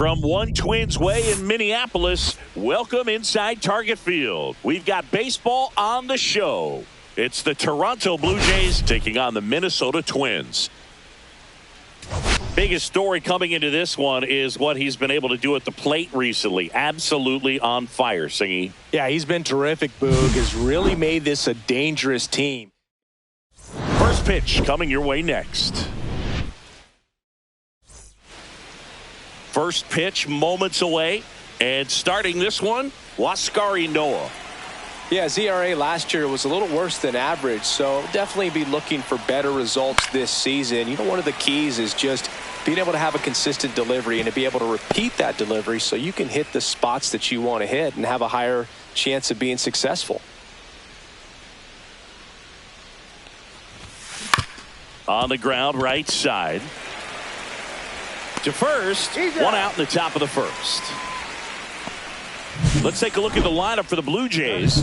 From One Twins Way in Minneapolis, welcome inside Target Field. We've got baseball on the show. It's the Toronto Blue Jays taking on the Minnesota Twins. Biggest story coming into this one is what he's been able to do at the plate recently. Absolutely on fire, Singy. Yeah, he's been terrific, Boog. Has really made this a dangerous team. First pitch coming your way next. First pitch moments away, and starting this one, Huascar Ynoa. Yeah, his ERA last year was a little worse than average, so definitely be looking for better results this season. You know, one of the keys is just being able to have a consistent delivery and to be able to repeat that delivery so you can hit the spots that you want to hit and have a higher chance of being successful. On the ground, right side. To first, one out in the top of the first. Let's take a look at the lineup for the Blue Jays.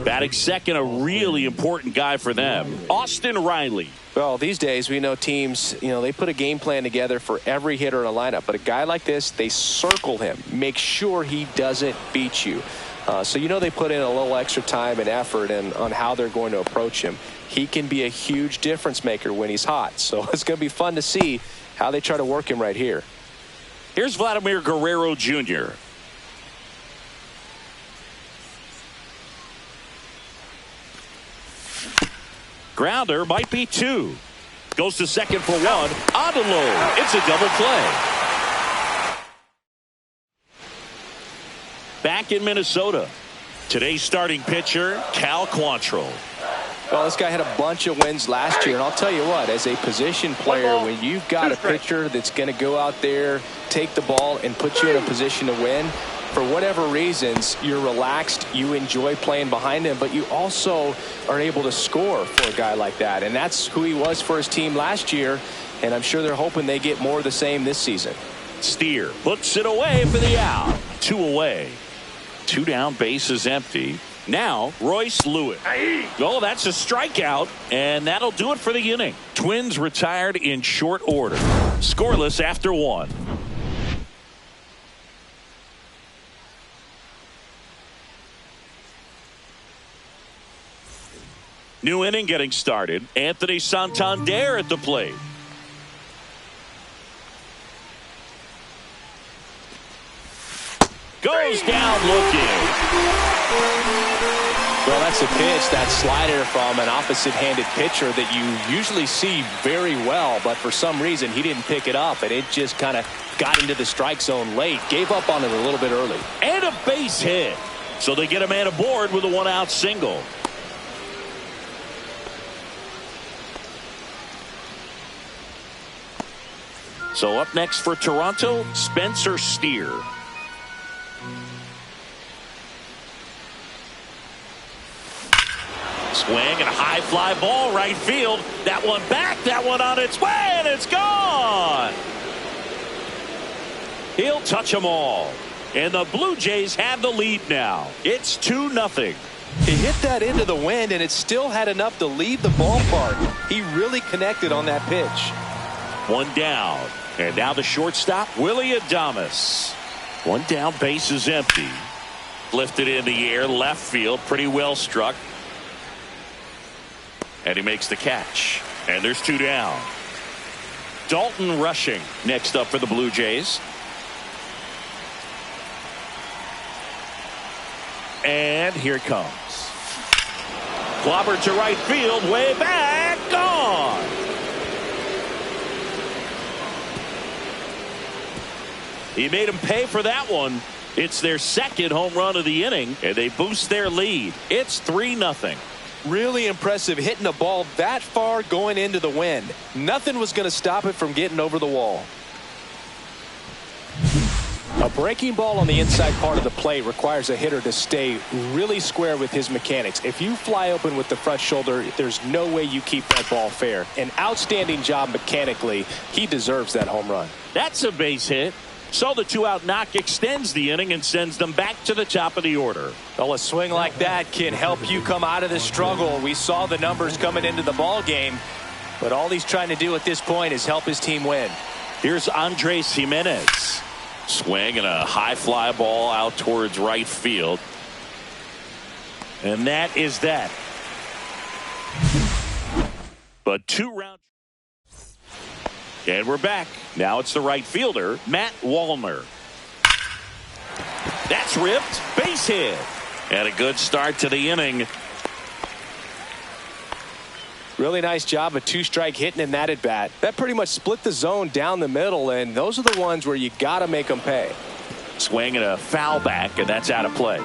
Batting second, a really important guy for them, Austin Riley. Well, these days we know teams, they put a game plan together for every hitter in a lineup. But a guy like this, they circle him, make sure he doesn't beat you. So they put in a little extra time and effort on how they're going to approach him. He can be a huge difference maker when he's hot. So it's going to be fun to see how they try to work him right here. Here's Vladimir Guerrero Jr. Grounder might be two. Goes to second for one. On the low. It's a double play. Back in Minnesota. Today's starting pitcher, Cal Quantrill. Well, this guy had a bunch of wins last year, and I'll tell you what, as a position player, when you've got a pitcher that's going to go out there, take the ball, and put you in a position to win, for whatever reasons, you're relaxed, you enjoy playing behind him, but you also are able to score for a guy like that, and that's who he was for his team last year, and I'm sure they're hoping they get more of the same this season. Steer puts it away for the out. 2 away. 2 down, bases empty. Now, Royce Lewis. Oh, that's a strikeout, and that'll do it for the inning. Twins retired in short order. Scoreless after 1. New inning getting started. Anthony Santander at the plate. Goes down looking. Well, that's a pitch, that slider from an opposite-handed pitcher that you usually see very well, but for some reason he didn't pick it up, and it just kind of got into the strike zone late. Gave up on it a little bit early. And a base hit. So they get a man aboard with a 1-out single. So up next for Toronto, Spencer Steer. Swing and a high fly ball right field. That one back, that one on its way, and it's gone. He'll touch them all. And the Blue Jays have the lead now. It's 2-0. He hit that into the wind, and it still had enough to leave the ballpark. He really connected on that pitch. 1 down. And now the shortstop, Willie Adames. 1 down, base is empty. Lifted in the air, left field, pretty well struck. And he makes the catch. And there's 2 down. Dalton Rushing next up for the Blue Jays. And here it comes. Clobbered to right field, way back, gone. He made him pay for that one. It's their second home run of the inning, and they boost their lead. It's 3-0. Really impressive hitting a ball that far going into the wind. Nothing was going to stop it from getting over the wall. A breaking ball on the inside part of the plate requires a hitter to stay really square with his mechanics. If you fly open with the front shoulder, there's no way you keep that ball fair. An outstanding job mechanically. He deserves that home run. That's a base hit. So the 2-out knock extends the inning and sends them back to the top of the order. Well, a swing like that can help you come out of the struggle. We saw the numbers coming into the ball game, but all he's trying to do at this point is help his team win. Here's Andres Gimenez. Swing and a high fly ball out towards right field. And that is that. But 2 rounds. And we're back. Now it's the right fielder, Matt Wallner. That's ripped. Base hit. And a good start to the inning. Really nice job of 2-strike hitting in that at bat. That pretty much split the zone down the middle, and those are the ones where you got to make them pay. Swing and a foul back, and that's out of play.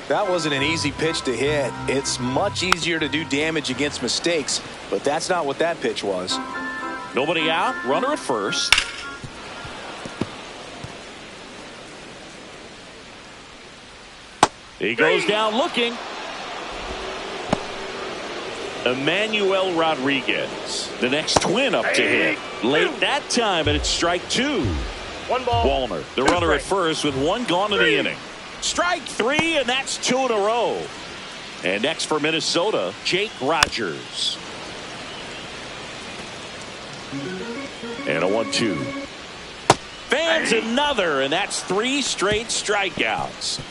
That wasn't an easy pitch to hit. It's much easier to do damage against mistakes, but that's not what that pitch was. Nobody out. Runner at first. He goes down looking. Emmanuel Rodriguez, the next twin up to hit. Late that time, and it's strike 2. 1 ball. Wallner, the runner at first with 1 gone in the inning. Strike 3, and that's 2 in a row. And next for Minnesota, Jake Rogers. And a 1-2. Fans another, and that's 3 straight strikeouts.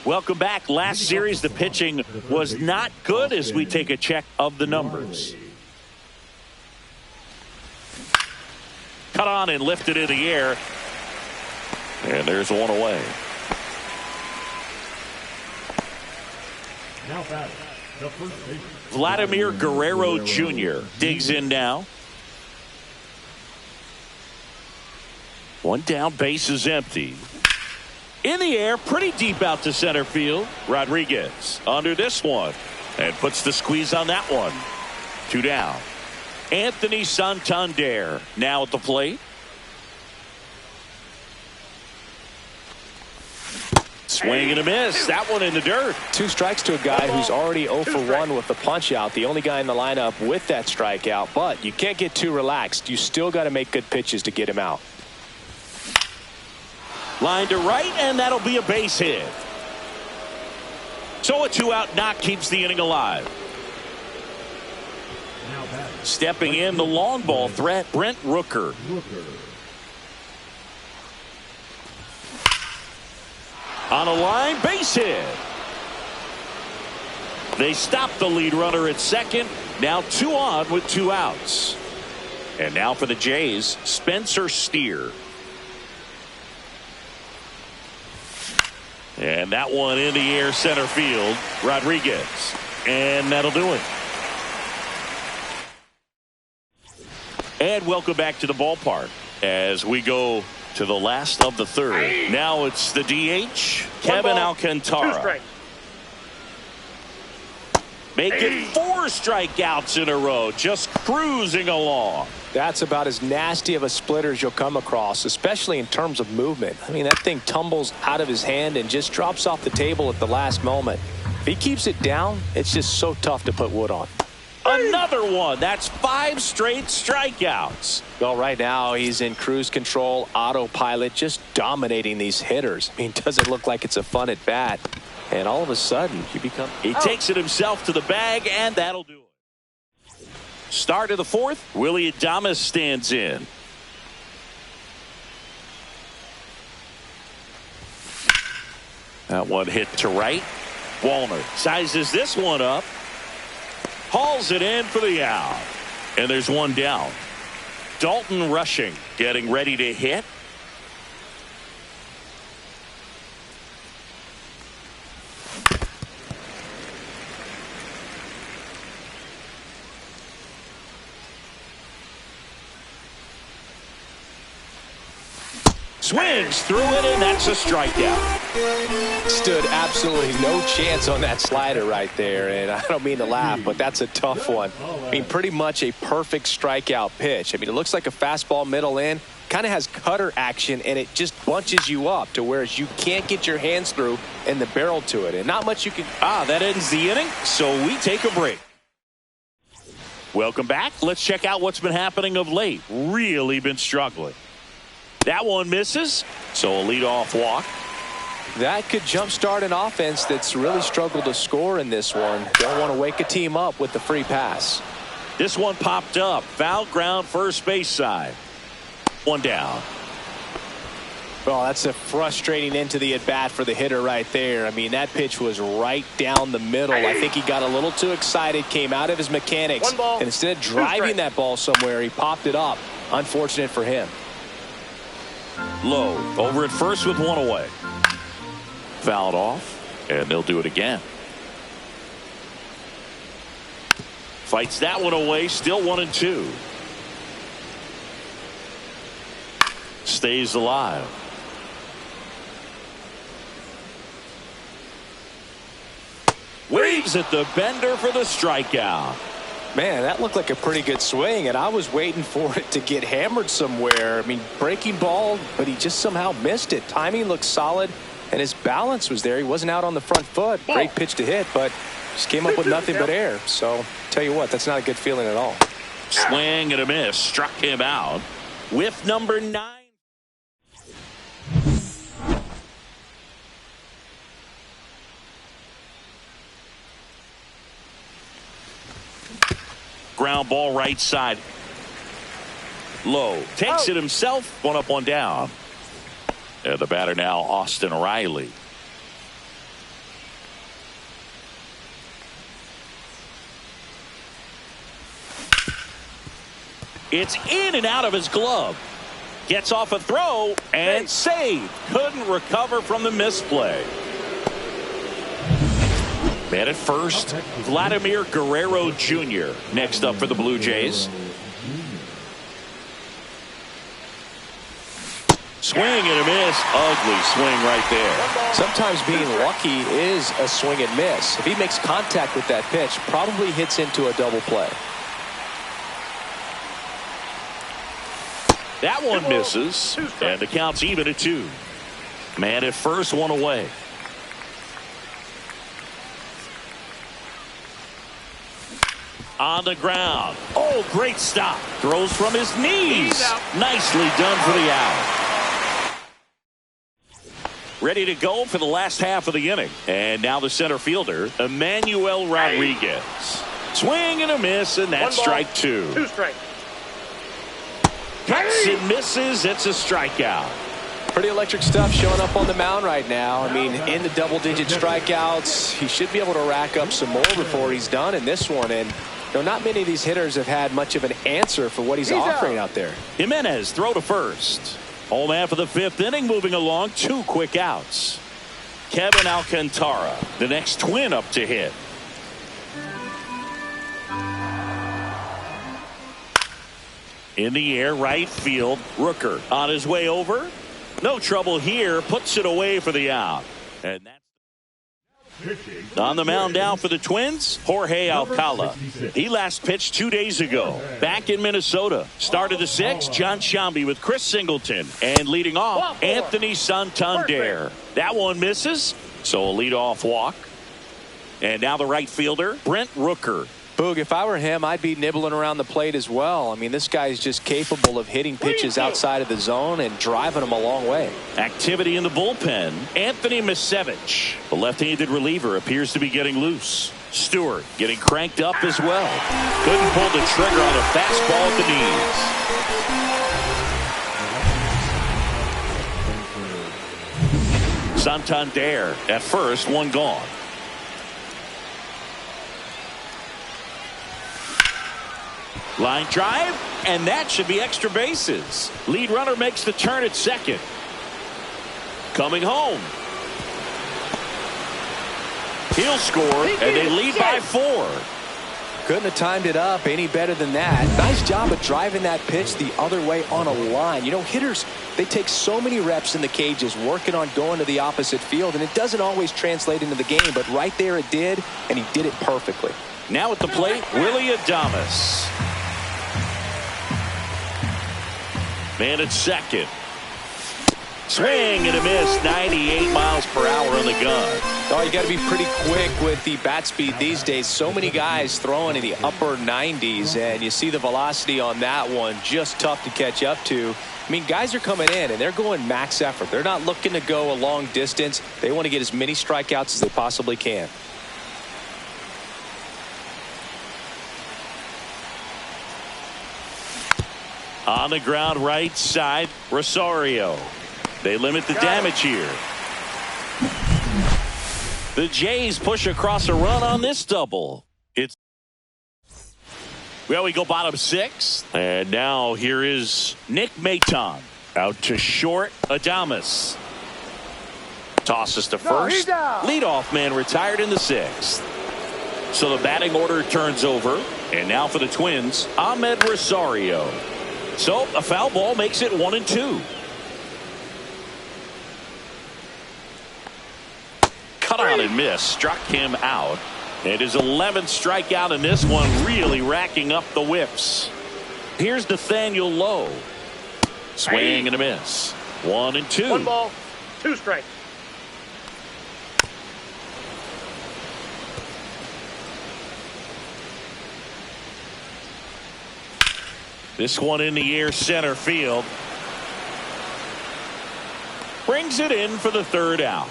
Welcome back. Last series, the pitching was not good as we take a check of the numbers. Cut on and lifted in the air. And there's 1 away. Vladimir Guerrero Jr. digs in now. 1 down, base is empty. In the air, pretty deep out to center field. Rodriguez under this one and puts the squeeze on that one. 2 down. Anthony Santander now at the plate. Swing and a miss. That one in the dirt. 2 strikes to a guy who's already 0 for 1 with the punch out. The only guy in the lineup with that strikeout. But you can't get too relaxed. You still got to make good pitches to get him out. Line to right, and that'll be a base hit. So a 2-out knock keeps the inning alive. Stepping in the long ball threat, Brent Rooker. On a line, base hit. They stop the lead runner at second. Now 2 on with 2 outs. And now for the Jays, Spencer Steer. And that one in the air center field. Rodriguez. And that'll do it. And welcome back to the ballpark as we go to the last of the 3rd. Now it's the DH, Kevin Alcantara. Making 4 strikeouts in a row, just cruising along. That's about as nasty of a splitter as you'll come across, especially in terms of movement. I mean, that thing tumbles out of his hand and just drops off the table at the last moment. If he keeps it down, it's just so tough to put wood on. Another one. That's 5 straight strikeouts. Well, right now he's in cruise control, autopilot, just dominating these hitters. I mean, doesn't look like it's a fun at bat. And all of a sudden, he takes it himself to the bag, and that'll do it. Start of the 4th, Willy Adames stands in. That one hit to right. Wallner sizes this one up. Hauls it in for the out. And there's 1 down. Dalton Rushing getting ready to hit. Swings through it, and that's a strikeout. Stood absolutely no chance on that slider right there, and I don't mean to laugh, but that's a tough one. I mean, pretty much a perfect strikeout pitch. I mean, it looks like a fastball middle in, kind of has cutter action, and it just bunches you up to whereas you can't get your hands through and the barrel to it, and not much you can. That ends the inning, so we take a break. Welcome back. Let's check out what's been happening of late. Really been struggling. That one misses, so a leadoff walk. That could jumpstart an offense that's really struggled to score in this one. Don't want to wake a team up with the free pass. This one popped up. Foul ground, first base side. One down. Well, that's a frustrating end to the at-bat for the hitter right there. I mean, that pitch was right down the middle. I think he got a little too excited, came out of his mechanics, and instead of driving that ball somewhere, he popped it up. Unfortunate for him. Low over at first with one away. Fouled off, and they'll do it again. Fights that one away, still 1-2. Stays alive. Waves at the bender for the strikeout. Man, that looked like a pretty good swing, and I was waiting for it to get hammered somewhere. I mean, breaking ball, but he just somehow missed it. Timing looked solid, and his balance was there. He wasn't out on the front foot. Great pitch to hit, but just came up with nothing but air. So, tell you what, that's not a good feeling at all. Swing and a miss. Struck him out. Whiff number 9. Ground ball right side. Low. Takes it himself. One up, one down. And the batter now, Austin Riley. It's in and out of his glove. Gets off a throw and saved. Couldn't recover from the misplay. Man at first, Vladimir Guerrero Jr. next up for the Blue Jays. Swing and a miss. Ugly swing right there. Sometimes being lucky is a swing and miss. If he makes contact with that pitch, probably hits into a double play. That one misses, and the count's even at 2. Man at first, one away. On the ground. Oh, great stop. Throws from his knees. Nicely done for the out. Ready to go for the last half of the inning. And now the center fielder, Emmanuel Rodriguez. Swing and a miss, and that's strike 2. 2 strikes. Cuts and misses. It's a strikeout. Pretty electric stuff showing up on the mound right now. I mean, in the double-digit strikeouts, he should be able to rack up some more before he's done in this one. And not many of these hitters have had much of an answer for what he's offering out there. Jimenez throw to first. Home half of the 5th inning, moving along. 2 quick outs. Kevin Alcantara, the next twin up to hit. In the air, right field. Rooker on his way over. No trouble here. Puts it away for the out. And that's on the mound now for the Twins, Jorge Alcala. He last pitched 2 days ago. Back in Minnesota. Started the 6th, John Shambi with Chris Singleton. And leading off, Anthony Santander. That one misses, so a leadoff walk. And now the right fielder, Brent Rooker. Boog, if I were him, I'd be nibbling around the plate as well. I mean, this guy's just capable of hitting pitches outside of the zone and driving them a long way. Activity in the bullpen. Anthony Misevich, the left-handed reliever, appears to be getting loose. Stewart getting cranked up as well. Couldn't pull the trigger on a fastball at the knees. Santander at first, one gone. Line drive, and that should be extra bases. Lead runner makes the turn at second. Coming home. He'll score, and they lead by 4. Couldn't have timed it up any better than that. Nice job of driving that pitch the other way on a line. You know, hitters, they take so many reps in the cages working on going to the opposite field, and it doesn't always translate into the game, but right there it did, and he did it perfectly. Now at the plate, Willie Adames. Man at second. Swing and a miss. 98 miles per hour on the gun. Oh, you got to be pretty quick with the bat speed these days. So many guys throwing in the upper 90s, and you see the velocity on that one. Just tough to catch up to. I mean, guys are coming in, and they're going max effort. They're not looking to go a long distance. They want to get as many strikeouts as they possibly can. On the ground right side, Rosario. They limit the damage here. The Jays push across a run on this double. Well, we go bottom 6. And now here is Nick Maton. Out to short, Adames. Tosses to first. Leadoff man retired in the 6th. So the batting order turns over. And now for the Twins, Ahmed Rosario. So a foul ball makes it 1-2. Cut on and miss. Struck him out. And his 11th strikeout in this one, really racking up the whiffs. Here's Nathaniel Lowe. Swing and a miss. 1-2. 1 ball, 2 strikes. This one in the air center field. Brings it in for the 3rd out.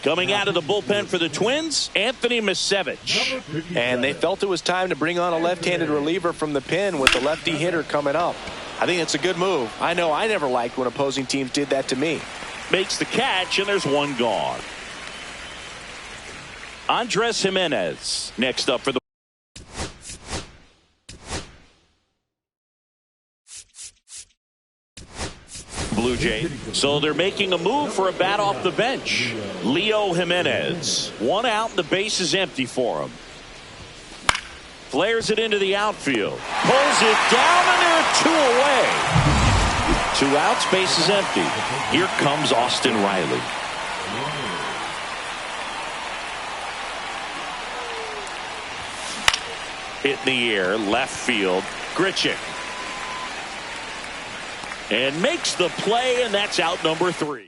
Coming out of the bullpen for the Twins, Anthony Misevich. And they felt it was time to bring on a left-handed reliever from the pen with the lefty hitter coming up. I think it's a good move. I know I never liked when opposing teams did that to me. Makes the catch, and there's one gone. Andres Jimenez next up for the Blue Jay. So they're making a move for a bat off the bench. Leo Jimenez. 1 out, and the base is empty for him. Flares it into the outfield. Pulls it down, and there are 2 away. 2 outs, base is empty. Here comes Austin Riley. Hit in the air, left field. Grichuk. And makes the play, and that's out number 3.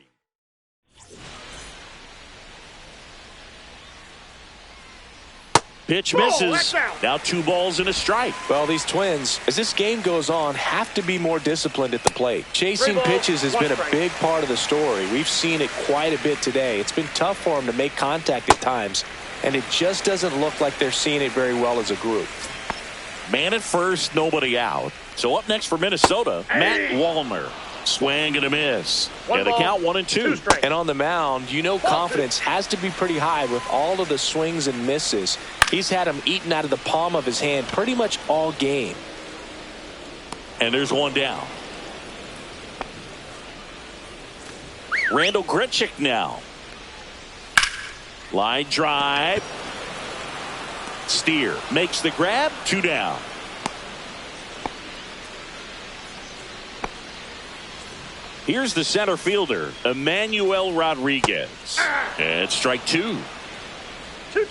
Pitch misses. Now 2 balls and a strike. Well, these Twins, as this game goes on, have to be more disciplined at the plate. Chasing pitches has been a big part of the story. We've seen it quite a bit today. It's been tough for them to make contact at times, and it just doesn't look like they're seeing it very well as a group. Man at first, nobody out. So up next for Minnesota, Matt Wallner. Swing and a miss. And a count 1-2. And on the mound, you know confidence has to be pretty high with all of the swings and misses. He's had them eaten out of the palm of his hand pretty much all game. And there's 1 down. Randall Grichuk now. Line drive. Steer makes the grab. 2 down. Here's the center fielder, Emmanuel Rodriguez. And strike 2.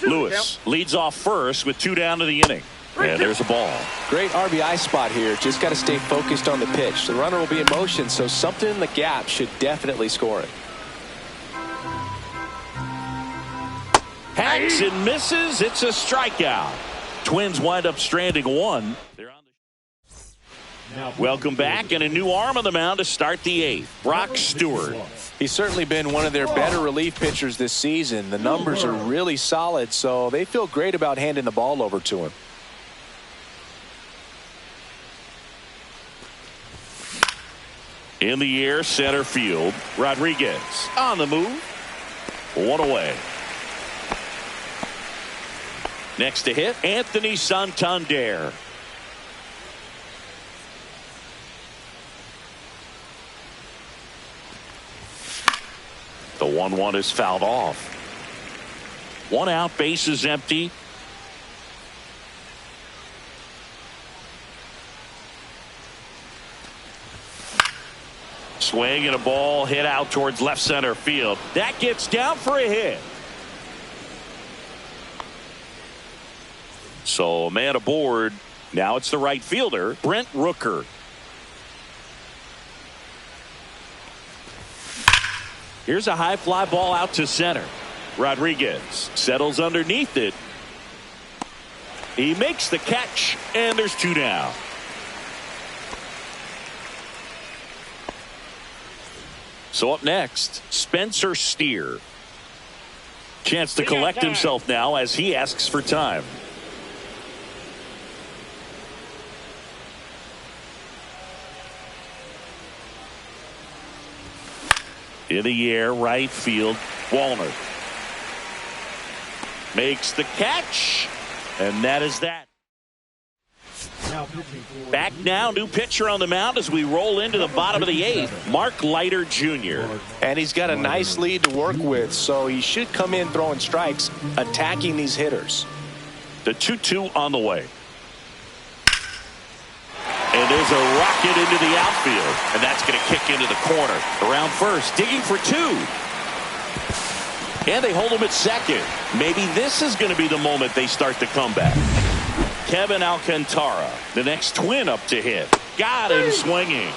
Lewis leads off first with 2 down to the inning. And there's a ball. Great RBI spot here. Just got to stay focused on the pitch. The runner will be in motion, so something in the gap should definitely score it. Hacks and misses. It's a strikeout. Twins wind up stranding 1. They're on the Welcome back, and a new arm on the mound to start the 8th. Brock Stewart. He's certainly been one of their better relief pitchers this season. The numbers are really solid, so they feel great about handing the ball over to him. In the air, center field. Rodriguez on the move. 1 away. Next to hit, Anthony Santander. The 1-1 is fouled off. 1 out, base is empty. Swing and a ball hit out towards left center field. That gets down for a hit. So a man aboard. Now it's the right fielder, Brent Rooker. Here's a high fly ball out to center. Rodriguez settles underneath it. He makes the catch, and there's 2 down. So up next, Spencer Steer. Chance to collect himself now as he asks for time. In the air, right field, Wallner makes the catch, and that is that. Back now, new pitcher on the mound as we roll into the bottom of the 8th, Mark Leiter Jr. And he's got a nice lead to work with, so he should come in throwing strikes, attacking these hitters. The 2-2 on the way. And there's a rocket into the outfield, and that's going to kick into the corner. Around first, digging for 2. And they hold him at second. Maybe this is going to be the moment they start the comeback. Kevin Alcantara, the next twin up to hit. Got him swinging.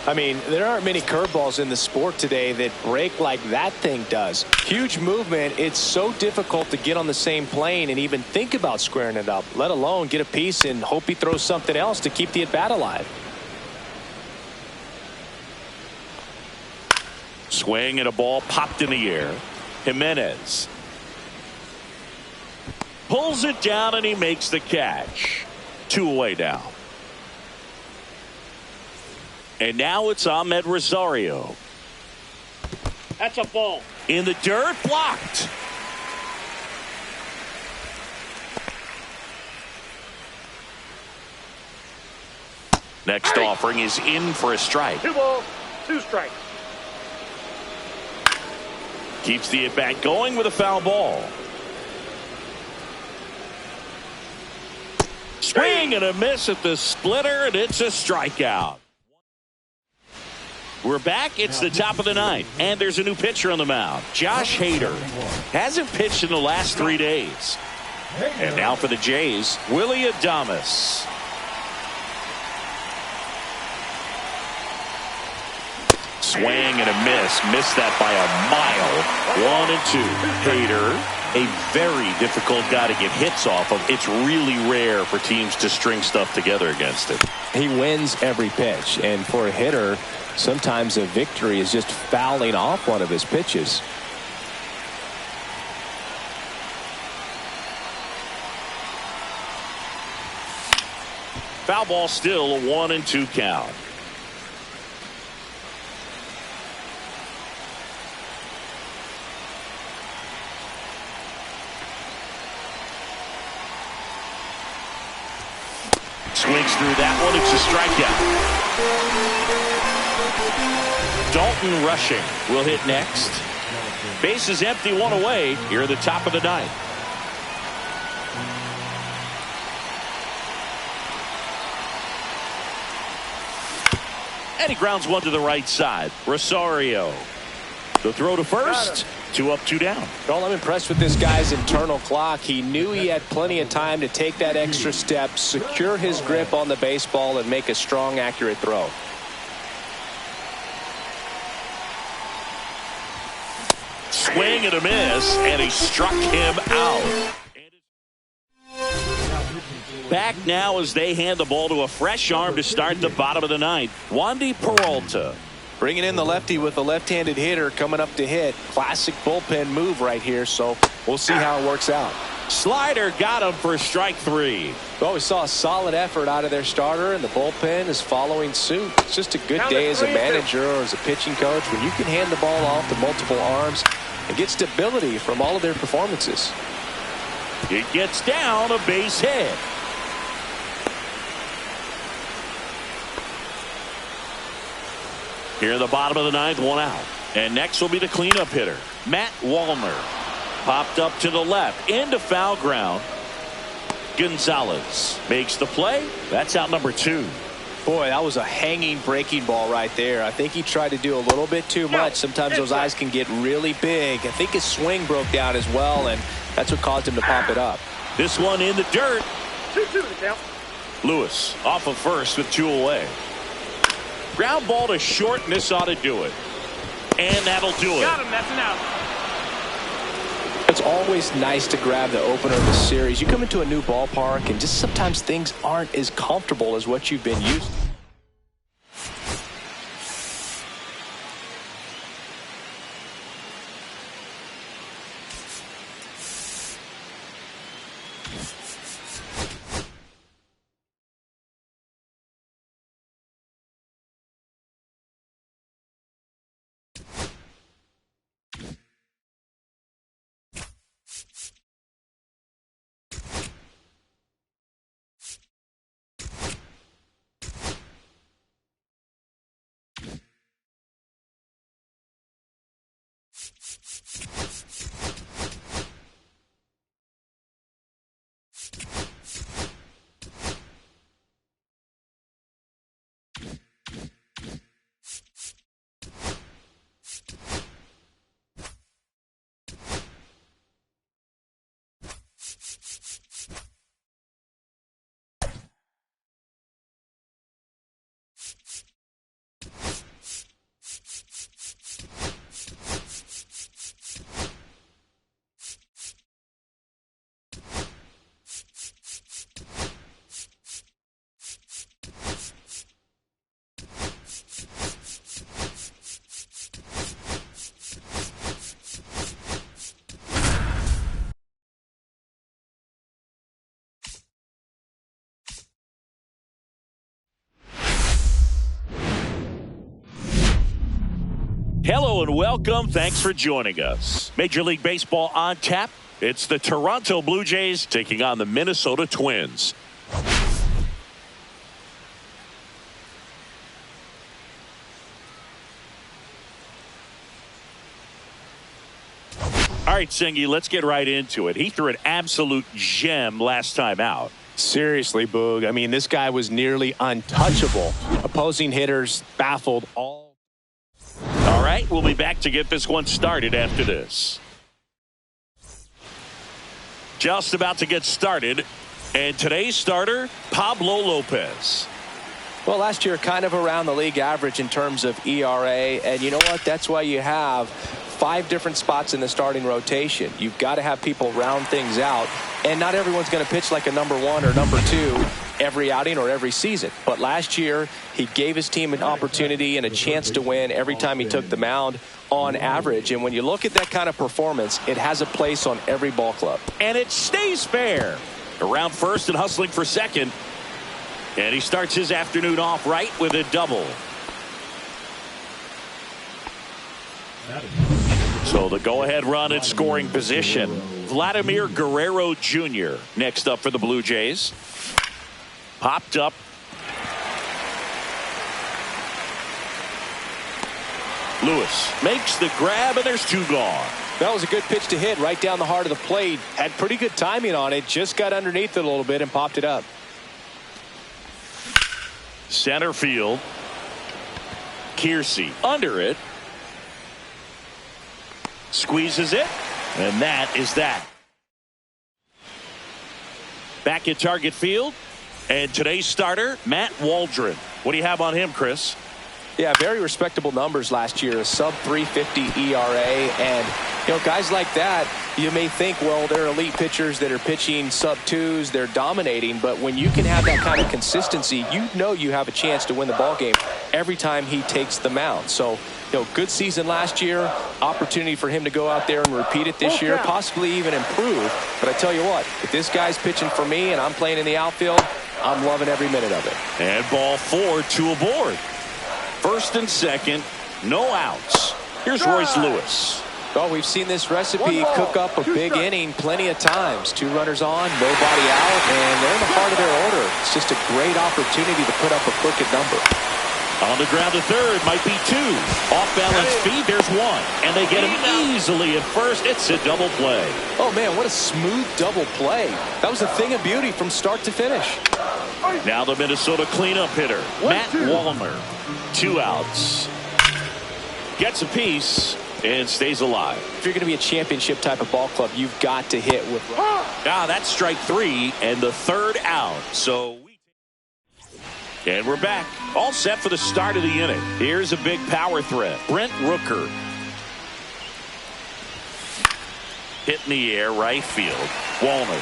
I mean, there aren't many curveballs in the sport today that break like that thing does. Huge movement. It's so difficult to get on the same plane and even think about squaring it up, let alone get a piece and hope he throws something else to keep the at-bat alive. Swing and a ball popped in the air. Jimenez pulls it down and he makes the catch. 2 away now. And now it's Ahmed Rosario. That's a ball. In the dirt, blocked. Next offering is in for a strike. 2 balls, 2 strikes. Keeps the at-bat going with a foul ball. Swing and a miss at the splitter, and it's a strikeout. We're back. It's the top of the 9th, and there's a new pitcher on the mound. Josh Hader hasn't pitched in the last 3 days. And now for the Jays, Willie Adames. Swing and a miss. Missed that by a mile. 1 and 2. Hader, a very difficult guy to get hits off of. It's really rare for teams to string stuff together against him. He wins every pitch, and for a hitter, sometimes a victory is just fouling off one of his pitches. Foul ball, still a 1 and 2 count. Swings through that one. It's a strikeout. Dalton Rushing will hit next. Base is empty, 1 away here at the top of the 9th. And he grounds 1 to the right side. Rosario. The throw to first. 2 up, 2 down. Well, I'm impressed with this guy's internal clock. He knew he had plenty of time to take that extra step, secure his grip on the baseball, and make a strong, accurate throw. Swing and a miss, and he struck him out. Back now as they hand the ball to a fresh arm to start the bottom of the 9th. Wandy Peralta. Bringing in the lefty with a left-handed hitter coming up to hit. Classic bullpen move right here, so we'll see how it works out. Slider got him for strike 3. Well, we saw a solid effort out of their starter, and the bullpen is following suit. It's just a good day as a manager or as a pitching coach when you can hand the ball off to multiple arms and get stability from all of their performances. It gets down, a base hit. Here in the bottom of the 9th, 1 out. And next will be the cleanup hitter, Matt Wallner. Popped up to the left, into foul ground. Gonzalez makes the play. That's out number 2. Boy, that was a hanging breaking ball right there. I think he tried to do a little bit too much. Sometimes those eyes can get really big. I think his swing broke down as well, and that's what caused him to pop it up. This one in the dirt. 2-2 to count. Lewis off of first with 2 away. Ground ball to short, and this ought to do it. And that'll do it. Got him. That's an out. It's always nice to grab the opener of the series. You come into a new ballpark, and just sometimes things aren't as comfortable as what you've been used to. Hello and welcome. Thanks for joining us. Major League Baseball on tap. It's the Toronto Blue Jays taking on the Minnesota Twins. All right, Singy, let's get right into it. He threw an absolute gem last time out. Seriously, Boog. I mean, this guy was nearly untouchable. Opposing hitters baffled all. All right, we'll be back to get this one started after this. Just about to get started. And today's starter, Pablo Lopez. Well, last year kind of around the league average in terms of ERA. And you know what? That's why you have 5 different spots in the starting rotation. You've got to have people round things out. And not everyone's going to pitch like a number 1 or number 2 every outing or every season. But last year, he gave his team an opportunity and a chance to win every time he took the mound on average. And when you look at that kind of performance, it has a place on every ball club. And it stays fair. Around first and hustling for second. And he starts his afternoon off right with a double. So the go-ahead run at scoring position. Vladimir Guerrero Jr. next up for the Blue Jays. Popped up. Lewis makes the grab, and there's 2 gone. That was a good pitch to hit right down the heart of the plate. Had pretty good timing on it. Just got underneath it a little bit and popped it up. Center field. Kiersey under it. Squeezes it. And that is that. Back at target field. And today's starter, Matt Waldron. What do you have on him, Chris? Yeah, very respectable numbers last year. A sub 350 ERA. And, you know, guys like that, you may think, well, they're elite pitchers that are pitching sub 2s. They're dominating. But when you can have that kind of consistency, you know you have a chance to win the ball game every time he takes the mound. So, you know, good season last year. Opportunity for him to go out there and repeat it this year, possibly even improve. But I tell you what, if this guy's pitching for me and I'm playing in the outfield, I'm loving every minute of it. And ball 4, 2 aboard. First and second, no outs. Here's Royce Lewis. Well, we've seen this recipe cook up a big inning plenty of times. 2 runners on, nobody out, and they're in the heart of their order. It's just a great opportunity to put up a crooked number. On the ground to third, might be 2. Off balance feed, there's 1. And they get him easily at first. It's a double play. Oh, man, what a smooth double play. That was a thing of beauty from start to finish. Now the Minnesota cleanup hitter, Matt Wallner. 2 outs. Gets a piece and stays alive. If you're going to be a championship type of ball club, you've got to hit with. That's strike 3 and the 3rd out. And we're back. All set for the start of the inning. Here's a big power threat. Brent Rooker. Hit in the air, right field. Wallner.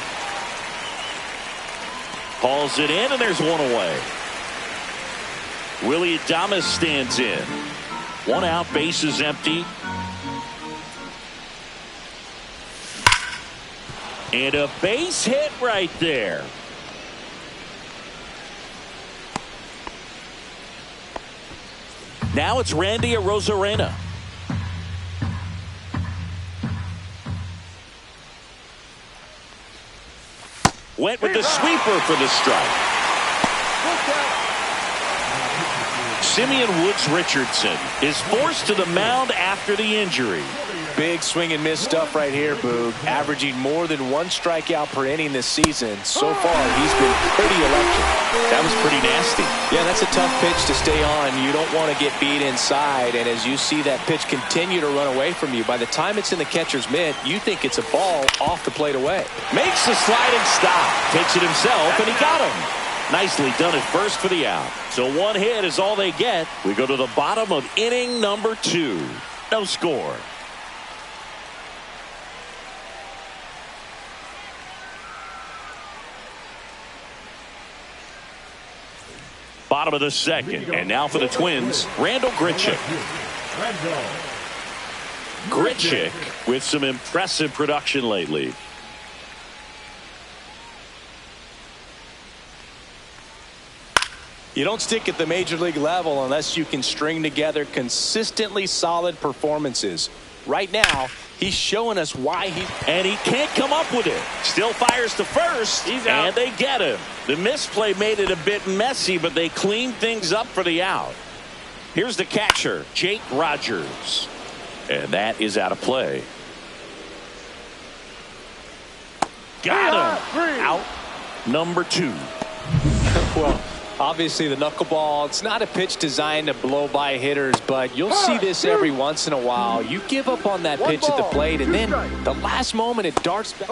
Hauls it in, and there's 1 away. Willie Adames stands in. 1 out, bases empty. And a base hit right there. Now it's Randy Arozarena. Went with the sweeper for the strike. Simeon Woods Richardson is forced to the mound after the injury. Big swing and miss stuff right here, Boog. Averaging more than 1 strikeout per inning this season. So far, he's been pretty electric. That was pretty nasty. Yeah, that's a tough pitch to stay on. You don't want to get beat inside. And as you see that pitch continue to run away from you, by the time it's in the catcher's mitt, you think it's a ball off the plate away. Makes the sliding stop. Takes it himself, and he got him. Nicely done at first for the out. So 1 hit is all they get. We go to the bottom of inning number 2. No score. Bottom of the second. And now for the Twins, Randall Grichuk. Grichuk with some impressive production lately. You don't stick at the major league level unless you can string together consistently solid performances. Right now, he's showing us why and he can't come up with it. Still fires to first. He's out. And they get him. The misplay made it a bit messy, but they cleaned things up for the out. Here's the catcher, Jake Rogers. And that is out of play. Got him. Out number 2. Well, obviously the knuckleball, it's not a pitch designed to blow by hitters, but you'll see this every once in a while. You give up on that pitch at the plate, and then the last moment it darts back.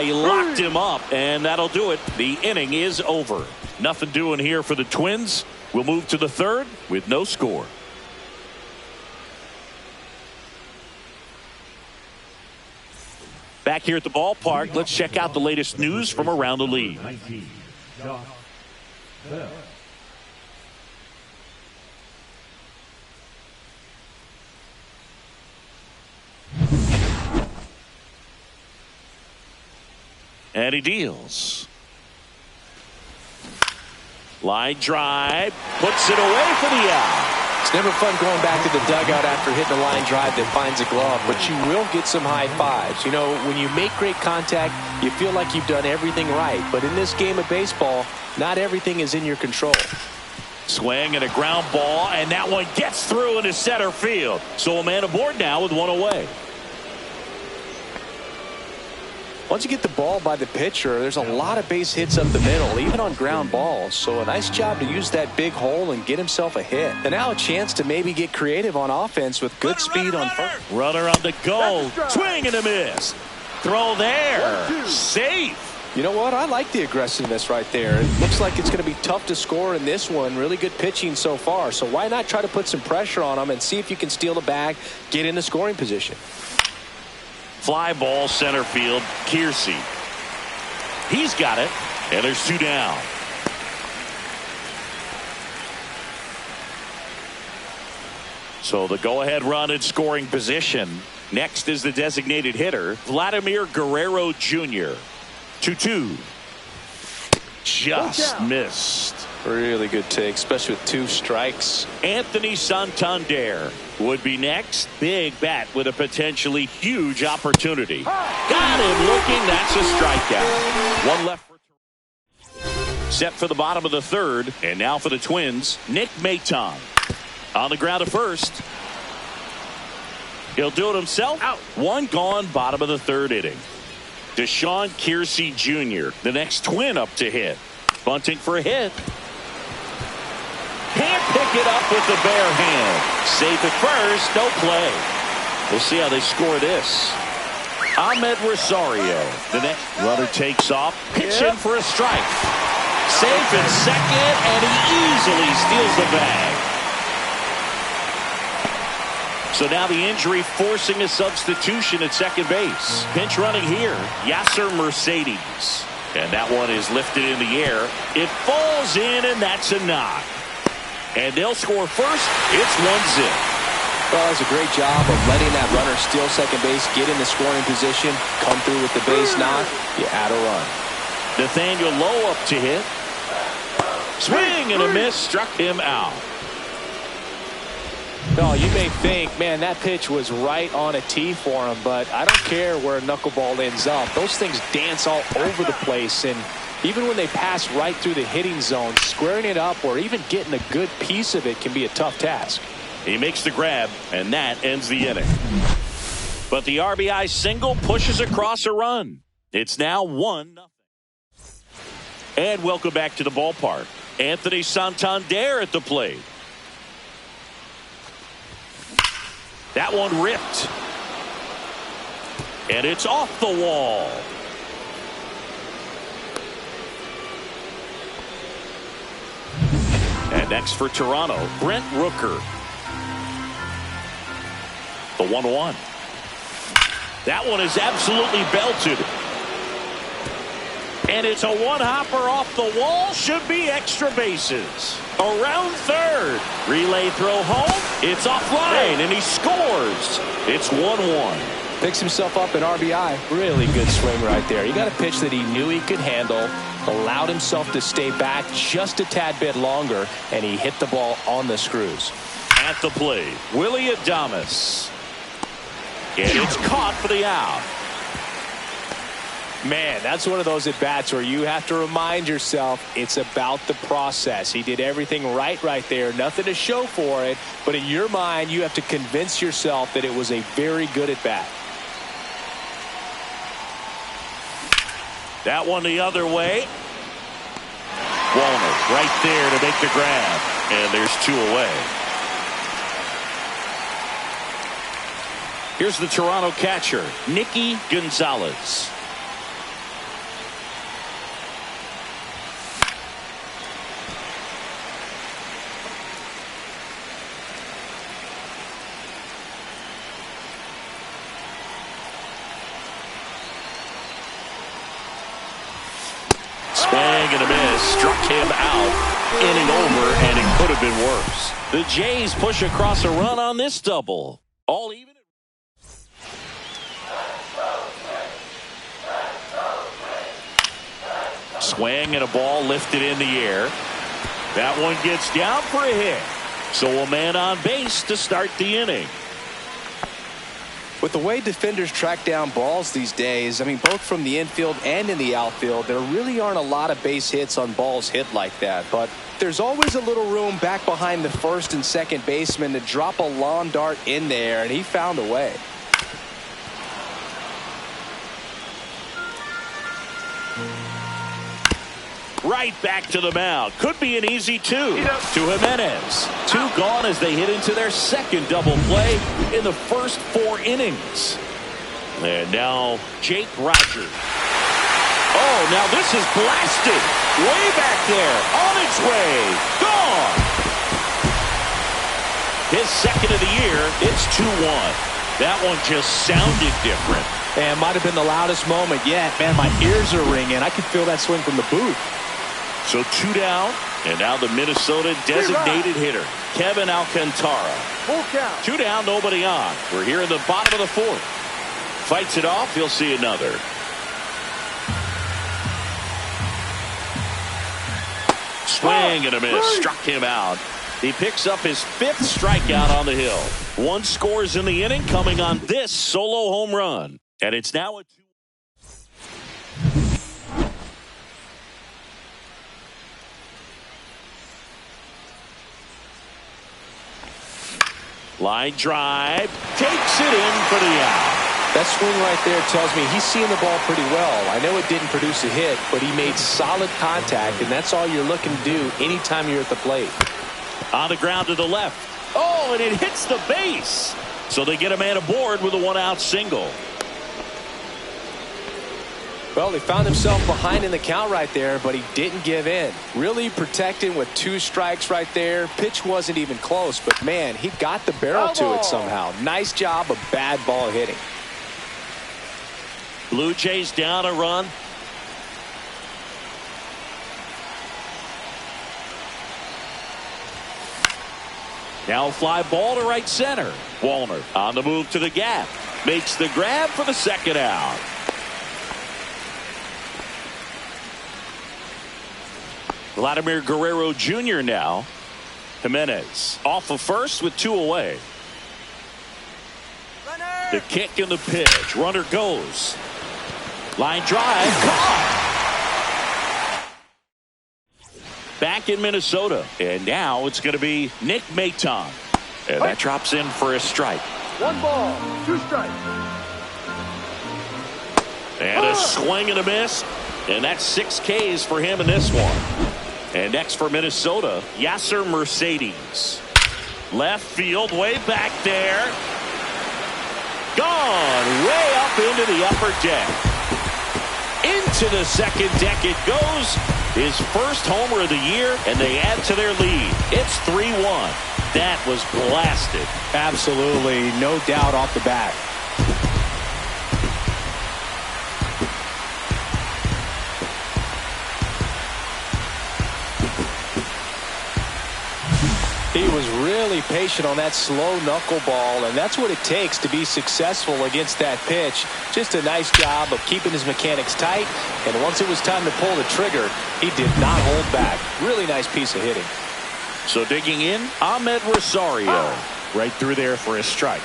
He locked him up, and that'll do it. The inning is over. Nothing doing here for the Twins. We'll move to the third with no score. Back here at the ballpark, let's check out the latest news from around the league. And he deals. Line drive, puts it away for the out. It's never fun going back to the dugout after hitting a line drive that finds a glove, but you will get some high fives. You know, when you make great contact, you feel like you've done everything right. But in this game of baseball, not everything is in your control. Swing and a ground ball, and that one gets through into center field. So a man aboard now with one away. Once you get the ball by the pitcher, there's a lot of base hits up the middle, even on ground balls. So a nice job to use that big hole and get himself a hit. And now a chance to maybe get creative on offense with good speed on first. Runner on the go. Swing and a miss. Throw there. Safe. You know what? I like the aggressiveness right there. It looks like it's going to be tough to score in this one. Really good pitching so far. So why not try to put some pressure on them and see if you can steal the bag, get in the scoring position. Fly ball center field. Kiersey. He's got it. And there's 2 down. So the go-ahead run in scoring position. Next is the designated hitter, Vladimir Guerrero Jr. 2-2. Just missed. Really good take, especially with 2 strikes. Anthony Santander would be next. Big bat with a potentially huge opportunity. Got him looking. That's a strikeout. One left. Set for the bottom of the third. And now for the Twins, Nick Maton. On the ground at first. He'll do it himself. Out. One gone, bottom of the third inning. Deshaun Kiersey Jr., the next Twin up to hit. Bunting for a hit. Can't pick it up with the bare hand. Safe at first, no play. We'll see how they score this. Ahmed Rosario, the next runner takes off, pitching for a strike. Safe in second, and he easily steals the bag. So now the injury forcing a substitution at second base. Pinch running here, Yasser Mercedes. And that one is lifted in the air. It falls in, and that's a knock. And they'll score first. It's 1-0. Well, that's a great job of letting that runner steal second base, get in the scoring position, come through with the base knock. You add a run. Nathaniel Lowe up to hit. Swing and a miss, struck him out. No, you may think, man, that pitch was right on a tee for him, but I don't care where a knuckleball ends up. Those things dance all over the place, and even when they pass right through the hitting zone, squaring it up or even getting a good piece of it can be a tough task. He makes the grab, and that ends the inning. But the RBI single pushes across a run. It's now 1-0. And welcome back to the ballpark. Anthony Santander at the plate. That one ripped. And it's off the wall. And next for Toronto, Brent Rooker. The 1-1. That one is absolutely belted. And it's a one-hopper off the wall. Should be extra bases. Around third. Relay throw home. It's offline, and he scores. It's 1-1. Picks himself up an RBI. Really good swing right there. He got a pitch that he knew he could handle. allowed himself to stay back just a tad bit longer, and he hit the ball on the screws. At the plate, Willie Adames. And it's caught for the out. Man, that's one of those at-bats where you have to remind yourself it's about the process. He did everything right there. Nothing to show for it. But in your mind, you have to convince yourself that it was a very good at-bat. That one the other way. Walner right there to make the grab. And there's 2 away. Here's the Toronto catcher, Nicky Gonzalez. Swing and a miss. Struck him out. Inning over, and it could have been worse. The Jays push across a run on this double. All even. Swing and a ball lifted in the air. That one gets down for a hit. So a man on base to start the inning. With the way defenders track down balls these days, I mean, both from the infield and in the outfield, there really aren't a lot of base hits on balls hit like that. But there's always a little room back behind the first and second baseman to drop a lawn dart in there, and he found a way. Right back to the mound. Could be an easy 2 to Jimenez. 2 gone as they hit into their second double play in the first 4 innings. And now Jake Rogers. Oh, now this is blasted. Way back there. On its way. Gone. His second of the year. It's 2-1. That one just sounded different. And might have been the loudest moment yet. Man, my ears are ringing. I could feel that swing from the booth. So 2 down, and now the Minnesota designated hitter, Kevin Alcantara. Full count. 2 down, nobody on. We're here in the bottom of the 4th. Fights it off, he'll see another. Swing and a miss, struck him out. He picks up his 5th strikeout on the hill. 1 scores in the inning, coming on this solo home run. And it's now a 2. Line drive, takes it in for the out. That swing right there tells me he's seeing the ball pretty well. I know it didn't produce a hit, but he made solid contact, and that's all you're looking to do anytime you're at the plate. On the ground to the left. Oh, and it hits the base. So they get a man aboard with a 1-out single. Well, he found himself behind in the count right there, but he didn't give in. Really protecting with 2 strikes right there. Pitch wasn't even close, but man, he got the barrel to it somehow. Nice job of bad ball hitting. Blue Jays down a run. Now a fly ball to right center. Walner on the move to the gap. Makes the grab for the second out. Vladimir Guerrero Jr. now. Jimenez off of first with 2 away. The kick and the pitch. Runner goes. Line drive. Caught. Back in Minnesota. And now it's going to be Nick Maton. And that drops in for a strike. 1 ball, 2 strikes. And a swing and a miss. And that's 6 Ks for him in this one. And next for Minnesota, Yasser Mercedes. Left field, way back there. Gone way up into the upper deck. Into the second deck it goes. His first homer of the year, and they add to their lead. It's 3-1. That was blasted. Absolutely, no doubt off the bat. He was really really patient on that slow knuckleball, and that's what it takes to be successful against that pitch. Just a nice job of keeping his mechanics tight, and once it was time to pull the trigger, he did not hold back. Really nice piece of hitting. So digging in, Ahmed Rosario. Right through there for a strike.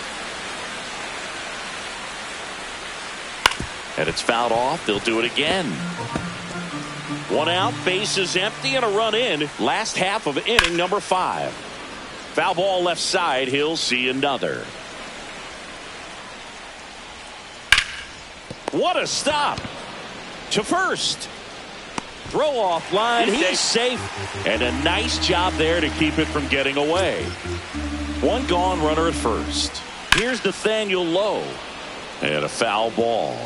And it's fouled off. They'll do it again. One out, bases empty, and a run in. Last half of inning number 5. Foul ball left side. He'll see another. What a stop. To first. Throw off line. He's safe. And a nice job there to keep it from getting away. One gone, runner at first. Here's Nathaniel Lowe. And a foul ball.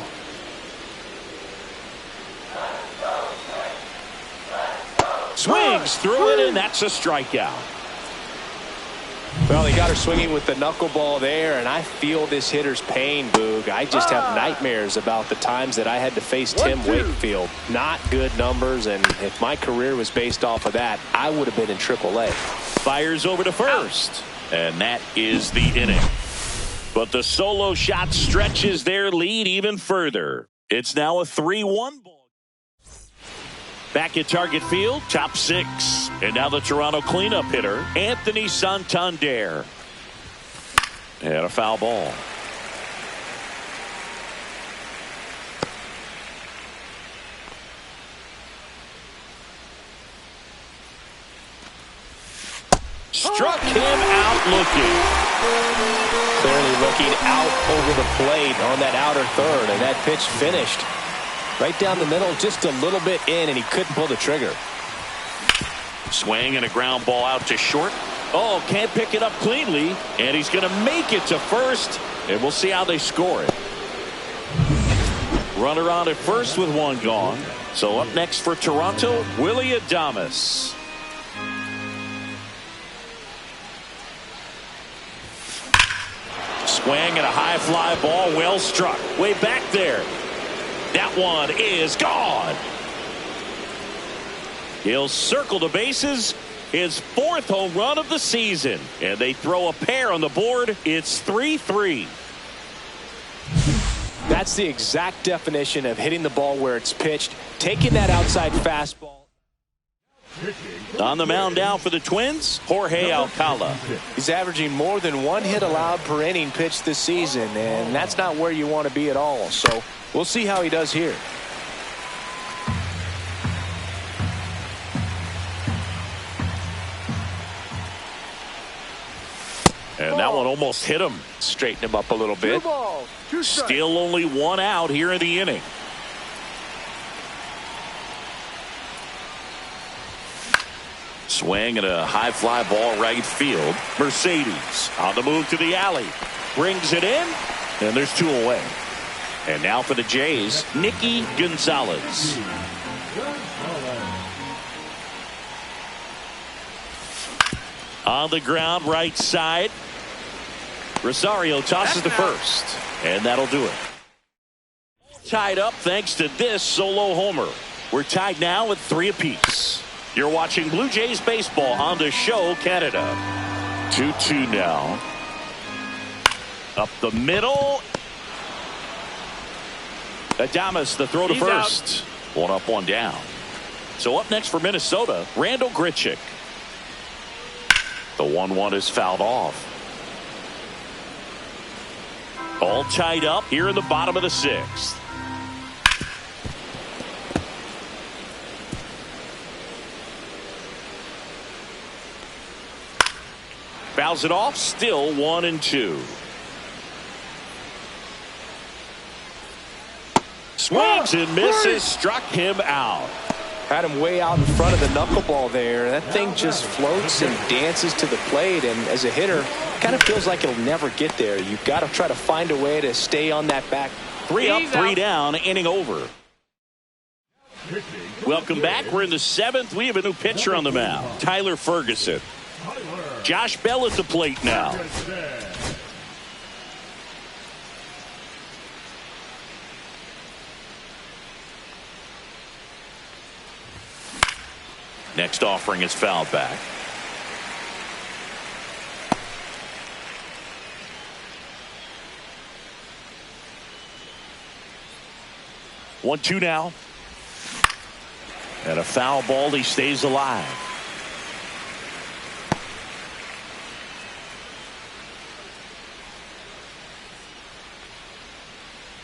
Swings through it, and that's a strikeout. Well, he got her swinging with the knuckleball there, and I feel this hitter's pain, Boog. I just have nightmares about the times that I had to face Tim Wakefield. Not good numbers, and if my career was based off of that, I would have been in AAA. Fires over to first, and that is the inning. But the solo shot stretches their lead even further. It's now a 3-1 ball. Back at Target Field, top 6. And now the Toronto cleanup hitter, Anthony Santander. And a foul ball. Struck him out looking. Clearly looking out over the plate on that outer third, and that pitch finished. Right down the middle, just a little bit in, and he couldn't pull the trigger. Swing and a ground ball out to short. Oh, can't pick it up cleanly, and he's going to make it to first, and we'll see how they score it. Runner on at first with one gone. So up next for Toronto, Willy Adames. Swing and a high fly ball, well struck. Way back there. That one is gone. He'll circle the bases. His 4th home run of the season. And they throw a pair on the board. It's 3-3. That's the exact definition of hitting the ball where it's pitched. Taking that outside fastball. On the mound now for the Twins, Jorge Alcala. He's averaging more than 1 hit allowed per inning pitched this season, and that's not where you want to be at all. So we'll see how he does here. And that one almost hit him. Straighten him up a little bit. Still only 1 out here in the inning. Swing and a high fly ball right field. Mercedes on the move to the alley. Brings it in, and there's 2 away. And now for the Jays, Nicky Gonzalez. On the ground, right side. Rosario tosses to first, and that'll do it. Tied up thanks to this solo homer. We're tied now at 3 apiece. You're watching Blue Jays baseball on the show, Canada. 2-2 now. Up the middle. Adames, the throw to first. Out. 1 up, 1 down. So up next for Minnesota, Randall Grichuk. The 1-1 is fouled off. All tied up here in the bottom of the 6th. Fouls it off, still 1-2. Swings and misses, struck him out. Had him way out in front of the knuckleball there. That thing just floats and dances to the plate, and as a hitter, kind of feels like it'll never get there. You've got to try to find a way to stay on that back. 3 up, 3 down, inning over. Welcome back. We're in the 7th. We have a new pitcher on the mound, Tyler Ferguson. Josh Bell at the plate now. Next offering is fouled back. 1-2 now. And a foul ball. He stays alive.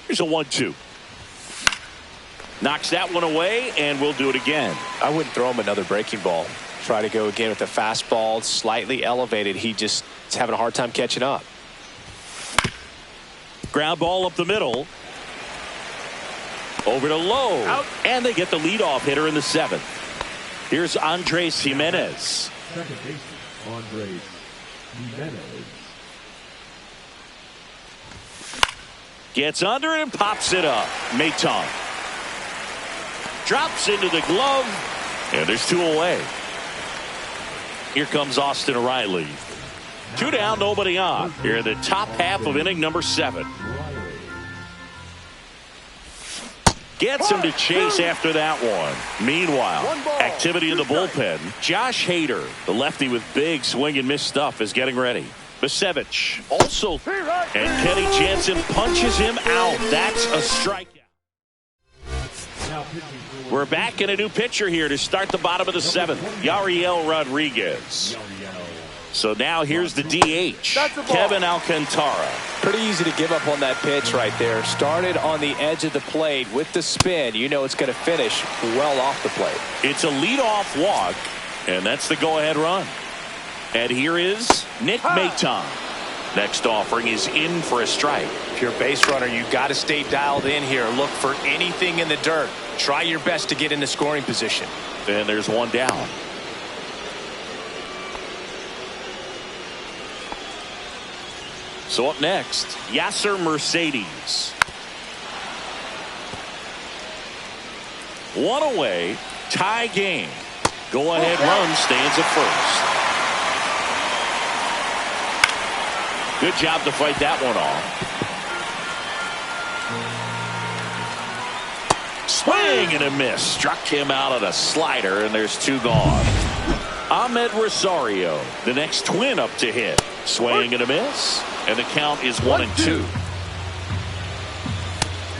Here's a 1-2. Knocks that one away, and we'll do it again. I wouldn't throw him another breaking ball. Try to go again with the fastball, slightly elevated. He just is having a hard time catching up. Ground ball up the middle. Over to Lowe. Out. And they get the leadoff hitter in the 7th. Here's Andres Jimenez. Second baseman, Andres Jimenez. Gets under it and pops it up. Maton. Drops into the glove. And there's 2 away. Here comes Austin Riley. 2 down, nobody on. Here in the top half of inning number 7. Gets him to chase after that one. Meanwhile, activity in the bullpen. Josh Hader, the lefty with big swing and miss stuff, is getting ready. Basevich also. And Kenny Jansen punches him out. That's a strikeout. We're back in a new pitcher here to start the bottom of the 7th. Yariel Rodriguez. So now here's the DH, Kevin Alcantara. Pretty easy to give up on that pitch right there. Started on the edge of the plate with the spin. You know it's going to finish well off the plate. It's a leadoff walk, and that's the go-ahead run. And here is Nick Maton. Next offering is in for a strike. If you're a base runner, you got to stay dialed in here. Look for anything in the dirt. Try your best to get into scoring position. And there's one down. So up next, Yasser Mercedes. 1 away, tie game. Go ahead run stands at first. Good job to fight that one off. Swing and a miss. Struck him out on a slider, and there's 2 gone. Ahmed Rosario, the next twin up to hit. Swing and a miss. And the count is 1-2.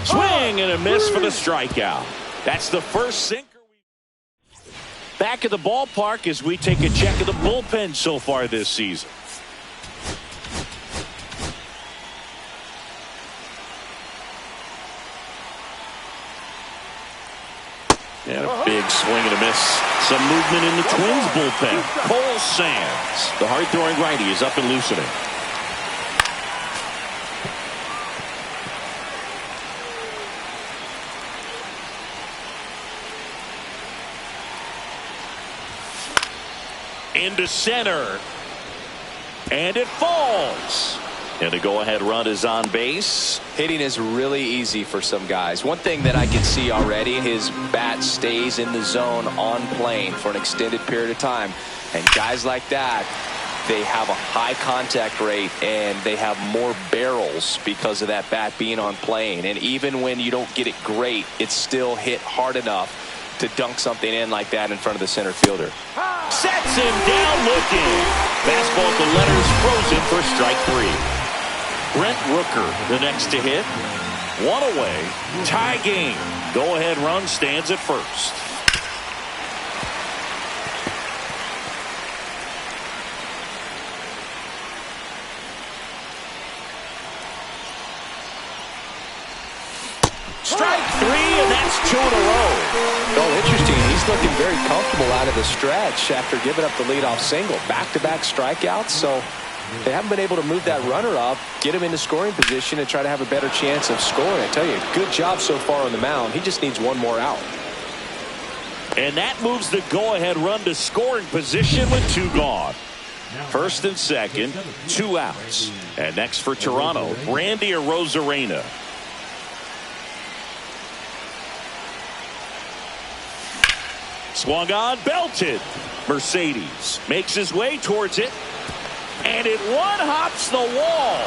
Swing and a miss for the strikeout. That's the first sinker. Back at the ballpark as we take a check of the bullpen so far this season. And a big swing and a miss. Some movement in the Twins bullpen. Cole Sands, the hard-throwing righty, is up and loosening. Into center. And it falls. And the go-ahead run is on base. Hitting is really easy for some guys. One thing that I can see already, his bat stays in the zone on plane for an extended period of time. And guys like that, they have a high contact rate and they have more barrels because of that bat being on plane. And even when you don't get it great, it's still hit hard enough to dunk something in like that in front of the center fielder. Sets him down looking. Fastball to letters, frozen for strike 3. Brent Rooker, the next to hit. 1 away. Tie game. Go-ahead run stands at first. Strike 3, and that's 2 in a row. Oh, interesting. He's looking very comfortable out of the stretch after giving up the leadoff single. Back-to-back strikeouts, so they haven't been able to move that runner up, get him into scoring position, and try to have a better chance of scoring. I tell you, good job so far on the mound. He just needs 1 more out. And that moves the go-ahead run to scoring position with 2 gone. First and second, 2 outs. And next for Toronto, Randy Arozarena. Swung on, belted. Mercedes makes his way towards it. And it one-hops the wall.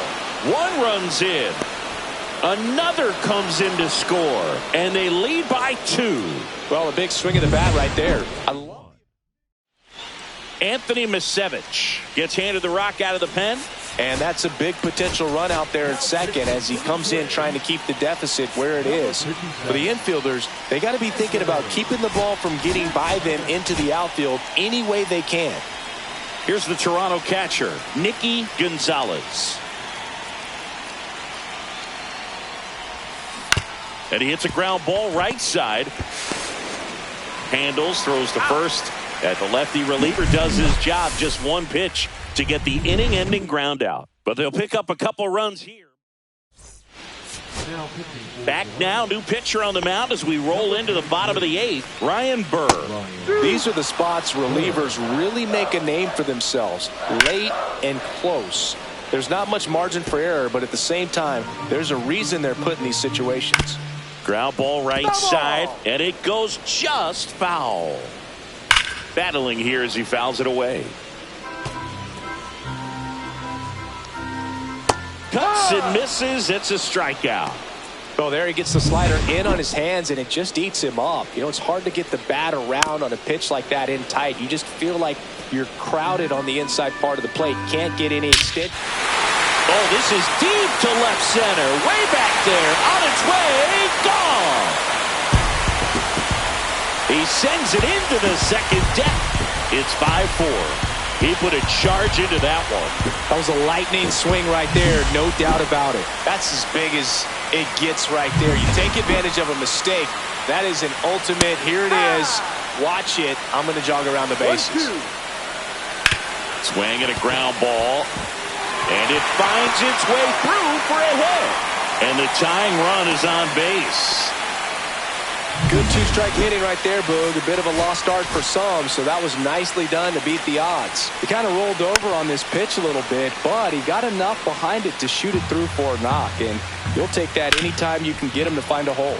1 runs in. Another comes in to score. And they lead by 2. Well, a big swing of the bat right there. I love Anthony Misevich gets handed the rock out of the pen. And that's a big potential run out there at second as he comes in trying to keep the deficit where it is. For the infielders, they got to be thinking about keeping the ball from getting by them into the outfield any way they can. Here's the Toronto catcher, Nicky Gonzalez. And he hits a ground ball right side. Handles, throws to first. At the lefty reliever does his job. Just one pitch to get the inning-ending ground out. But they'll pick up a couple runs here. Back now, new pitcher on the mound as we roll into the bottom of the eighth, Ryan Burr. These are the spots relievers really make a name for themselves. Late and close. There's not much margin for error, but at the same time, there's a reason they're put in these situations. Ground ball right side, and it goes just foul. Battling here as he fouls it away. Cuts and misses. It's a strikeout. Oh, there he gets the slider in on his hands, and it just eats him up. You know, it's hard to get the bat around on a pitch like that in tight. You just feel like you're crowded on the inside part of the plate. Can't get any extent. Oh, this is deep to left center. Way back there. On its way. Gone. He sends it into the second deck. It's 5-4. He put a charge into that one. That was a lightning swing right there. No doubt about it. That's as big as it gets right there. You take advantage of a mistake. That is an ultimate. Here it is. Watch it. I'm going to jog around the bases. Swing at a ground ball. And it finds its way through for a hit. And the tying run is on base. Good two-strike hitting right there, Boog. A bit of a lost art for some, so that was nicely done to beat the odds. He kind of rolled over on this pitch a little bit, but he got enough behind it to shoot it through for a knock, and you'll take that anytime you can get him to find a hole.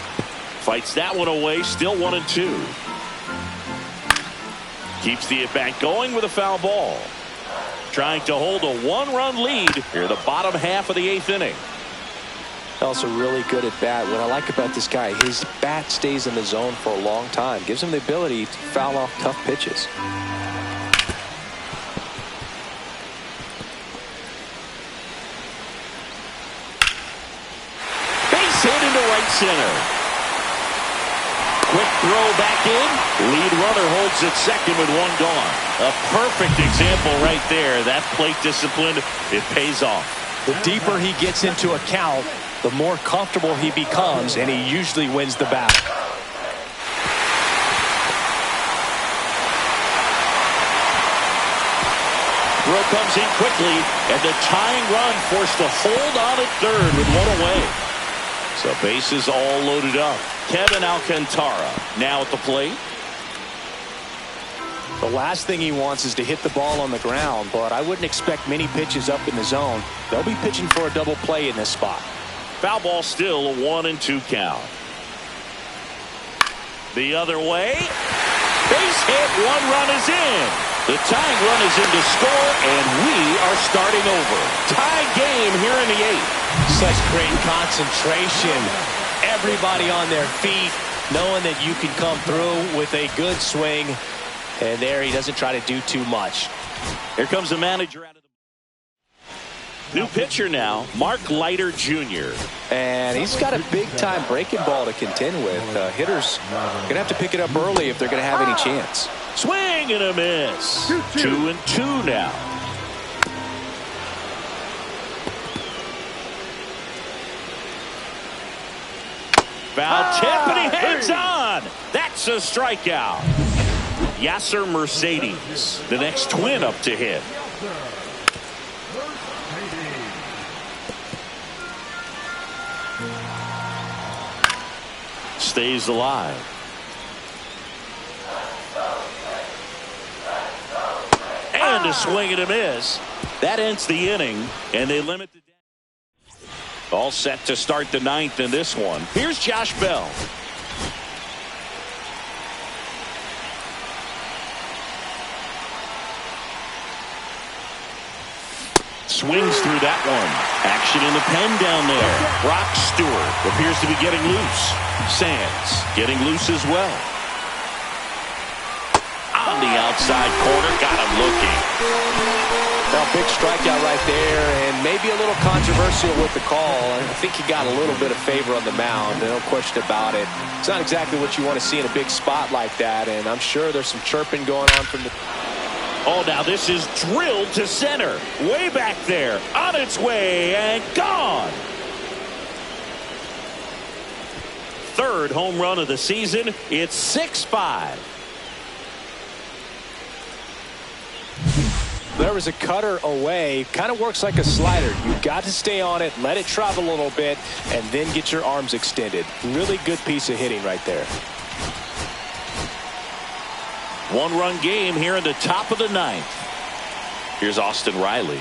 Fights that one away, still 1-2. Keeps the at-bat going with a foul ball. Trying to hold a one-run lead here the bottom half of the eighth inning. Also really good at bat. What I like about this guy, his bat stays in the zone for a long time. Gives him the ability to foul off tough pitches. Base hit into right center. Quick throw back in. Lead runner holds at second with one gone. A perfect example right there. That plate discipline, it pays off. The deeper he gets into a count, the more comfortable he becomes, and he usually wins the battle. Throw comes in quickly, and the tying run forced to hold on at third with one away. So bases all loaded up. Kevin Alcantara now at the plate. The last thing he wants is to hit the ball on the ground, but I wouldn't expect many pitches up in the zone. They'll be pitching for a double play in this spot. Foul ball still a 1-2 count. The other way. Base hit, one run is in. The tying run is in to score, and we are starting over. Tie game here in the eighth. Such great concentration. Everybody on their feet, knowing that you can come through with a good swing. And there he doesn't try to do too much. Here comes the manager out of the new pitcher now, Mark Leiter Jr. And he's got a big-time breaking ball to contend with. Hitters going to have to pick it up early if they're going to have any chance. Swing and a miss. 2-2 now. Foul tip, and he hangs on. That's a strikeout. Yasser Mercedes, the next twin up to hit. Stays alive. And a swing and a miss. That ends the inning, and they limit the damage. All set to start the ninth in this one. Here's Josh Bell. Swings through that one. Action in the pen down there. Brock Stewart appears to be getting loose. Sands getting loose as well. from the outside corner. Got him looking. Well, big strikeout right there, and maybe a little controversial with the call. I think he got a little bit of favor on the mound, no question about it. It's not exactly what you want to see in a big spot like that, and I'm sure there's some chirping going on from the... Oh, now this is drilled to center. Way back there. On its way and gone. Third home run of the season. It's 6-5. There was a cutter away. Kind of works like a slider. You've got to stay on it, let it travel a little bit, and then get your arms extended. Really good piece of hitting right there. One-run game here in the top of the ninth. Here's Austin Riley.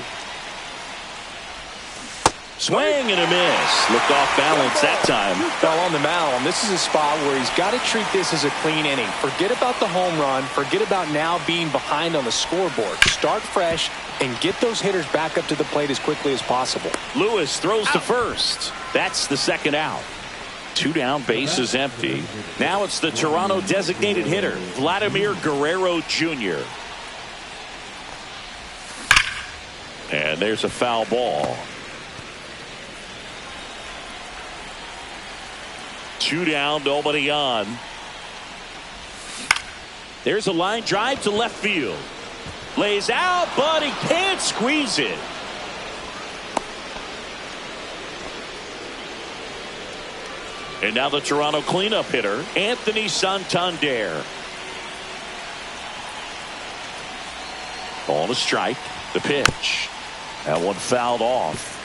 Swing and a miss. Looked off balance that time. Well, on the mound, this is a spot where he's got to treat this as a clean inning. Forget about the home run. Forget about now being behind on the scoreboard. Start fresh and get those hitters back up to the plate as quickly as possible. Lewis throws to first. That's the second out. 2 down, bases empty. Now it's the Toronto designated hitter, Vladimir Guerrero Jr. And there's a foul ball. 2 down, nobody on. There's a line drive to left field. Lays out, but he can't squeeze it. And now the Toronto cleanup hitter, Anthony Santander. On a strike, the pitch. That one fouled off.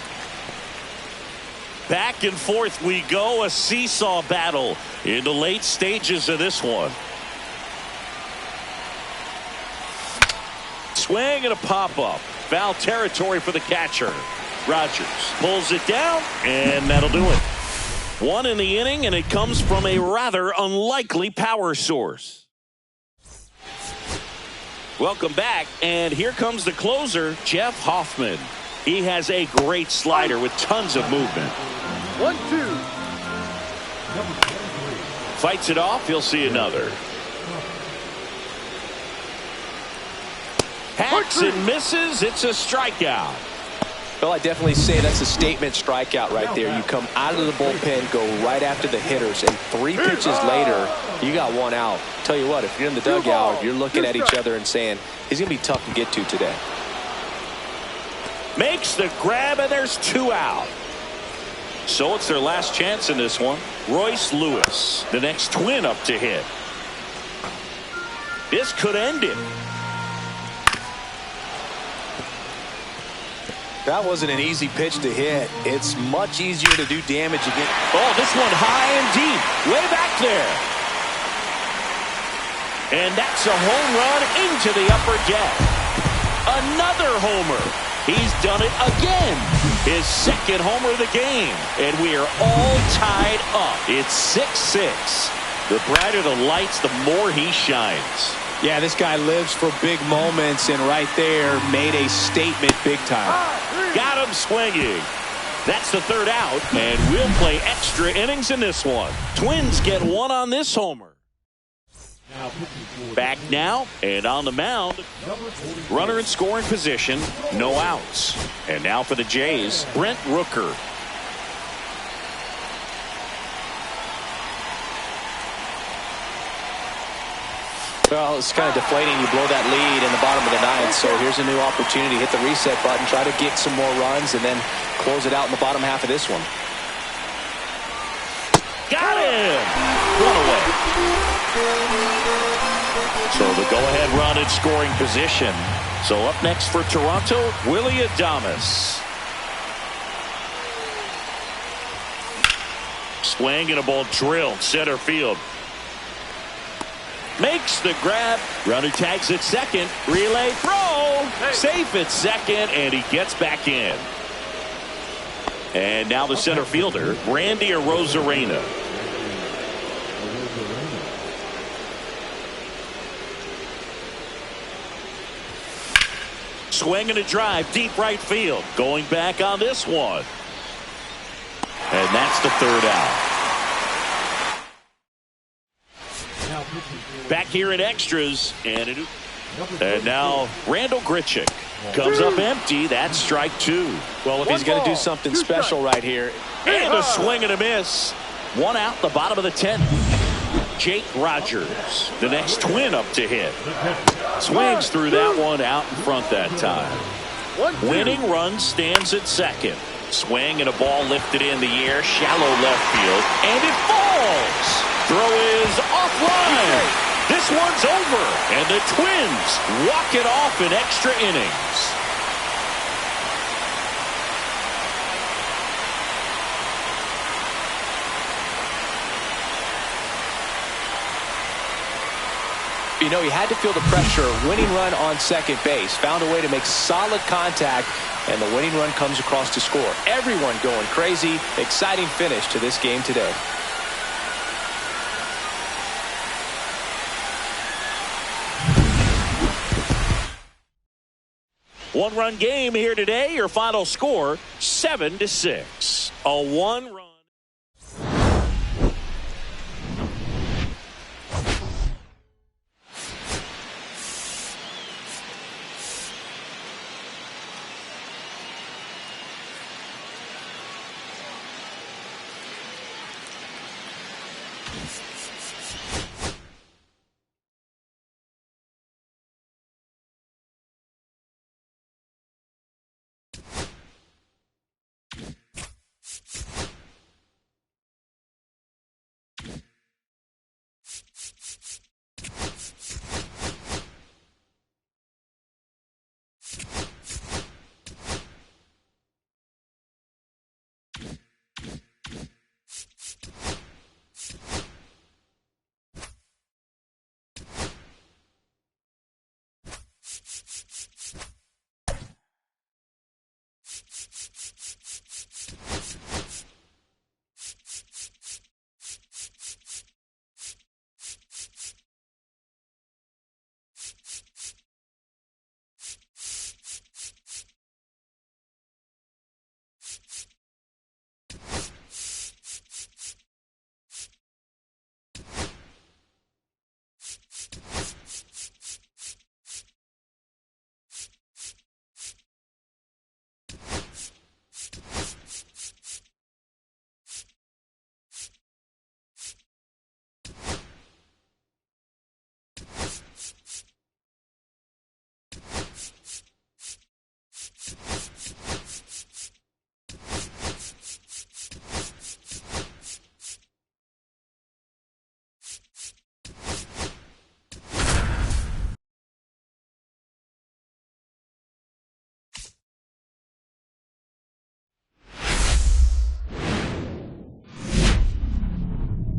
Back and forth we go, a seesaw battle in the late stages of this one. Swing and a pop-up. Foul territory for the catcher. Rogers pulls it down, and that'll do it. 1 in the inning, and it comes from a rather unlikely power source. Welcome back, and here comes the closer, Jeff Hoffman. He has a great slider with tons of movement. 1-2. Fights it off, he'll see another. Hacks and misses, it's a strikeout. Well, I definitely say that's a statement strikeout right there. You come out of the bullpen, go right after the hitters, and 3 pitches later, you got 1 out. Tell you what, if you're in the dugout, you're looking at each other and saying, he's going to be tough to get to today. Makes the grab, and there's 2 out. So it's their last chance in this one. Royce Lewis, the next Twin up to hit. This could end it. That wasn't an easy pitch to hit. It's much easier to do damage again. Oh, this one high and deep, way back there. And that's a home run into the upper deck. Another homer. He's done it again. His 2nd homer of the game. And we are all tied up. It's 6-6. The brighter the lights, the more he shines. Yeah, this guy lives for big moments, and right there made a statement big time. Got him swinging. That's the 3rd out, and we'll play extra innings in this one. Twins get 1 on this homer. Back now, and on the mound, runner in scoring position, no outs. And now for the Jays, Brent Rooker. Well, it's kind of deflating. You blow that lead in the bottom of the 9th, so here's a new opportunity. Hit the reset button, try to get some more runs, and then close it out in the bottom half of this one. Got him! Run away. So the go-ahead run in scoring position. So up next for Toronto, Willy Adames. Swing and a ball drilled center field. Makes the grab. Runner tags at second. Relay throw. Safe at second, and he gets back in. And now the center fielder, Randy Arozarena. Swing and a drive, deep right field. Going back on this one. And that's the 3rd out. Back here in extras, and now Randall Grichuk comes up empty. That's strike two. Well, if he's going to do something special right here. And a swing and a miss. One out, the bottom of the 10th. Jake Rogers, the next Twin up to hit. Swings through that one out in front that time. Winning run stands at second. Swing and a ball lifted in the air, shallow left field, and it falls. Throw is offline. This one's over, and the Twins walk it off in extra innings. You know, he had to feel the pressure. Winning run on second base. Found a way to make solid contact, and the winning run comes across to score. Everyone going crazy. Exciting finish to this game today. One-run game here today. Your final score, 7-6. A one-run.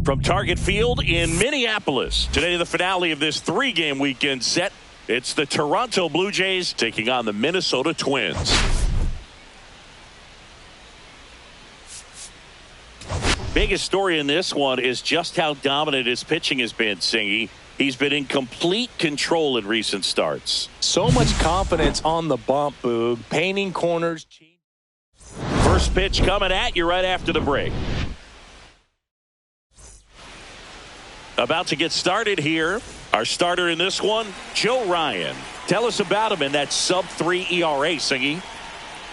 From Target Field in Minneapolis, today the finale of this three-game weekend set. It's the Toronto Blue Jays taking on the Minnesota Twins. Biggest story in this one is just how dominant his pitching has been, Singy. He's been in complete control in recent starts. So much confidence on the bump, Boog. Painting corners. First pitch coming at you right after the break. About to get started here. Our starter in this one, Joe Ryan. Tell us about him in that sub-3 ERA, Singy.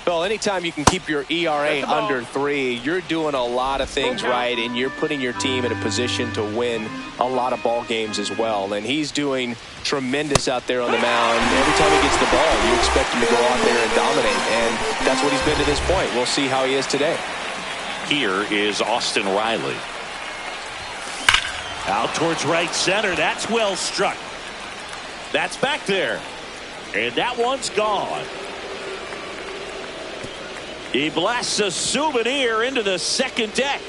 Well, anytime you can keep your ERA under 3, you're doing a lot of things right, and you're putting your team in a position to win a lot of ball games as well. And he's doing tremendous out there on the mound. Every time he gets the ball, you expect him to go out there and dominate, and that's what he's been to this point. We'll see how he is today. Here is Austin Riley. Out towards right center. That's well struck. That's back there. And that one's gone. He blasts a souvenir into the second deck.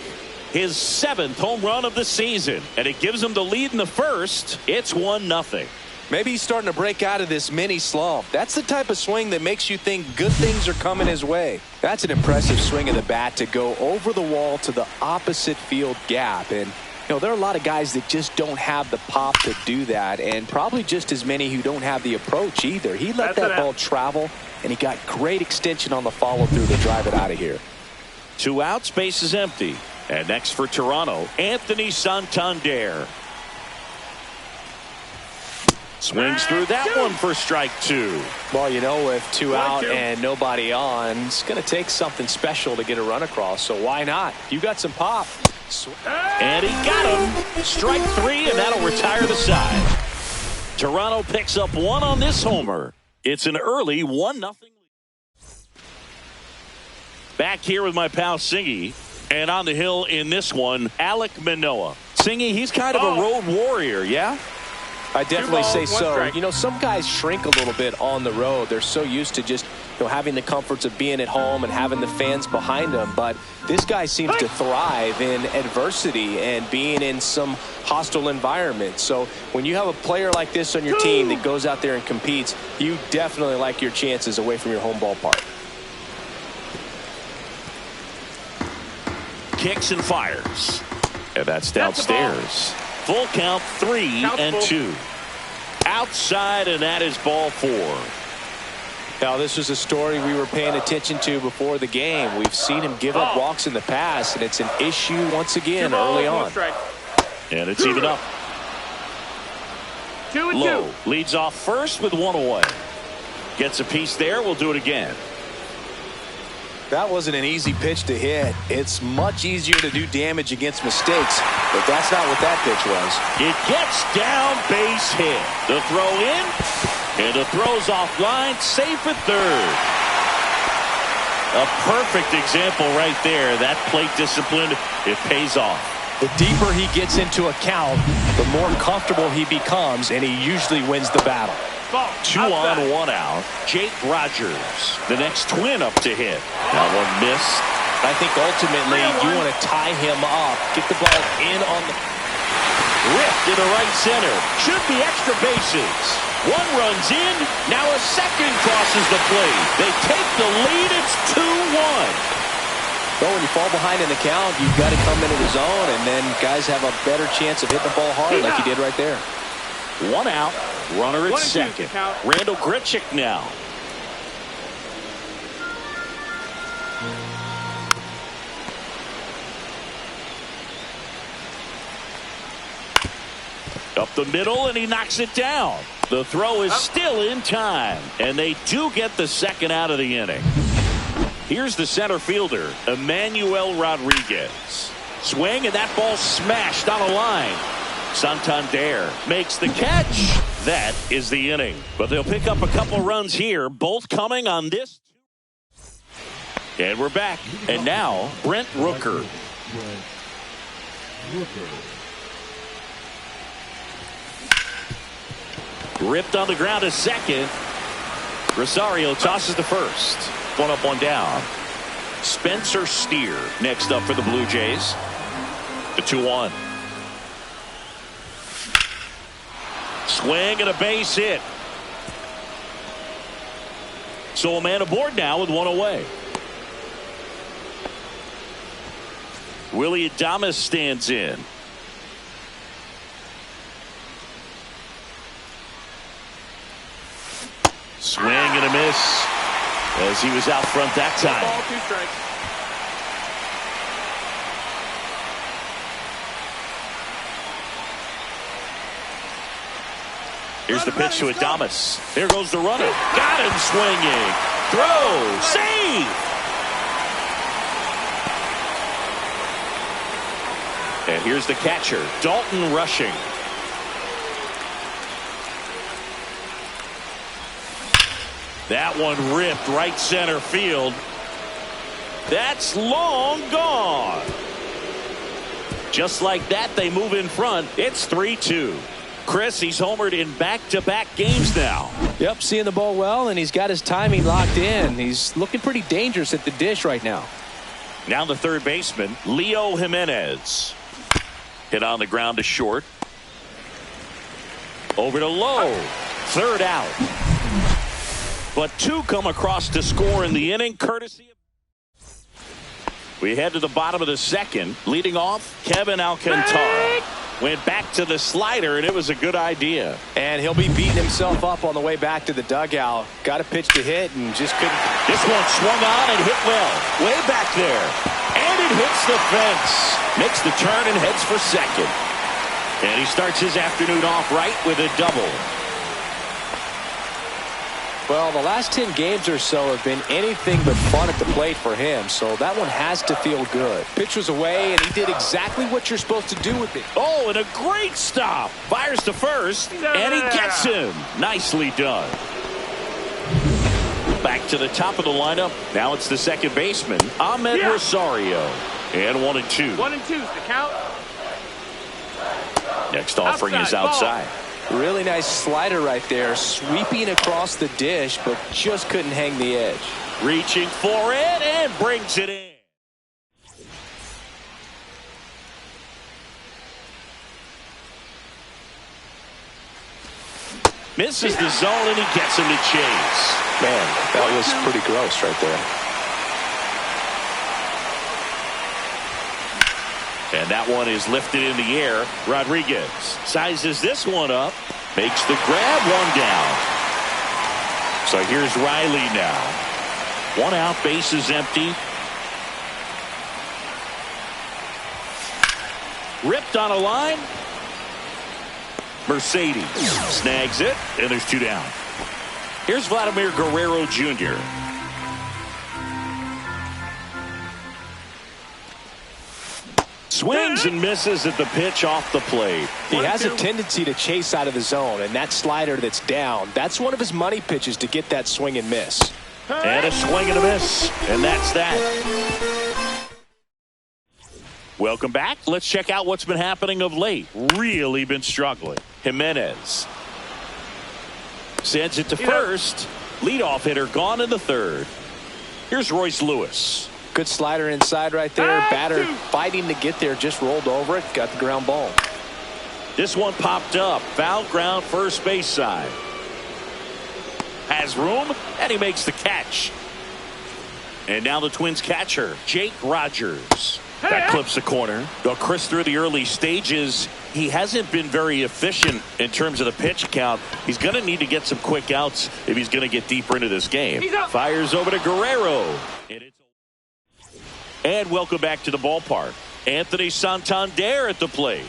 His 7th home run of the season. And it gives him the lead in the first. It's 1-0. Maybe he's starting to break out of this mini slump. That's the type of swing that makes you think good things are coming his way. That's an impressive swing of the bat to go over the wall to the opposite field gap. And you know, there are a lot of guys that just don't have the pop to do that, and probably just as many who don't have the approach either. He let that ball travel, and he got great extension on the follow-through to drive it out of here. 2 outs, base is empty. And next for Toronto, Anthony Santander. Swings through that one for strike two. Well, you know, with two out and nobody on, it's going to take something special to get a run across. So why not? You got some pop. And he got him. Strike three, and that'll retire the side. Toronto picks up one on this homer. It's an early 1-0. Back here with my pal Singy. And on the hill in this one, Alek Manoah. Singy, he's kind of a road warrior, yeah? I definitely say so. You know, some guys shrink a little bit on the road. They're so used to just, you know, having the comforts of being at home and having the fans behind them. But this guy seems to thrive in adversity and being in some hostile environment. So when you have a player like this on your team that goes out there and competes, you definitely like your chances away from your home ballpark. Kicks and fires. And that's downstairs. Full count, 3-2. Outside, and that is ball 4. Now, this was a story we were paying attention to before the game. We've seen him give up walks in the past, and it's an issue once again early on. And it's even up. 2-2. Lowe leads off first with one away. Gets a piece there. We'll do it again. That wasn't an easy pitch to hit. It's much easier to do damage against mistakes, but that's not what that pitch was. It gets down, base hit. The throw in, and the throw's offline, safe at third. A perfect example right there. That plate discipline, it pays off. The deeper he gets into a count, the more comfortable he becomes, and he usually wins the battle. 2 on, 1 out. Jake Rogers, the next twin up to hit. That one missed. I think ultimately you want to tie him up, get the ball in on the ripped into right center. Should be extra bases. One runs in. Now a second crosses the plate. They take the lead. It's 2-1. Well, when you fall behind in the count, you've got to come into the zone, and then guys have a better chance of hitting the ball hard like you did right there. 1 out. Runner at second. Randall Grichuk now. Up the middle, and he knocks it down. The throw is still in time, and they do get the second out of the inning. Here's the center fielder, Emmanuel Rodriguez. Swing, and that ball smashed on a line. Santander makes the catch. That is the inning. But they'll pick up a couple runs here, both coming on this. And we're back. And now, Brent Rooker. Ripped on the ground to second. Rosario tosses to first. 1 up, 1 down. Spencer Steer next up for the Blue Jays. The 2-1. Swing and a base hit. So a man aboard now with 1 away. Willie Adames stands in. Swing and a miss as he was out front that time. Ball, 2 strikes. Here's the pitch to Adames. There goes the runner. Got him swinging. Throw. Save. And here's the catcher, Dalton Rushing. That one ripped right center field. That's long gone. Just like that, they move in front. It's 3-2. Chris, he's homered in back-to-back games now. Yep, seeing the ball well, and he's got his timing locked in. He's looking pretty dangerous at the dish right now. Now the third baseman, Leo Jimenez. Hit on the ground to short. Over to Lowe. Third out. But 2 come across to score in the inning, courtesy of... We head to the bottom of the second. Leading off, Kevin Alcantara. Went back to the slider, and it was a good idea. And he'll be beating himself up on the way back to the dugout. Got a pitch to hit and just couldn't. This one swung on and hit well. Way back there. And it hits the fence. Makes the turn and heads for second. And he starts his afternoon off right with a double. Well, the last 10 games or so have been anything but fun at the plate for him, so that one has to feel good. Pitch was away, and he did exactly what you're supposed to do with it. Oh, and a great stop. Fires to first, and he gets him. Nicely done. Back to the top of the lineup. Now it's the second baseman, Ahmed Rosario. And 1-2. 1-2 is the count. Next offering is outside. Really nice slider right there, sweeping across the dish, but just couldn't hang the edge. Reaching for it and brings it in. Misses the zone and he gets him to chase. Man, that was pretty gross right there. And that one is lifted in the air. Rodriguez sizes this one up. Makes the grab, one down. So here's Riley now. One out, bases empty. Ripped on a line. Mercedes snags it, and there's two down. Here's Vladimir Guerrero Jr. Swings and misses at the pitch off the plate. He has a tendency to chase out of the zone, and that slider that's down, that's one of his money pitches to get that swing and miss. And a swing and a miss, and that's that. Welcome back. Let's check out what's been happening of late. Really been struggling. Jimenez sends it to first. Leadoff hitter gone in the third. Here's Royce Lewis. Good slider inside right there. Batter fighting to get there, just rolled over it, got the ground ball. This one popped up. Foul ground, first base side. Has room, and he makes the catch. And now the Twins catcher, Jake Rogers. That clips the corner. Though Chris, through the early stages, he hasn't been very efficient in terms of the pitch count. He's going to need to get some quick outs if he's going to get deeper into this game. Fires over to Guerrero. And welcome back to the ballpark. Anthony Santander at the plate.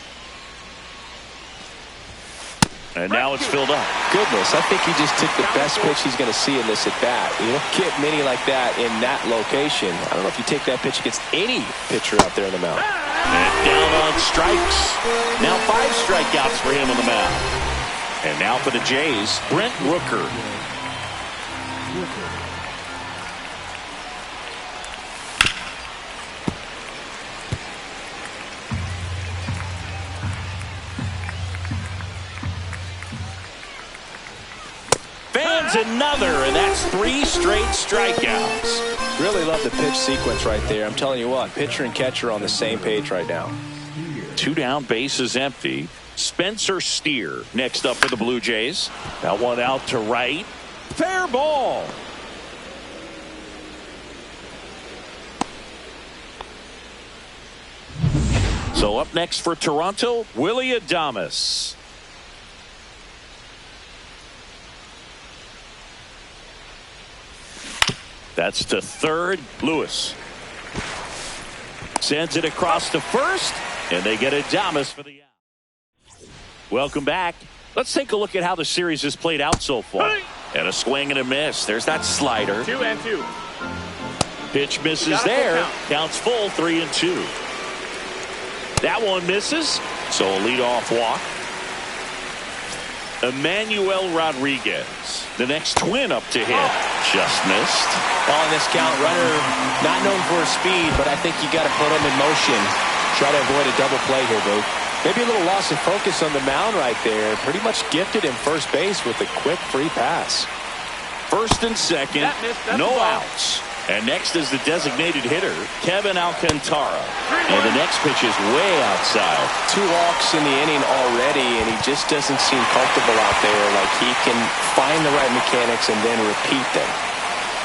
And now it's filled up. Goodness, I think he just took the best pitch he's going to see in this at bat. You don't get many like that in that location. I don't know if you take that pitch against any pitcher out there in the mound. And down on strikes. Now 5 strikeouts for him on the mound. And now for the Jays, Brent Rooker. Fans another, and that's 3 straight strikeouts. Really love the pitch sequence right there. I'm telling you what, pitcher and catcher on the same page right now. 2 down, bases empty. Spencer Steer next up for the Blue Jays. That one out to right. Fair ball. So up next for Toronto, Willy Adames. That's to third. Lewis sends it across to first, and they get Adames for the out. Welcome back. Let's take a look at how the series has played out so far. And a swing and a miss. There's that slider. 2-2. Pitch misses there. Counts full, 3-2. That one misses, so a leadoff walk. Emmanuel Rodriguez, the next Twin up to hit. Just missed. On this count, runner not known for his speed, but I think you got to put him in motion. Try to avoid a double play here, Dave. Maybe a little loss of focus on the mound right there. Pretty much gifted him first base with a quick free pass. First and second, no outs. And next is the designated hitter, Kevin Alcantara. And the next pitch is way outside. 2 walks in the inning already, and he just doesn't seem comfortable out there. Like he can find the right mechanics and then repeat them.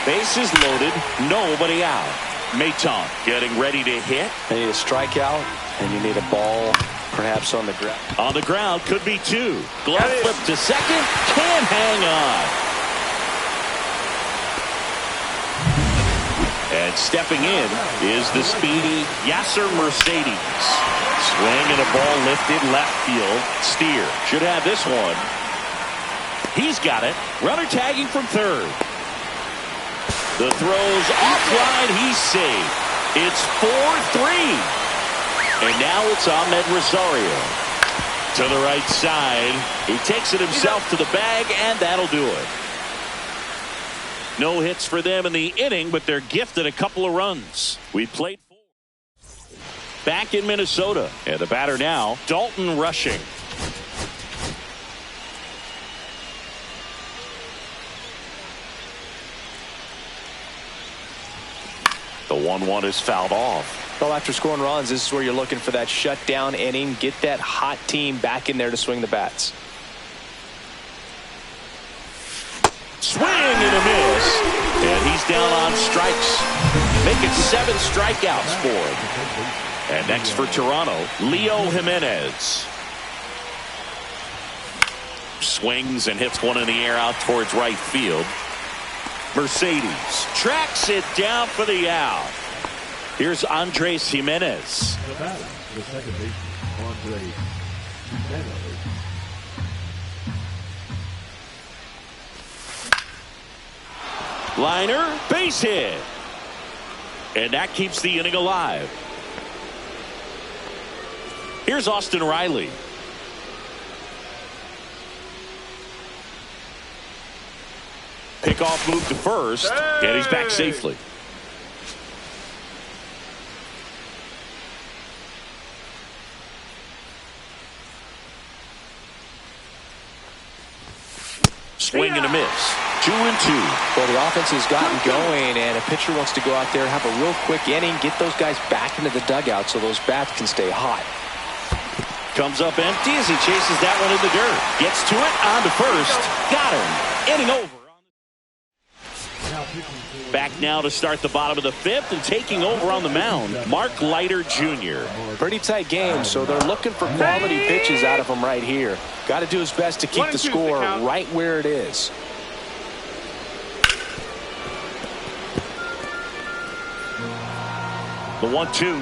Bases loaded, nobody out. Maton getting ready to hit. You need a strikeout, and you need a ball perhaps on the ground. On the ground, could be 2. Glove flip to second, can't hang on. And stepping in is the speedy Yasser Mercedes. Swing and a ball lifted left field. Steer should have this one. He's got it. Runner tagging from third. The throw's offline. He's safe. It's 4-3. And now it's Ahmed Rosario. To the right side. He takes it himself to the bag, and that'll do it. No hits for them in the inning, but they're gifted a couple of runs. We played four. Back in Minnesota. And the batter now, Dalton Rushing. The 1-1 is fouled off. Well, after scoring runs, this is where you're looking for that shutdown inning. Get that hot team back in there to swing the bats. Swing and a miss. And he's down on strikes. Making 7 strikeouts for him. And next for Toronto, Leo Jimenez. Swings and hits one in the air out towards right field. Mercedes tracks it down for the out. Here's Andres Jimenez. The batter, the second baseman, Andres Jimenez. Liner, base hit. And that keeps the inning alive. Here's Austin Riley. Pickoff move to first, and he's back safely. Swing and a miss. 2-2. Well, the offense has gotten going, and a pitcher wants to go out there, have a real quick inning, get those guys back into the dugout so those bats can stay hot. Comes up empty as he chases that one in the dirt. Gets to it, on to first. Got him. Inning over. Back now to start the bottom of the 5th, and taking over on the mound, Mark Leiter Jr. Pretty tight game, so they're looking for quality pitches out of him right here. Got to do his best to keep the score right where it is. The 1-2.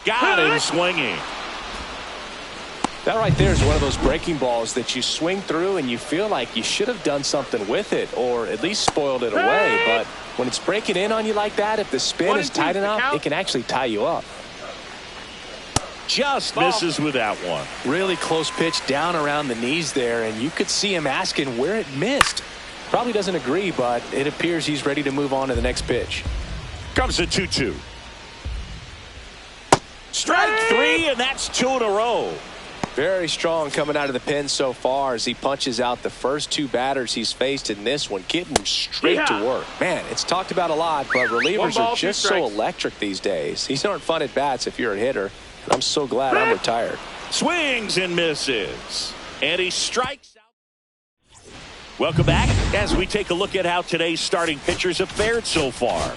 Got him swinging. That right there is one of those breaking balls that you swing through and you feel like you should have done something with it or at least spoiled it away. But when it's breaking in on you like that, if the spin is tight enough, it can actually tie you up. Just misses with that one. Really close pitch down around the knees there, and you could see him asking where it missed. Probably doesn't agree, but it appears he's ready to move on to the next pitch. Comes the 2-2. Strike 3, and that's 2 in a row. Very strong coming out of the pen so far as he punches out the first 2 batters he's faced in this one, getting straight to work. Man, it's talked about a lot, but relievers are just so electric these days. These aren't fun at bats if you're a hitter, and I'm so glad I'm retired. Swings and misses, and he strikes out. Welcome back as we take a look at how today's starting pitchers have fared so far.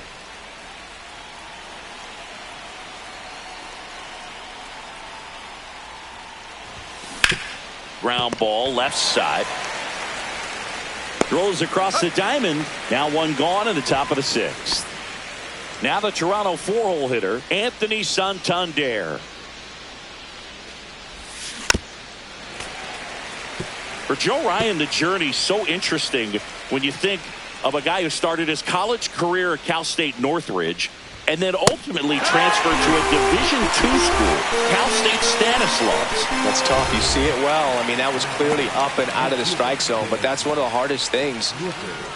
Ground ball left side. Throws across the diamond. Now one gone in the top of the 6th. Now the Toronto 4-hole hitter, Anthony Santander. For Joe Ryan, the journey's so interesting when you think of a guy who started his college career at Cal State Northridge and then ultimately transferred to a Division II school, Cal State Stanislaus. That's tough. You see it well. I mean, that was clearly up and out of the strike zone, but that's one of the hardest things.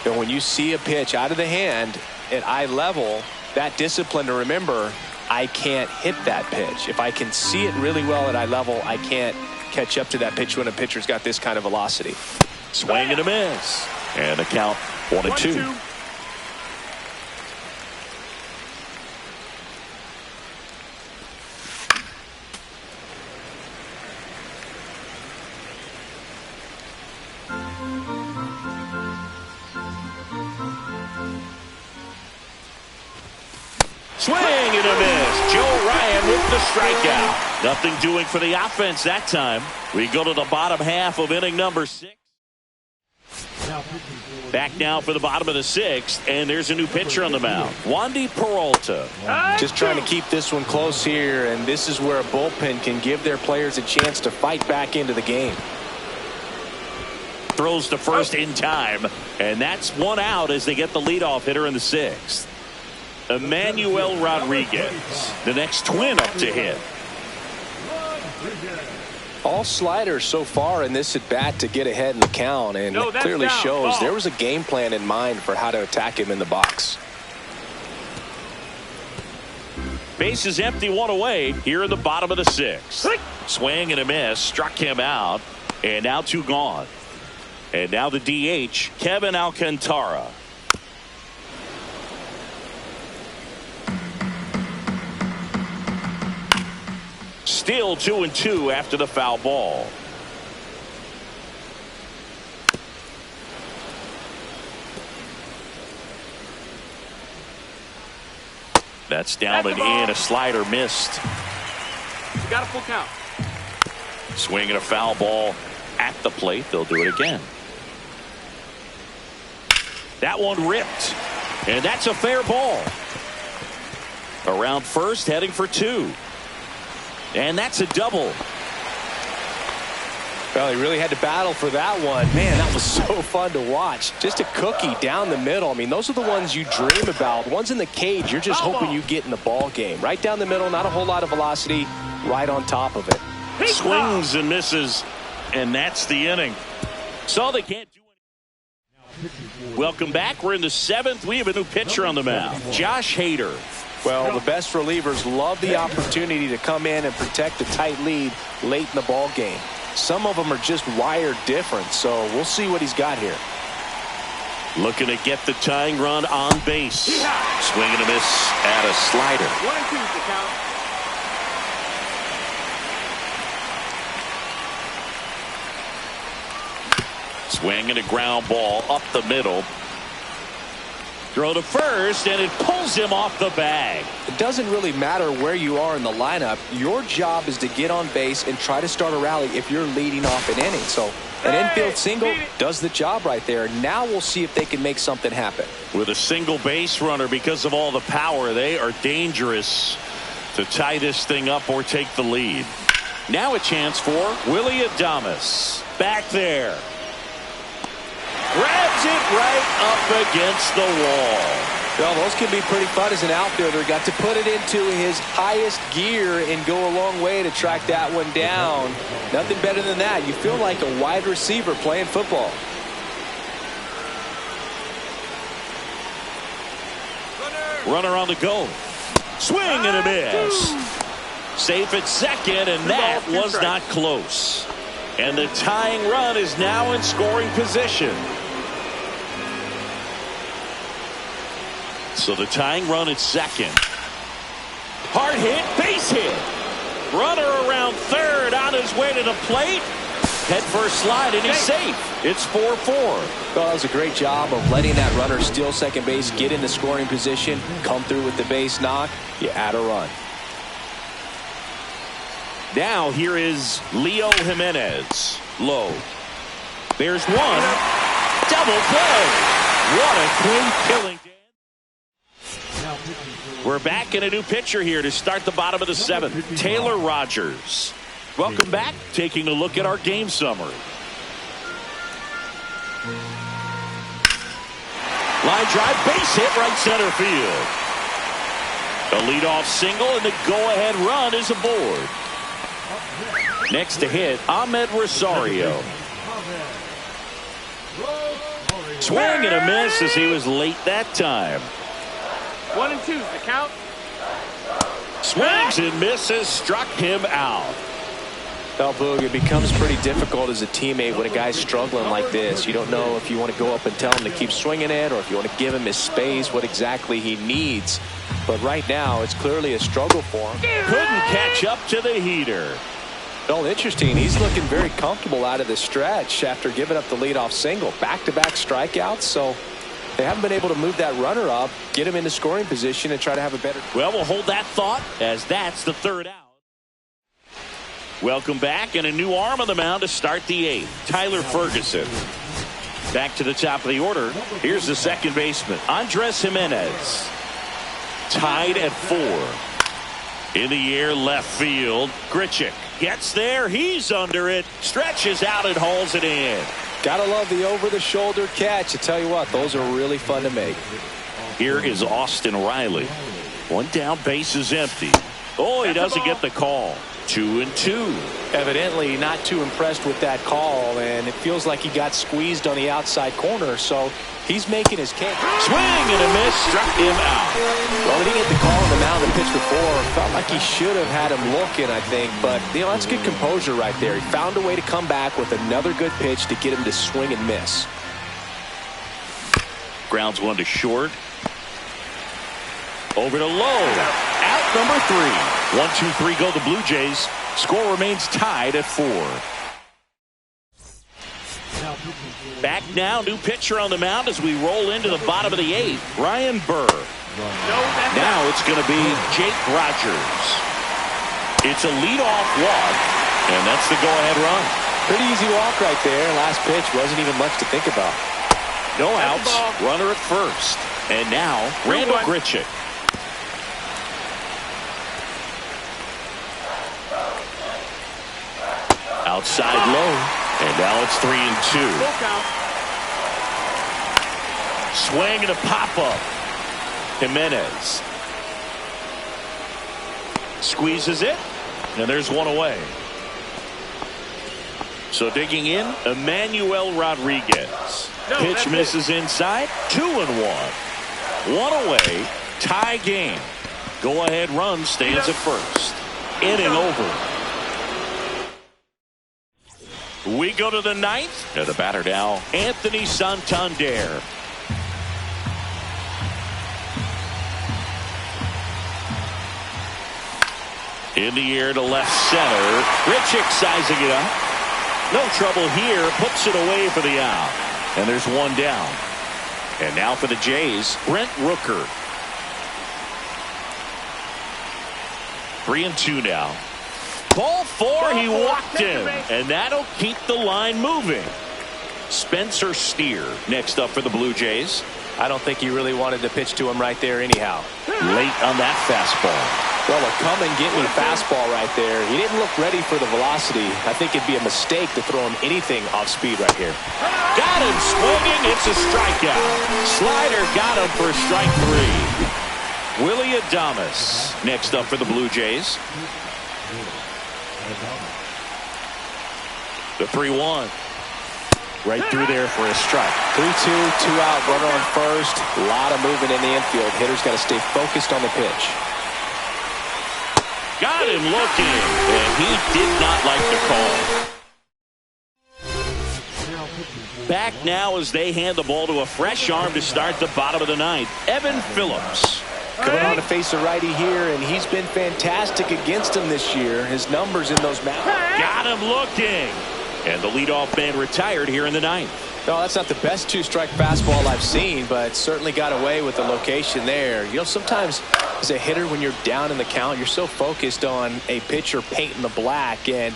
And when you see a pitch out of the hand at eye level, that discipline to remember, I can't hit that pitch. If I can see it really well at eye level, I can't catch up to that pitch when a pitcher's got this kind of velocity. Swing and a miss. And the count 1-2. Swing and a miss. Joe Ryan with the strikeout. Nothing doing for the offense that time. We go to the bottom half of inning number 6. Back now for the bottom of the 6th, and there's a new pitcher on the mound, Wandy Peralta. Just trying to keep this one close here, and this is where a bullpen can give their players a chance to fight back into the game. throws to first in time, and that's one out as they get the leadoff hitter in the 6th. Emmanuel Rodriguez, the next twin up to hit. All sliders so far in this at bat to get ahead in the count, and it clearly shows there was a game plan in mind for how to attack him in the box. Base is empty, one away here in the bottom of the 6th. Swing and a miss, struck him out, and now 2 gone. And now the DH, Kevin Alcantara. Still 2-2 after the foul ball. That's down and in. A slider missed. You got a full count. Swinging a foul ball at the plate. They'll do it again. That one ripped. And that's a fair ball. Around first, heading for 2. And that's a double. Well, he really had to battle for that one. Man, that was so fun to watch. Just a cookie down the middle. I mean, those are the ones you dream about. Ones in the cage, you're just hoping you get in the ball game. Right down the middle, not a whole lot of velocity, right on top of it. Swings and misses, and that's the inning. So they can't do anything. Welcome back. We're in the 7th. We have a new pitcher on the mound, Josh Hader. Well, the best relievers love the opportunity to come in and protect a tight lead late in the ball game. Some of them are just wired different, so we'll see what he's got here. Looking to get the tying run on base. Swing and a miss at a slider. 1-2 is the count. Swing and a ground ball up the middle. Throw to first, and it pulls him off the bag. It doesn't really matter where you are in the lineup. Your job is to get on base and try to start a rally if you're leading off an inning. So an infield single does the job right there. Now we'll see if they can make something happen. With a single base runner, because of all the power, they are dangerous to tie this thing up or take the lead. Now a chance for Willie Adames. Back there. Grabs it right up against the wall. Well, those can be pretty fun as an outfielder. Got to put it into his highest gear and go a long way to track that one down. Nothing better than that. You feel like a wide receiver playing football. Runner on the go. Swing and a miss. Safe at second, and that was not close. And the tying run is now in scoring position. So the tying run at second. Hard hit, base hit. Runner around third, on his way to the plate. Head first slide, and he's safe. It's 4-4. Well, that was a great job of letting that runner steal second base, get into scoring position, come through with the base knock. You add a run. Now here is Leo Jimenez. Low. There's one. Double play. What a great killing. We're back in a new pitcher here to start the bottom of the 7th. Taylor Rogers. Welcome back. Taking a look at our game summary. Line drive, base hit, right center field. A leadoff single, and the go-ahead run is aboard. Next to hit, Ahmed Rosario. Swing and a miss as he was late that time. 1-2 is the count. Swings and misses, struck him out. Well, Boog, it becomes pretty difficult as a teammate when a guy's struggling like this. You don't know if you want to go up and tell him to keep swinging it or if you want to give him his space, what exactly he needs. But right now, it's clearly a struggle for him. Couldn't catch up to the heater. Well, interesting. He's looking very comfortable out of the stretch after giving up the leadoff single. Back-to-back strikeouts, so they haven't been able to move that runner up, get him into scoring position, and try to have a better. Well, we'll hold that thought as that's the third out. Welcome back, and a new arm on the mound to start the 8th. Tyler Ferguson. Back to the top of the order. Here's the second baseman, Andres Jimenez. Tied at 4. In the air, left field. Grichuk gets there. He's under it. Stretches out and hauls it in. Gotta love the over-the-shoulder catch. I tell you what, those are really fun to make. Here is Austin Riley. One down, base is empty. Oh, he doesn't get the call. 2-2. Evidently not too impressed with that call, and it feels like he got squeezed on the outside corner, so he's making his case. Swing and a miss, struck him out. Well, he didn't get the call on the mound and pitch before. Felt like he should have had him looking, I think, but that's good composure right there. He found a way to come back with another good pitch to get him to swing and miss. Grounds one to short. Over to low. Out number 3. 1-2-3 go the Blue Jays. Score remains tied at 4. Back now, new pitcher on the mound as we roll into the bottom of the 8th. Ryan Burr. Now it's going to be Jake Rogers. It's a leadoff walk, and that's the go-ahead run. Pretty easy walk right there. Last pitch wasn't even much to think about. No outs, runner at first. And now, Randall Grichuk. Outside low, and now it's 3-2. Swing and a pop-up. Jimenez squeezes it, and there's one away. So digging in, Emmanuel Rodriguez. Pitch misses inside, 2-1. One away, tie game. Go-ahead run stands at first. Inning over. We go to the 9th. And the batter now, Anthony Santander. In the air to left center. Grichuk sizing it up. No trouble here. Puts it away for the out. And there's one down. And now for the Jays, Brent Rooker. 3-2 now. Ball 4, he walked him, and that'll keep the line moving. Spencer Steer next up for the Blue Jays. I don't think he really wanted to pitch to him right there anyhow. Late on that fastball. Well, a come-and-get-me fastball right there. He didn't look ready for the velocity. I think it'd be a mistake to throw him anything off speed right here. Got him swinging. It's a strikeout. Slider got him for strike 3. Willie Adames next up for the Blue Jays. The 3-1. Right through there for a strike. 3-2, 2 out, runner on first. A lot of movement in the infield. Hitter's got to stay focused on the pitch. Got him looking, and he did not like the call. Back now as they hand the ball to a fresh arm to start the bottom of the 9th. Evan Phillips. Coming on to face a righty here, and he's been fantastic against him this year. His numbers in those matches. Got him looking. And the leadoff man retired here in the 9th. No, that's not the best 2-strike fastball I've seen, but certainly got away with the location there. You know, sometimes as a hitter, when you're down in the count, you're so focused on a pitcher painting the black, and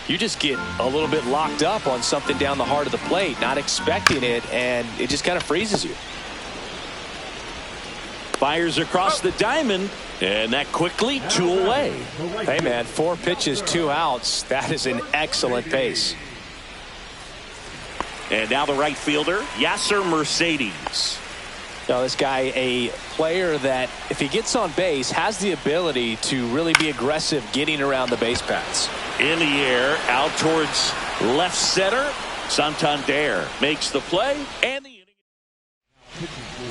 you just get a little bit locked up on something down the heart of the plate, not expecting it, and it just kind of freezes you. Fires across the diamond, and that quickly 2 away. Hey, man, 4 pitches, 2 outs. That is an excellent pace. And now the right fielder, Yasser Mercedes. Now, this guy, a player that, if he gets on base, has the ability to really be aggressive getting around the base paths. In the air, out towards left center. Santander makes the play, and the inning.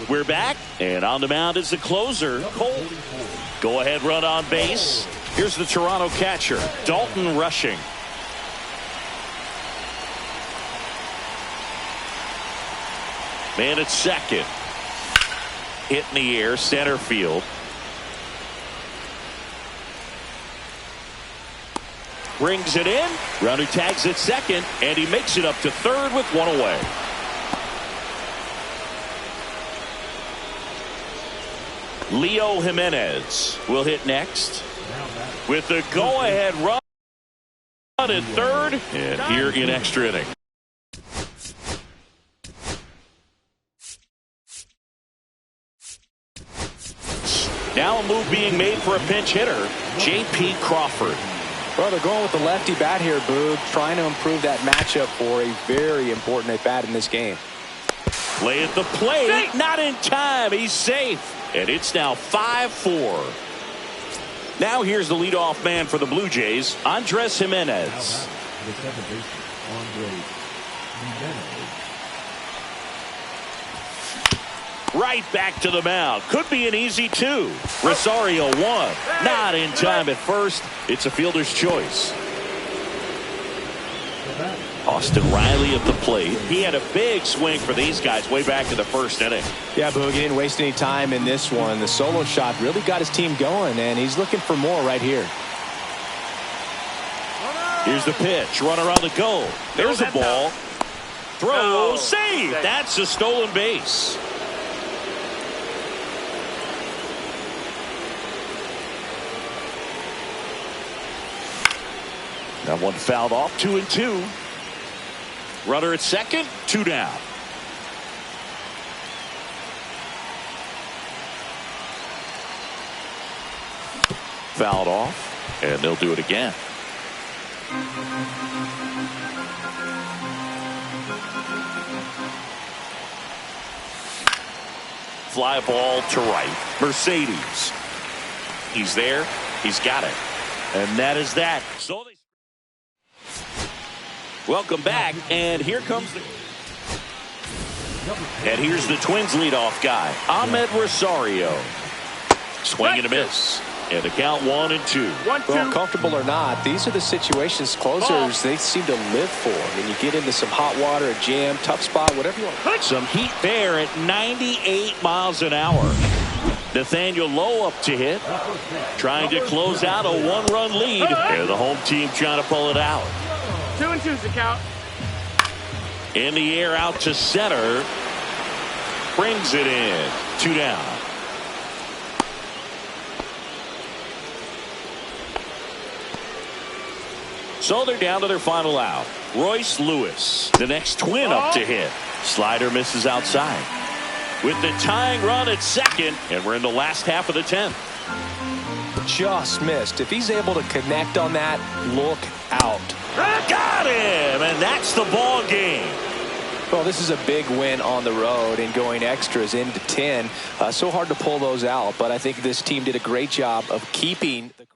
We're back, and on the mound is the closer, Cole. Go-ahead run on base. Here's the Toronto catcher, Dalton Rushing. Man at second. Hit in the air, center field. Brings it in. Runner tags at second, and he makes it up to third with 1 away. Leo Jimenez will hit next with the go-ahead run at third, and here in extra inning. Now a move being made for a pinch hitter, J.P. Crawford. Well, they're going with the lefty bat here, Boog, trying to improve that matchup for a very important at-bat in this game. Play at the plate. Safe. Not in time. He's safe. And it's now 5-4. Now here's the leadoff man for the Blue Jays, Andres Jimenez. The second baseman, Andres Jimenez. Right back to the mound. Could be an easy 2. Rosario 1. Not in time at first. It's a fielder's choice. Austin Riley at the plate. He had a big swing for these guys way back in the first inning. Yeah, Boog, he didn't waste any time in this one. The solo shot really got his team going, and he's looking for more right here. Here's the pitch. Runner on the go. There's a ball. Throw. Save. That's a stolen base. That one fouled off. 2-2. Runner at second. 2 down. Fouled off, and they'll do it again. Fly ball to right. Mercedes. He's there. He's got it. And that is that. So they... Welcome back, and here comes the... And here's the Twins leadoff guy, Ahmed Rosario. Swing and a miss. And the count 1-2. Well, comfortable or not, these are the situations closers they seem to live for. When you get into some hot water, a jam, tough spot, whatever you want. Some heat there at 98 miles an hour. Nathaniel Lowe up to hit. Trying to close out a 1-run lead. And the home team trying to pull it out. 2-2's the count. In the air out to center. Brings it in. 2 down. So they're down to their final out. Royce Lewis, the next Twin up to hit. Slider misses outside. With the tying run at second, and we're in the last half of the 10th. Just missed. If he's able to connect on that, look out. Got him, and that's the ball game. Well, this is a big win on the road and going extras into 10. So hard to pull those out, but I think this team did a great job of keeping the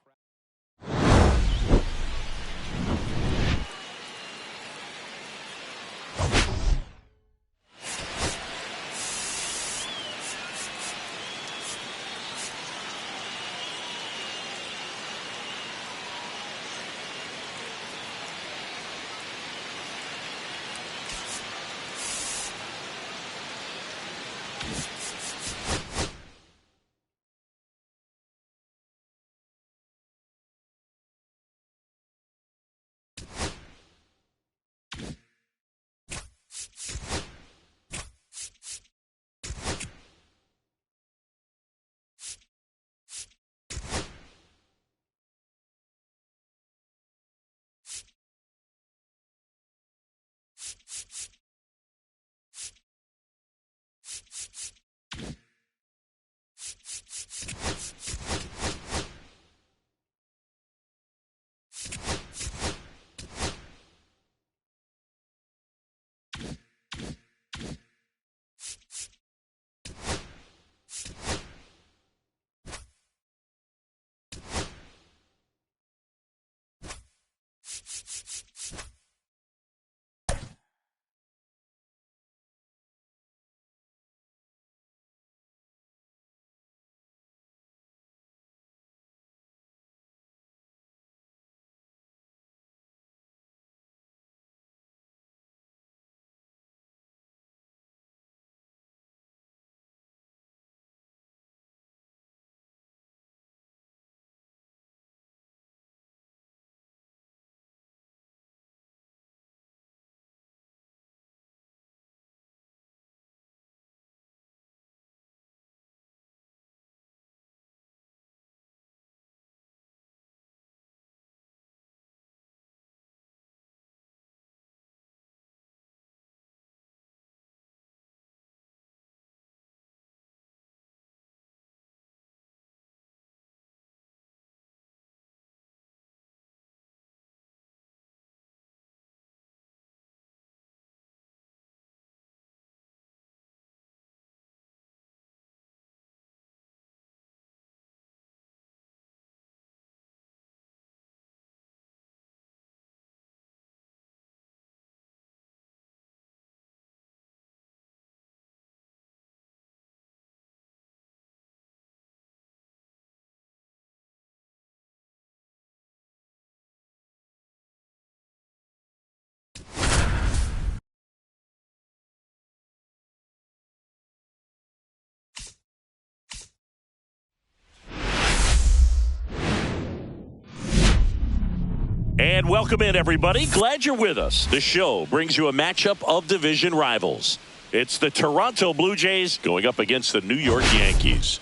And welcome in, everybody. Glad you're with us. The show brings you a matchup of division rivals. It's the Toronto Blue Jays going up against the New York Yankees.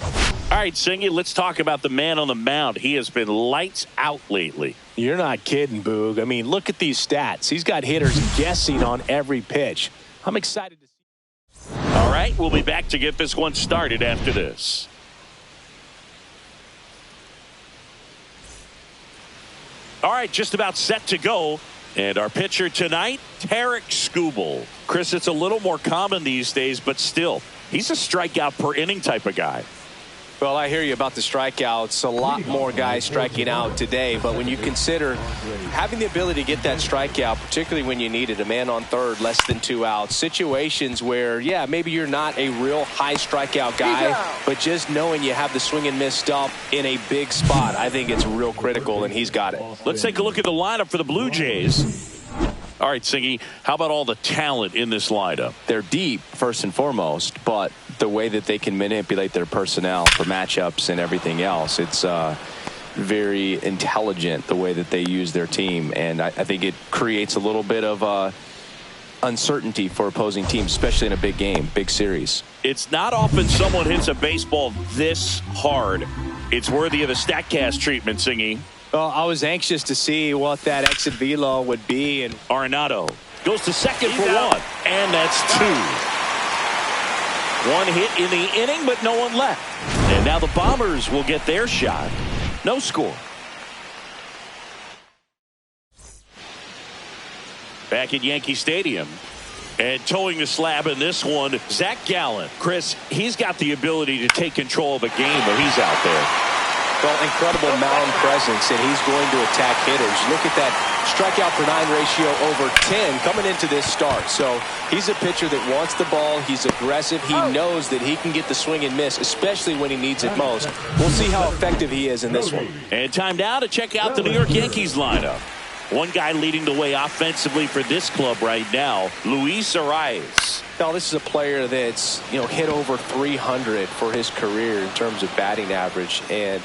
All right, Singy, let's talk about the man on the mound. He has been lights out lately. You're not kidding, Boog. I mean, look at these stats. He's got hitters guessing on every pitch. I'm excited to see. All right, we'll be back to get this one started after this. All right, just about set to go. And our pitcher tonight, Tarek Skubal. Chris, it's a little more common these days, but still, he's a strikeout per inning type of guy. Well, I hear you about the strikeouts. A lot more guys striking out today. But when you consider having the ability to get that strikeout, particularly when you need it, a man on third, less than 2 outs, situations where, yeah, maybe you're not a real high strikeout guy, but just knowing you have the swing and miss stop in a big spot, I think it's real critical, and he's got it. Let's take a look at the lineup for the Blue Jays. All right, Singy, how about all the talent in this lineup? They're deep, first and foremost, but the way that they can manipulate their personnel for matchups and everything else, it's very intelligent the way that they use their team. And I think it creates a little bit of uncertainty for opposing teams, especially in a big game, big series. It's not often someone hits a baseball this hard. It's worthy of a StatCast treatment, Singy. Well, I was anxious to see what that exit velo would be. And Arenado goes to second for one. And that's 2. 1 hit in the inning, but no one left. And now the Bombers will get their shot. No score. Back at Yankee Stadium. And towing the slab in this one, Zach Gallen. Chris, he's got the ability to take control of a game when he's out there. Well, incredible mound presence, and he's going to attack hitters. Look at that strikeout per 9 ratio over 10 coming into this start. So he's a pitcher that wants the ball. He's aggressive. He knows that he can get the swing and miss, especially when he needs it most. We'll see how effective he is in this one. And time now to check out the New York Yankees lineup. One guy leading the way offensively for this club right now, Luis Arias. Now, this is a player that's, hit over 300 for his career in terms of batting average, and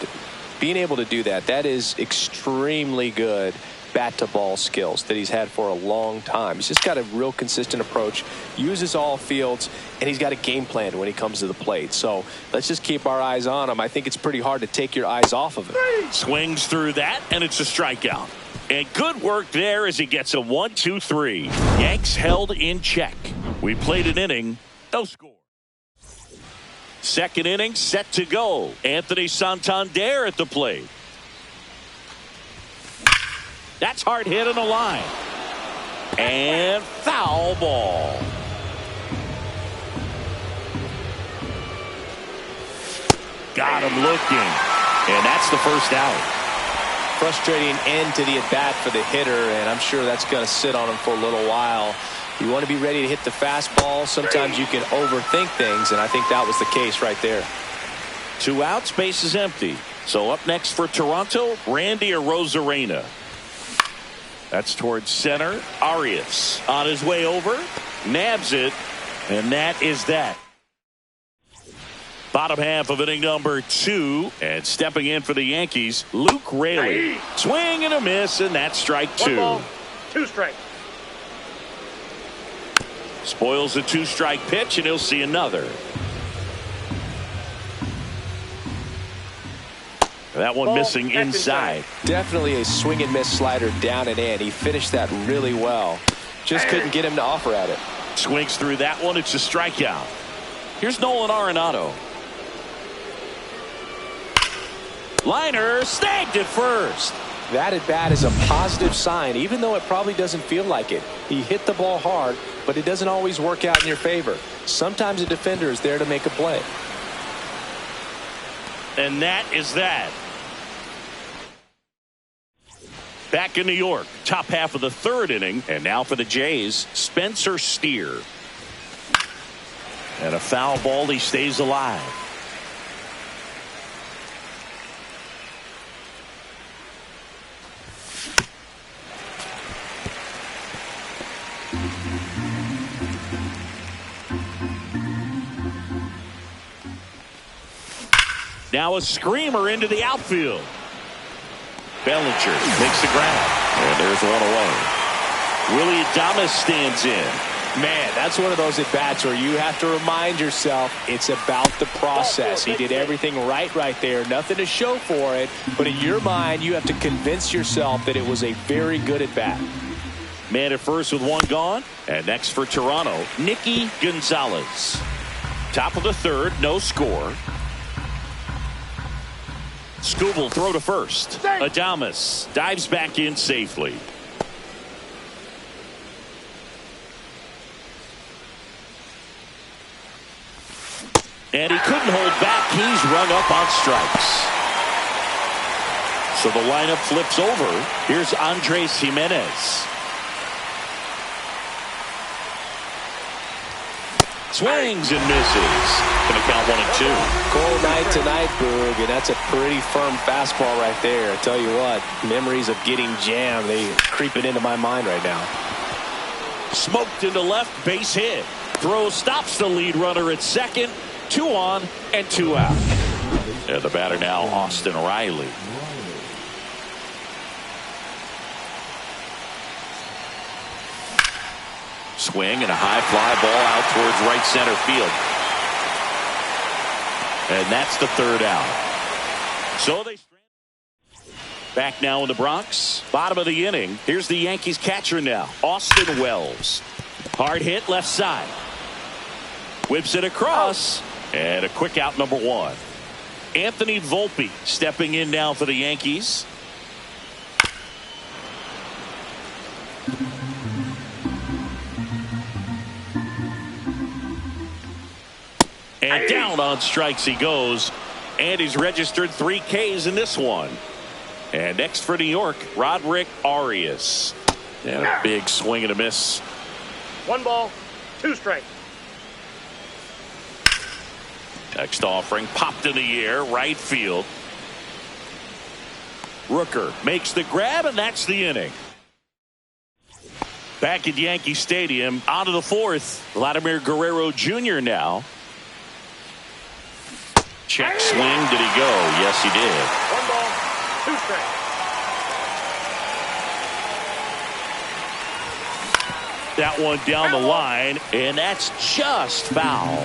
being able to do that is extremely good bat-to-ball skills that he's had for a long time. He's just got a real consistent approach, uses all fields, and he's got a game plan when he comes to the plate. So let's just keep our eyes on him. I think it's pretty hard to take your eyes off of him. Swings through that, and it's a strikeout. And good work there as he gets a 1-2-3. Yanks held in check. We played an inning, no score. Second inning set to go. Anthony Santander at the plate. That's hard hit on the line. And foul ball. Got him looking. And that's the first out. Frustrating end to the at-bat for the hitter, and I'm sure that's going to sit on him for a little while. You want to be ready to hit the fastball. Sometimes you can overthink things, and I think that was the case right there. 2 outs, base is empty. So up next for Toronto, Randy Arozarena. That's towards center. Arias on his way over, nabs it, and that is that. Bottom half of inning number 2, and stepping in for the Yankees, Luke Raley. Swing and a miss, and that's strike 2. 1 ball, 2 strikes. Spoils the 2-strike pitch, and he'll see another. That one missing inside. Definitely a swing and miss slider down and in. He finished that really well. Just couldn't get him to offer at it. Swings through that one. It's a strikeout. Here's Nolan Arenado. Liner snagged at first. that at bat is a positive sign, even though it probably doesn't feel like it. He hit the ball hard, but it doesn't always work out in your favor. Sometimes a defender is there to make a play. And that is that. Back in New York, top half of the third inning, and now for the Jays, Spencer Steer. And a foul ball, he stays alive. Now a screamer into the outfield. Bellinger makes the grab. And there's one away. Willie Adames stands in. Man, that's one of those at-bats where you have to remind yourself it's about the process. He did everything right there. Nothing to show for it. But in your mind, you have to convince yourself that it was a very good at-bat. Man at first with one gone. And next for Toronto, Nicky Gonzalez. Top of the third, no score. Scooble throw to first. Adames dives back in safely. And he couldn't hold back. He's rung up on strikes. So the lineup flips over. Here's Andres Jimenez. Swings and misses. Going to count 1-2. Cold night tonight, Boog, and that's a pretty firm fastball right there. I tell you what, memories of getting jammed, they creeping into my mind right now. Smoked into left, base hit. Throw stops the lead runner at second. 2 on and 2 out. And the batter now, Austin Riley. Swing and a high fly ball out towards right center field. And that's the 3rd out. So they back now in the Bronx. Bottom of the inning. Here's the Yankees catcher now, Austin Wells. Hard hit left side. Whips it across. And a quick out, number 1. Anthony Volpe stepping in now for the Yankees. And down on strikes he goes. And he's registered 3 Ks in this one. And next for New York, Roderick Arias. And a big swing and a miss. 1 ball, 2 strikes. Next offering popped in the air, right field. Rooker makes the grab, and that's the inning. Back at Yankee Stadium, on to the 4th. Vladimir Guerrero Jr. now. Check swing. Did he go? Yes, he did. 1 ball, 2 strikes. That one down the line, and that's just foul.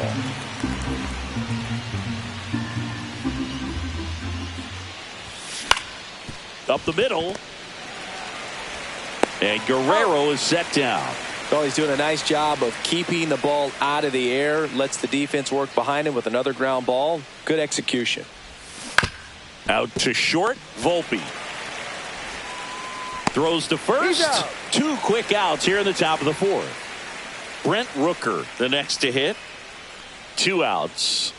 Up the middle. And Guerrero is set down. Well, he's doing a nice job of keeping the ball out of the air. Lets the defense work behind him with another ground ball. Good execution. Out to short, Volpe. Throws to first. 2 quick outs here in the top of the 4th. Brent Rooker, the next to hit. 2 outs.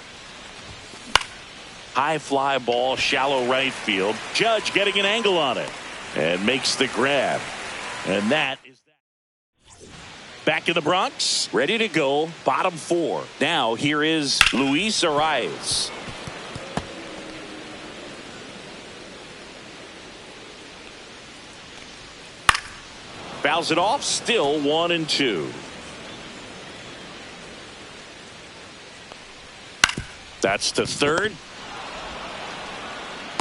High fly ball, shallow right field. Judge getting an angle on it. And makes the grab. And that is that. Back in the Bronx, ready to go. Bottom 4. Now here is Luis Arias. Fouls it off. Still 1-2. That's to third.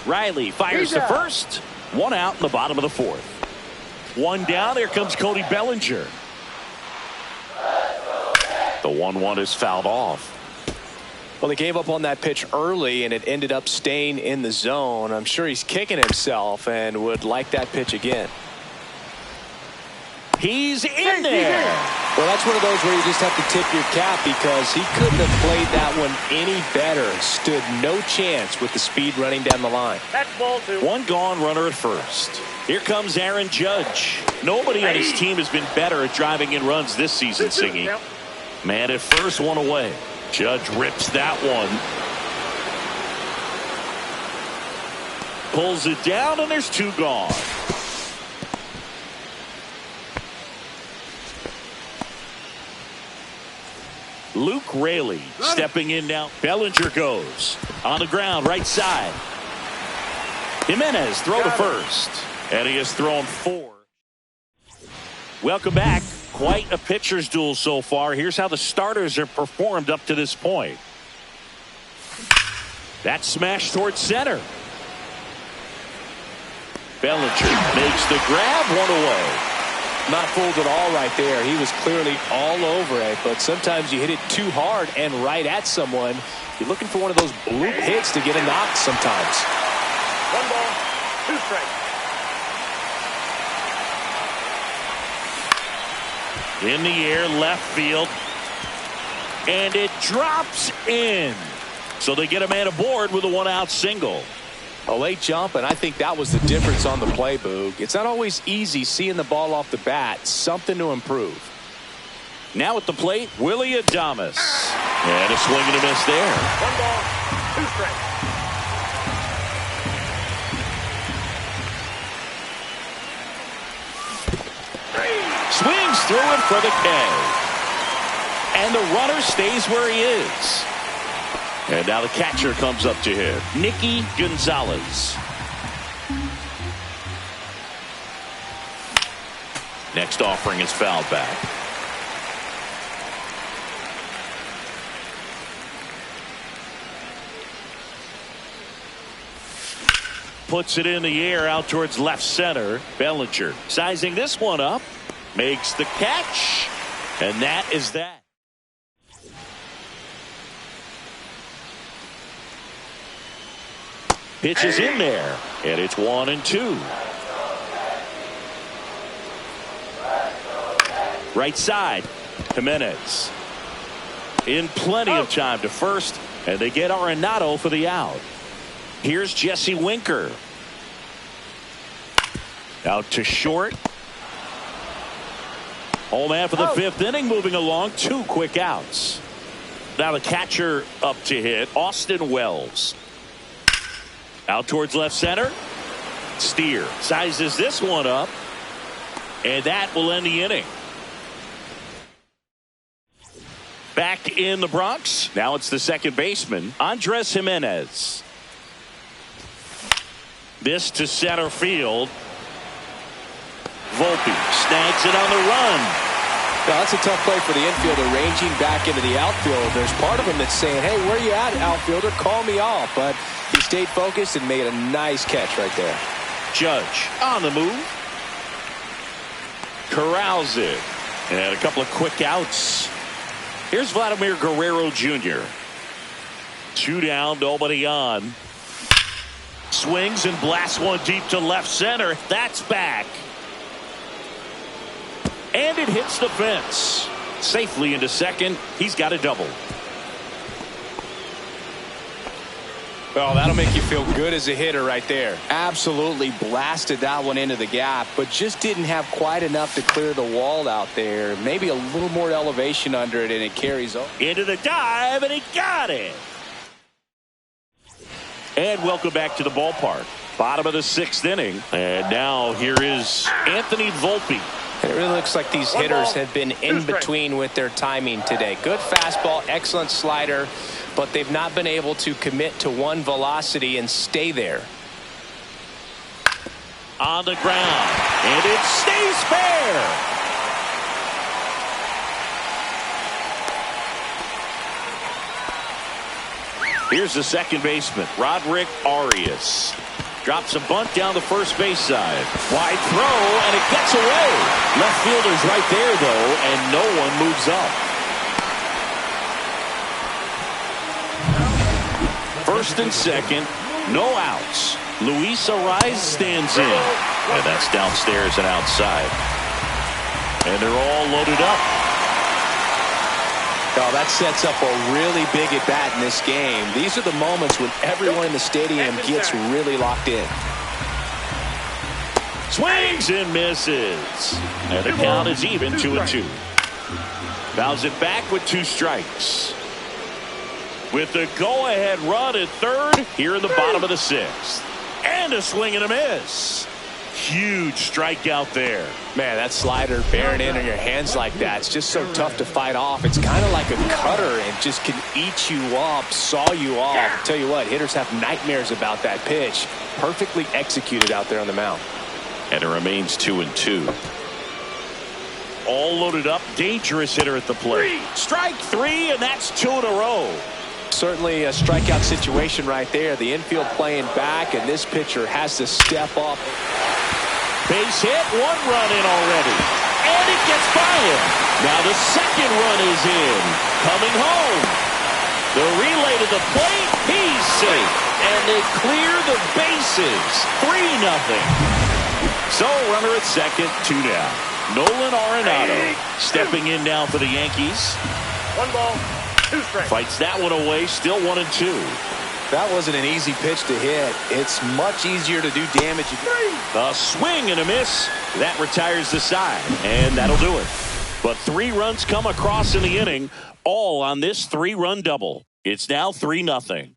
Riley fires to first. 1 out in the bottom of the 4th. 1 down. Here comes Cody Bellinger. The 1-1 is fouled off. Well, he gave up on that pitch early, and it ended up staying in the zone. I'm sure he's kicking himself and would like that pitch again. He's in there. Well, that's one of those where you just have to tip your cap because he couldn't have played that one any better. Stood no chance with the speed running down the line. That's ball 2. 1 gone, runner at first. Here comes Aaron Judge. Nobody on his team has been better at driving in runs this season, Singy. Man at first, 1 away. Judge rips that one. Pulls it down, and there's 2 gone. Luke Raley stepping in now. Bellinger goes on the ground, right side. Jimenez throw to first, and he has thrown 4. Welcome back. Quite a pitcher's duel so far. Here's how the starters have performed up to this point. That smash towards center. Bellinger makes the grab, one away. Not fooled at all right there. He was clearly all over it, but sometimes you hit it too hard and right at someone. You're looking for one of those bloop hits to get a knock sometimes. 1 ball, 2 strikes. In the air, left field. And it drops in. So they get a man aboard with a 1-out single. A late jump, and I think that was the difference on the play, Boog. It's not always easy seeing the ball off the bat. Something to improve. Now at the plate, Willie Adames. And a swing and a miss there. 1 ball, 2 strikes. Swings through it for the K. And the runner stays where he is. And now the catcher comes up to hit. Nicky Gonzalez. Next offering is fouled back. Puts it in the air out towards left center. Bellinger sizing this one up. Makes the catch. And that is that. Pitch is in there, and it's 1-2. Right side, Jimenez. In plenty of time to first, and they get Arenado for the out. Here's Jesse Winker. Out to short. Home man for the 5th inning, moving along. 2 quick outs. Now the catcher up to hit, Austin Wells. Out towards left center. Steer sizes this one up. And that will end the inning. Back in the Bronx. Now it's the second baseman, Andres Jimenez. This to center field. Volpe snags it on the run. Now, that's a tough play for the infielder, ranging back into the outfield. There's part of him that's saying, hey, where you at, outfielder? Call me off. But he stayed focused and made a nice catch right there. Judge on the move. Corrals it. And a couple of quick outs. Here's Vladimir Guerrero Jr. 2 down, nobody on. Swings and blasts one deep to left center. That's back. And it hits the fence. Safely into second. He's got a double. Well, that'll make you feel good as a hitter right there. Absolutely blasted that one into the gap, but just didn't have quite enough to clear the wall out there. Maybe a little more elevation under it, and it carries over. Into the dive, and he got it. And welcome back to the ballpark. Bottom of the 6th inning. And now here is Anthony Volpe. It really looks like these hitters have been in between with their timing today. Good fastball, excellent slider, but they've not been able to commit to one velocity and stay there. On the ground, and it stays fair. Here's the second baseman, Roderick Arias. Drops a bunt down the first base side. Wide throw, and it gets away. Left fielder's right there, though, and no one moves up. First and second, no outs. Luis Ariz stands in. And that's downstairs and outside. And they're all loaded up. Oh, that sets up a really big at-bat in this game. These are the moments when everyone in the stadium gets really locked in. Swings and misses. And the count is even, 2-2. Fouls it back with 2 strikes. With the go-ahead run at third here in the bottom of the 6th. And a swing and a miss. Huge strikeout there. Man, that slider bearing in on your hands like that, it's just so tough to fight off. It's kind of like a cutter and just can eat you up, saw you off. I'll tell you what, hitters have nightmares about that pitch. Perfectly executed out there on the mound. And it remains 2-2. All loaded up. Dangerous hitter at the plate. Strike 3, and that's 2 in a row. Certainly a strikeout situation right there. The infield playing back, and this pitcher has to step up. Base hit, 1 run in already. And it gets by him. Now the second run is in. Coming home. The relay to the plate. He's safe. And they clear the bases. 3-0. So runner at second, 2 down. Nolan Arenado stepping in now for the Yankees. 1 ball, 2 strikes. Fights that one away. Still 1-2. That wasn't an easy pitch to hit. It's much easier to do damage. A swing and a miss. That retires the side, and that'll do it. But 3 runs come across in the inning, all on this 3-run double. It's now 3-0.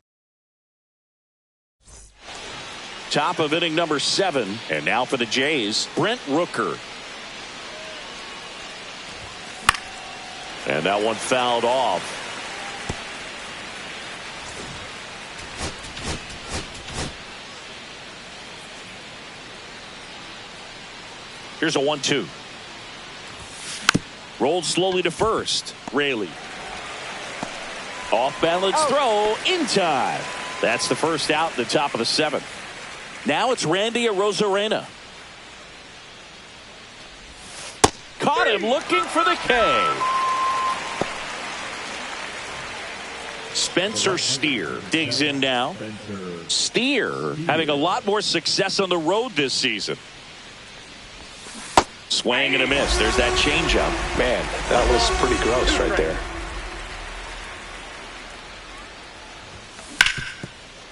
Top of inning number 7, and now for the Jays, Brent Rooker. And that one fouled off. Here's a 1-2. Rolled slowly to first. Raley. Off balance throw in time. That's the first out in the top of the 7th. Now it's Randy Arozarena. Caught him looking for the K. Spencer Steer digs in now. Steer having a lot more success on the road this season. Swing and a miss. There's that changeup. Man, that was pretty gross right there.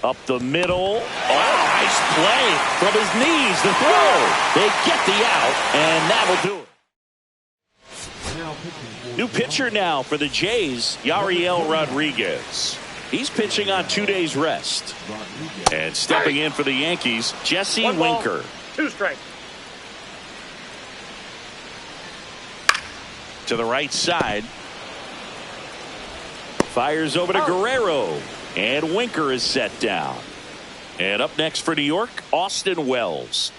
Up the middle. Oh, nice play from his knees. The throw. They get the out, and that'll do it. New pitcher now for the Jays, Yariel Rodriguez. He's pitching on 2 days rest. And stepping in for the Yankees, Jesse Winker. 2 strikes. To the right side. Fires over to Guerrero. And Winker is set down. And up next for New York, Austin Wells.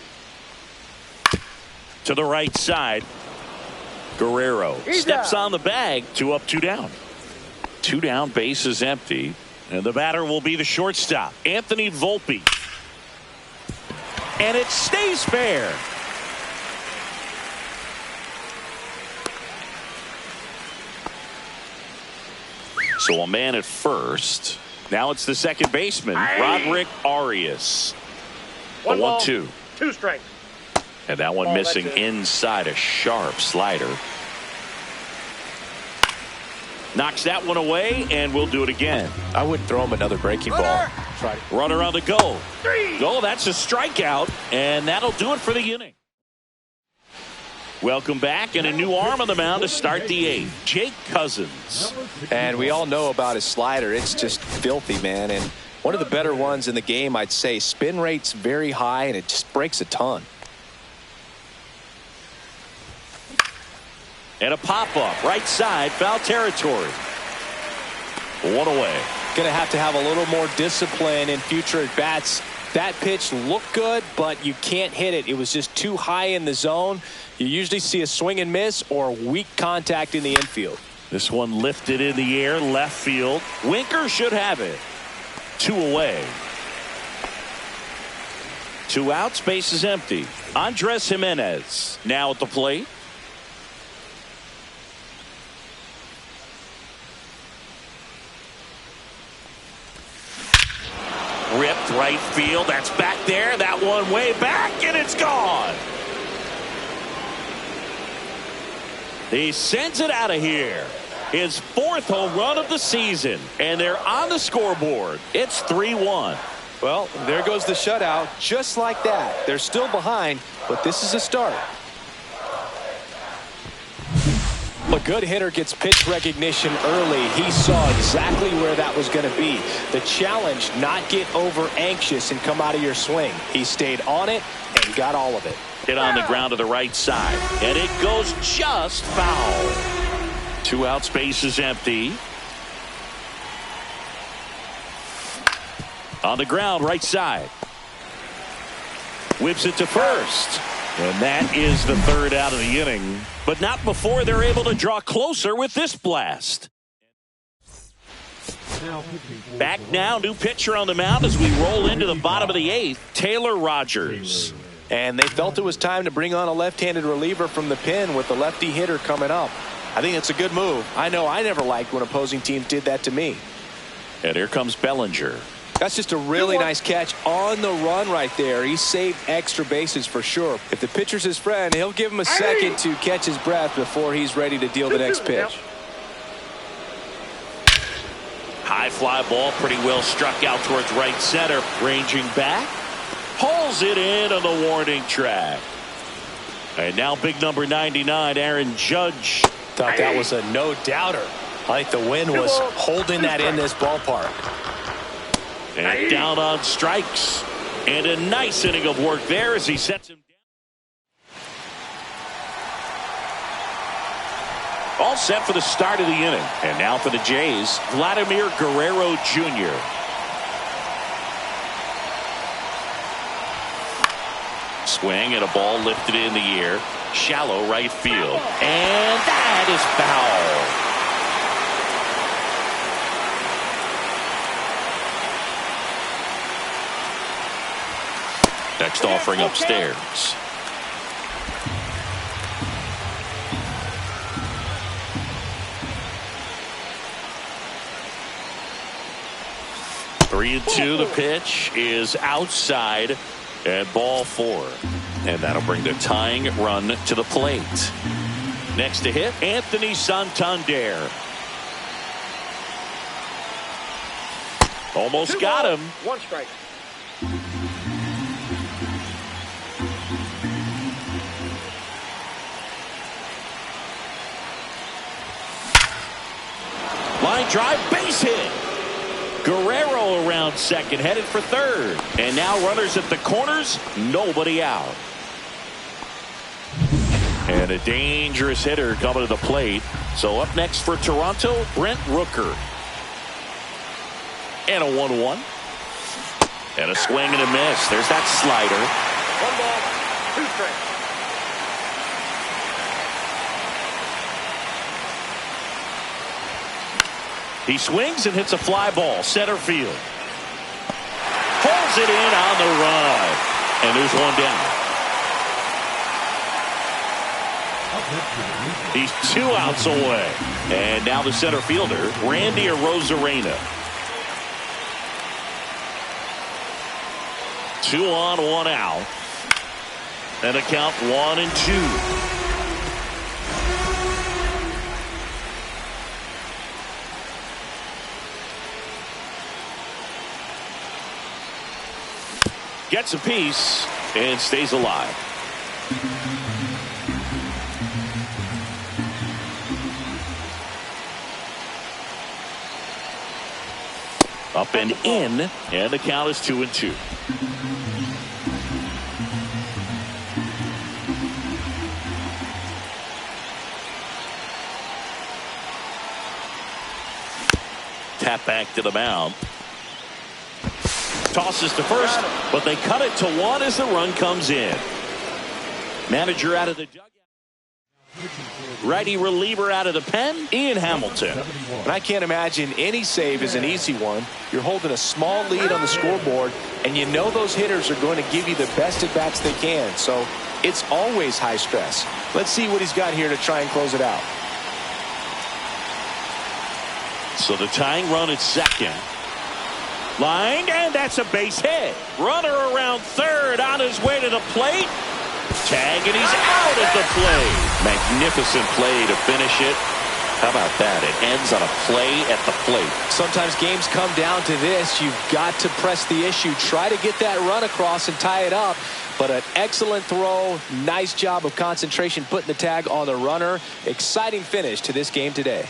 To the right side. Guerrero steps on the bag. 2 up, 2 down. 2 down, base is empty. And the batter will be the shortstop, Anthony Volpe. And it stays fair. So a man at first. Now it's the second baseman, Roderick Arias. A 1-2. 2 strikes. And that one missing inside, a sharp slider. Knocks that one away, and we'll do it again. I wouldn't throw him another breaking ball. Runner on the go. Oh, that's a strikeout, and that'll do it for the inning. Welcome back, and a new arm on the mound to start the 8th. Jake Cousins. And we all know about his slider. It's just filthy, man. And one of the better ones in the game, I'd say. Spin rate's very high, and it just breaks a ton. And a pop-up, right side, foul territory. 1 away. Going to have a little more discipline in future at-bats. That pitch looked good, but you can't hit it. It was just too high in the zone. You usually see a swing and miss or weak contact in the infield. This one lifted in the air, left field. Winker should have it. 2 away. 2 outs, base is empty. Andres Jimenez now at the plate. Ripped right field. That's back there. That one way back, and it's gone. He sends it out of here. His 4th home run of the season, and they're on the scoreboard. It's 3-1. Well, there goes the shutout. Just like that. They're still behind, but this is a start. A good hitter gets pitch recognition early. He saw exactly where that was going to be. The challenge, not get over anxious and come out of your swing. He stayed on it and got all of it. Hit on the ground to the right side, and it goes just foul. 2 outs, base is empty. On the ground, right side. Whips it to first. And that is the 3rd out of the inning. But not before they're able to draw closer with this blast. Now pitching for Back Toronto. now, new pitcher on the mound as we roll into the bottom of the 8th, Taylor Rogers. And they felt it was time to bring on a left-handed reliever from the pen with the lefty hitter coming up. I think it's a good move. I know I never liked when opposing teams did that to me. And here comes Bellinger. That's just a really nice catch on the run right there. He saved extra bases for sure. If the pitcher's his friend, he'll give him a second to catch his breath before he's ready to deal the next pitch. High fly ball, pretty well struck out towards right center. Ranging back, hauls it in on the warning track. And now big number 99, Aaron Judge. Thought that was a no-doubter. I think the wind was holding that in this ballpark. And down on strikes. And a nice inning of work there as he sets him down. All set for the start of the inning. And now for the Jays, Vladimir Guerrero Jr. Swing and a ball lifted in the air. Shallow right field. And that is foul. Next offering upstairs. Three and two. The pitch is outside at ball 4. And that'll bring the tying run to the plate. Next to hit, Anthony Santander. Almost got him. 1 strike. Line drive, base hit. Guerrero around second, headed for third. And now runners at the corners, nobody out. And a dangerous hitter coming to the plate. So up next for Toronto, Brent Rooker. And a 1-1. And a swing and a miss. There's that slider. 1 ball, 2 strikes. He swings and hits a fly ball, center field. Pulls it in on the run. And there's one down. He's 2 outs away. And now the center fielder, Randy Arozarena. 2 on, 1 out. And a count 1-2. Gets a piece and stays alive. Up and in, and the count is 2-2. Tap back to the mound. Tosses to first, but they cut it to 1 as the run comes in. Manager out of the dugout. Righty reliever out of the pen, Ian Hamilton. And I can't imagine any save is an easy one. You're holding a small lead on the scoreboard, and you know those hitters are going to give you the best at-bats they can. So it's always high stress. Let's see what he's got here to try and close it out. So the tying run at second. Line, and that's a base hit. Runner around third on his way to the plate. Tag, and he's out at the plate. Magnificent play to finish it. How about that? It ends on a play at the plate. Sometimes games come down to this. You've got to press the issue. Try to get that run across and tie it up. But an excellent throw. Nice job of concentration putting the tag on the runner. Exciting finish to this game today.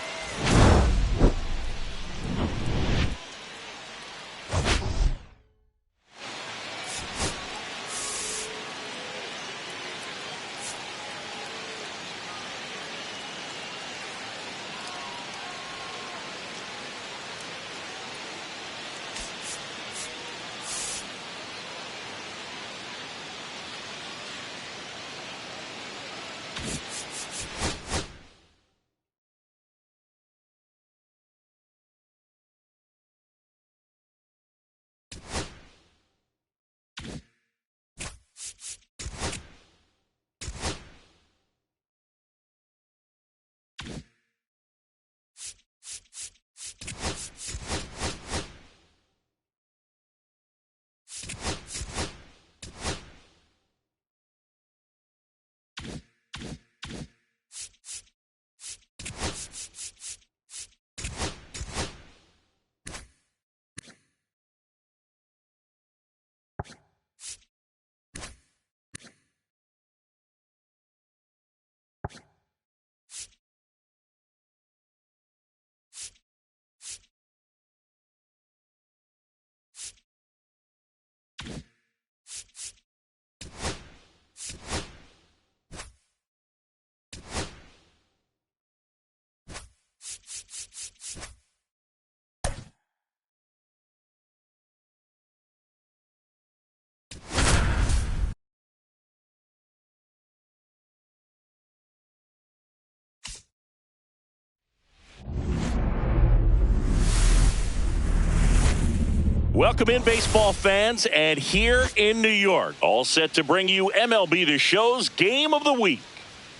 Welcome in, baseball fans, and here in New York, all set to bring you MLB The Show's Game of the Week.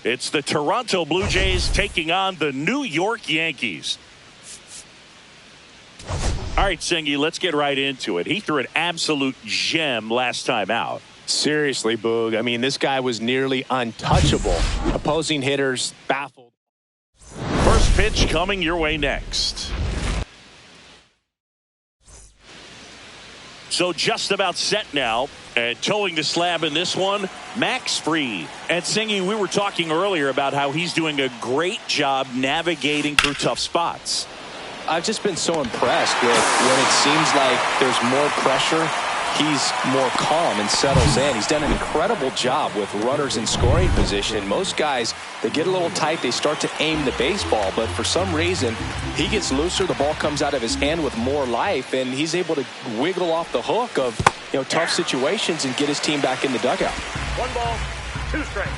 It's the Toronto Blue Jays taking on the New York Yankees. All right, Singy, let's get right into it. He threw an absolute gem last time out. Seriously, Boog. I mean, this guy was nearly untouchable. Opposing hitters baffled. First pitch coming your way next. So just about set now, and towing the slab in this one, Max Fried. And Singy, we were talking earlier about how he's doing a great job navigating through tough spots. I've just been so impressed with when it seems like there's more pressure, he's more calm and settles in. He's done an incredible job with runners in scoring position. Most guys, they get a little tight, they start to aim the baseball, but for some reason, he gets looser, the ball comes out of his hand with more life, and he's able to wiggle off the hook of tough situations and get his team back in the dugout. 1 ball, 2 strikes.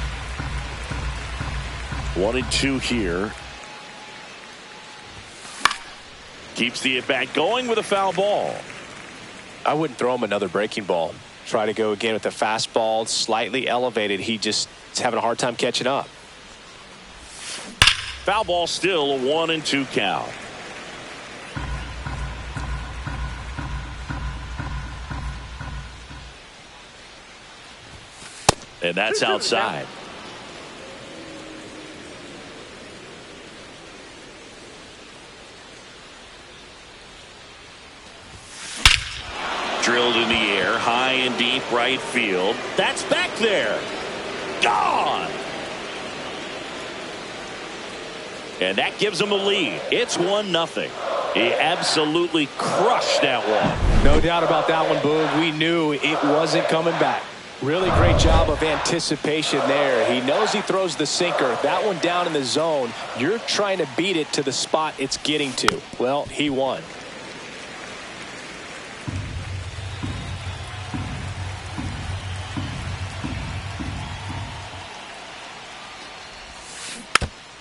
1-2 here. Keeps the at-bat going with a foul ball. I wouldn't throw him another breaking ball. Try to go again with the fastball, slightly elevated. He just is having a hard time catching up. Foul ball, still a 1-2 count. And that's outside. Drilled in the air, high and deep right field. That's back there. Gone. And that gives them a lead. It's 1-0. He absolutely crushed that one. No doubt about that one, Boog. We knew it wasn't coming back. Really great job of anticipation there. He knows he throws the sinker. That one down in the zone. You're trying to beat it to the spot it's getting to. Well, he won.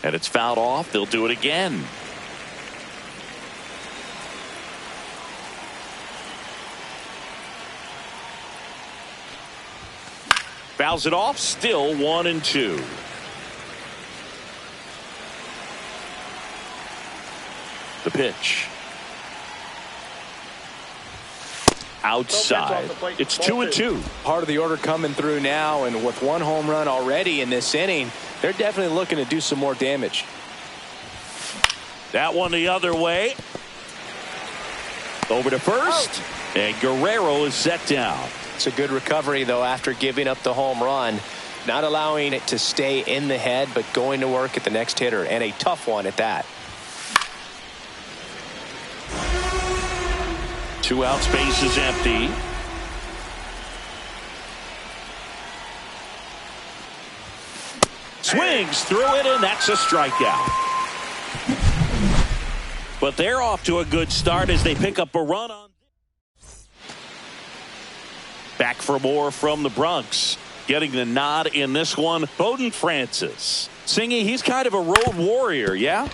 And it's fouled off. They'll do it again. Fouls it off. Still 1-2. The pitch. Outside. It's 2-2. Part of the order coming through now, and with 1 home run already in this inning, they're definitely looking to do some more damage. That one the other way. Over to first. And Guerrero is set down. It's a good recovery, though, after giving up the home run. Not allowing it to stay in the head, but going to work at the next hitter, and a tough one at that. 2 outs, base is empty. Swings through it, and that's a strikeout. But they're off to a good start as they pick up a run on. Back for more from the Bronx. Getting the nod in this one, Bowden Francis. Singy, he's kind of a road warrior, yeah?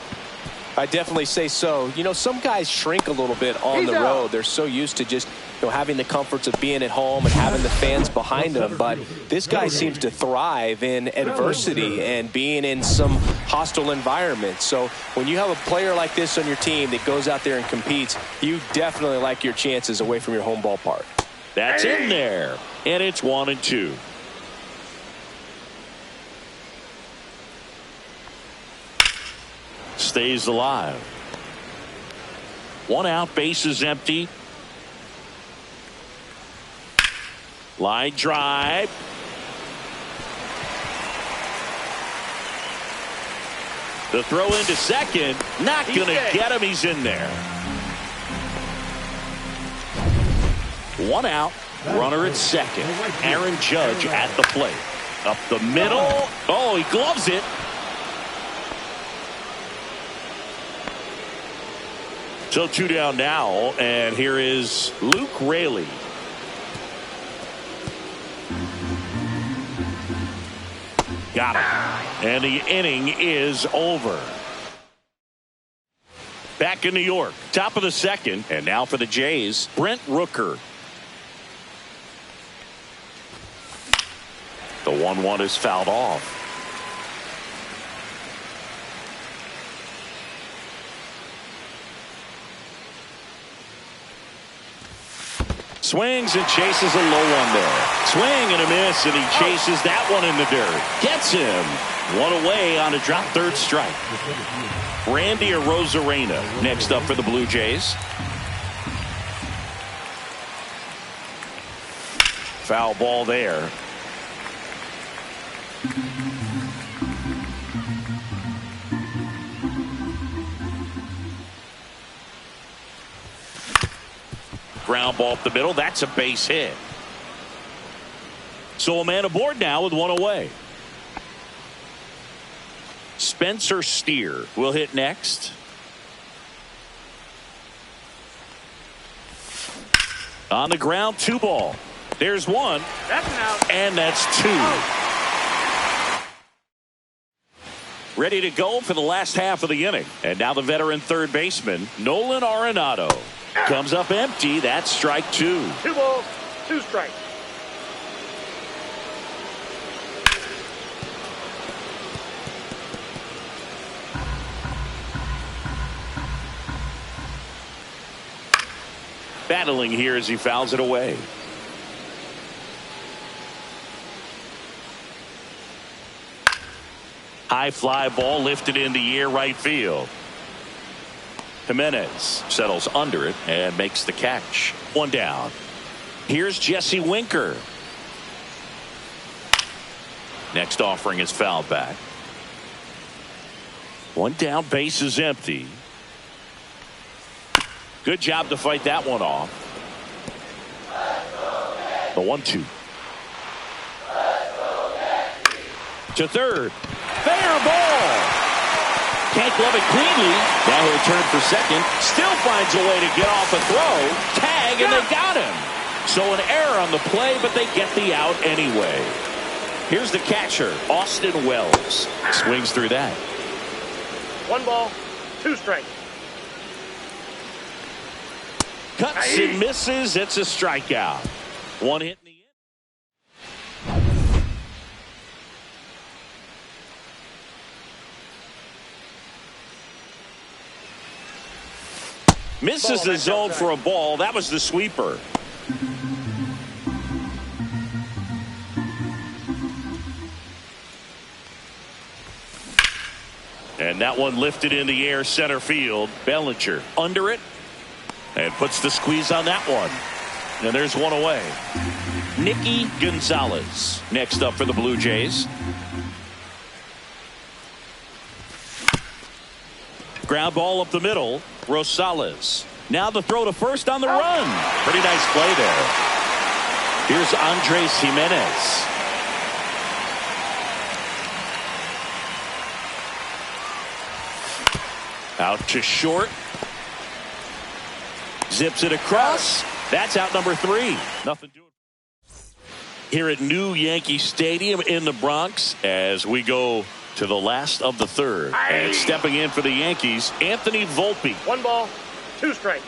I definitely say so. Some guys shrink a little bit on the road. They're so used to just having the comforts of being at home and having the fans behind them. But this guy seems to thrive in adversity and being in some hostile environments. So when you have a player like this on your team that goes out there and competes, you definitely like your chances away from your home ballpark. That's in there. And it's 1-2. Stays alive. 1 out, base is empty. Line drive. The throw into second. Not going to get him. He's in there. 1 out. Runner at second. Aaron Judge at the plate. Up the middle. Oh, he gloves it. So 2 down now, and here is Luke Raley. Got it. And the inning is over. Back back in New York. Top of the second, and now for the Jays, Brent Rooker. The 1-1 is fouled off. Swings and chases a low one there. Swing and a miss, and he chases that one in the dirt. Gets him. One away on a drop third strike. Randy Arozarena next up for the Blue Jays. Foul ball there. Ground ball up the middle. That's a base hit. So a man aboard now with one away. Spencer Steer will hit next. On the ground, 2 ball. There's 1. That's an out. And that's 2. Ready to go for the last half of the inning. And now the veteran third baseman, Nolan Arenado. Comes up empty. That's strike 2. 2 balls, 2 strikes. Battling here as he fouls it away. High fly ball lifted in the air right field. Jimenez settles under it and makes the catch. 1 down. Here's Jesse Winker. Next offering is fouled back. 1 down, base is empty. Good job to fight that one off. The 1-2. To third. Fair ball. Can't glove it cleanly. Now he'll turn for second. Still finds a way to get off a throw. Tag, and they got him. So an error on the play, but they get the out anyway. Here's the catcher, Austin Wells. Swings through that. 1 ball, 2 strikes. Cuts and misses. It's a strikeout. 1 hit in the end. Misses the zone for a ball. That was the sweeper. And that one lifted in the air center field. Bellinger under it and puts the squeeze on that one. And there's 1 away. Nicky Gonzalez next up for the Blue Jays. Ground ball up the middle. Rosales. Now the throw to first on the run. Pretty nice play there. Here's Andres Jimenez. Out to short. Zips it across. That's out number 3. Nothing doing. Here at New Yankee Stadium in the Bronx as we go to the last of the third. And stepping in for the Yankees, Anthony Volpe. 1 ball, 2 strikes.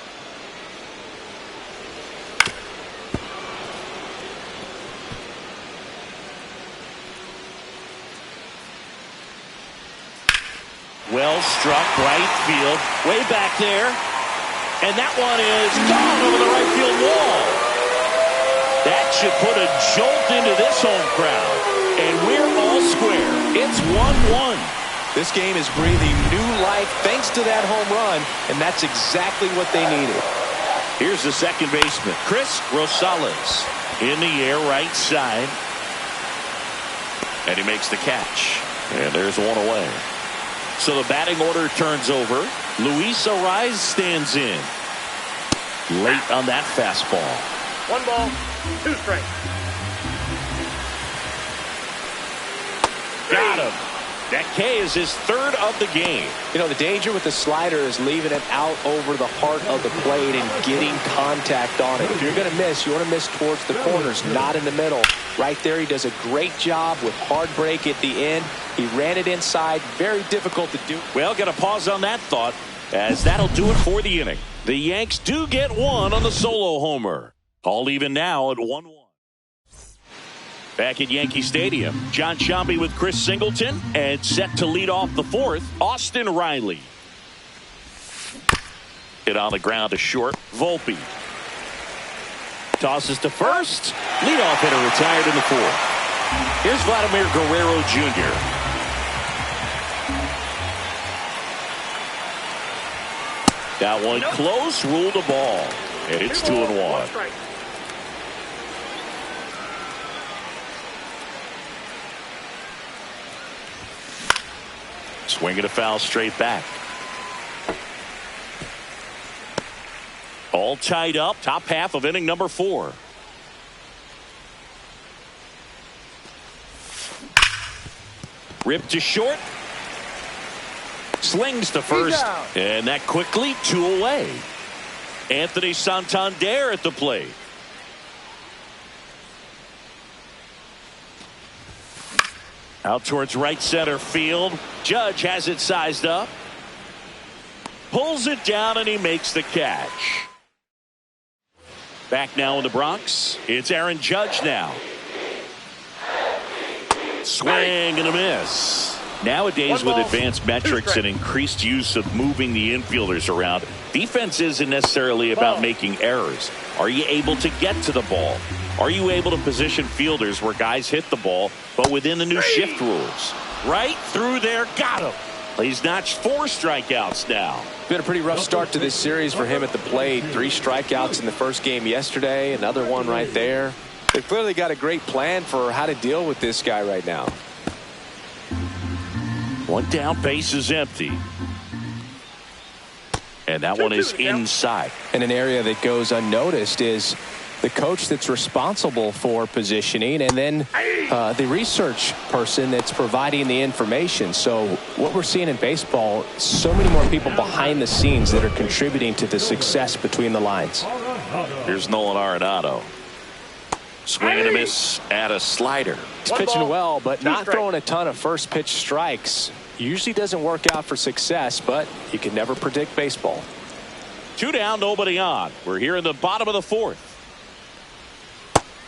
Well struck right field. Way back there. And that one is gone over the right field wall. That should put a jolt into this home crowd. And we're all square. It's 1-1. This game is breathing new life thanks to that home run, and that's exactly what they needed. Here's the second baseman, Chris Rosales, in the air right side. And he makes the catch. And there's 1 away. So the batting order turns over. Luis Ariz stands in. Late on that fastball. 1 ball, 2 strikes. Got him. That K is his 3rd of the game. You know, the danger with the slider is leaving it out over the heart of the plate and getting contact on it. If you're going to miss, you want to miss towards the corners, not in the middle. Right there, he does a great job with hard break at the end. He ran it inside. Very difficult to do. Well, got to pause on that thought. as that'll do it for the inning. The Yanks do get one on the solo homer. All even now at 1-1. Back at Yankee Stadium, John Sciambi with Chris Singleton, and set to lead off the fourth, Austin Riley. Hit on the ground to short, Volpe. Tosses to first. Leadoff hitter retired in the fourth. Here's Vladimir Guerrero Jr. That one close, ruled a ball. And it's 2-1. Swinging a foul straight back. All tied up, top half of inning number 4. Ripped to short. Slings to first. And that quickly 2 away. Anthony Santander at the plate. Out towards right center field. Judge has it sized up. Pulls it down and he makes the catch. Back now in the Bronx. It's Aaron Judge now. Swing and a miss. Nowadays, with advanced metrics and increased use of moving the infielders around, defense isn't necessarily about making errors. Are you able to get to the ball? Are you able to position fielders where guys hit the ball, but within the new shift rules? Right through there, got him. He's notched 4 strikeouts now. Been a pretty rough start to this series for him at the plate. 3 strikeouts in the first game yesterday. Another one right there. They've clearly got a great plan for how to deal with this guy right now. 1 down, base is empty. And that one is inside. And an area that goes unnoticed is the coach that's responsible for positioning, and then the research person that's providing the information. So what we're seeing in baseball, so many more people behind the scenes that are contributing to the success between the lines. Here's Nolan Arenado. Swing and a miss at a slider. He's pitching well, but not throwing a ton of first pitch strikes. Usually doesn't work out for success, but you can never predict baseball. 2 down, nobody on. We're here in the bottom of the 4th.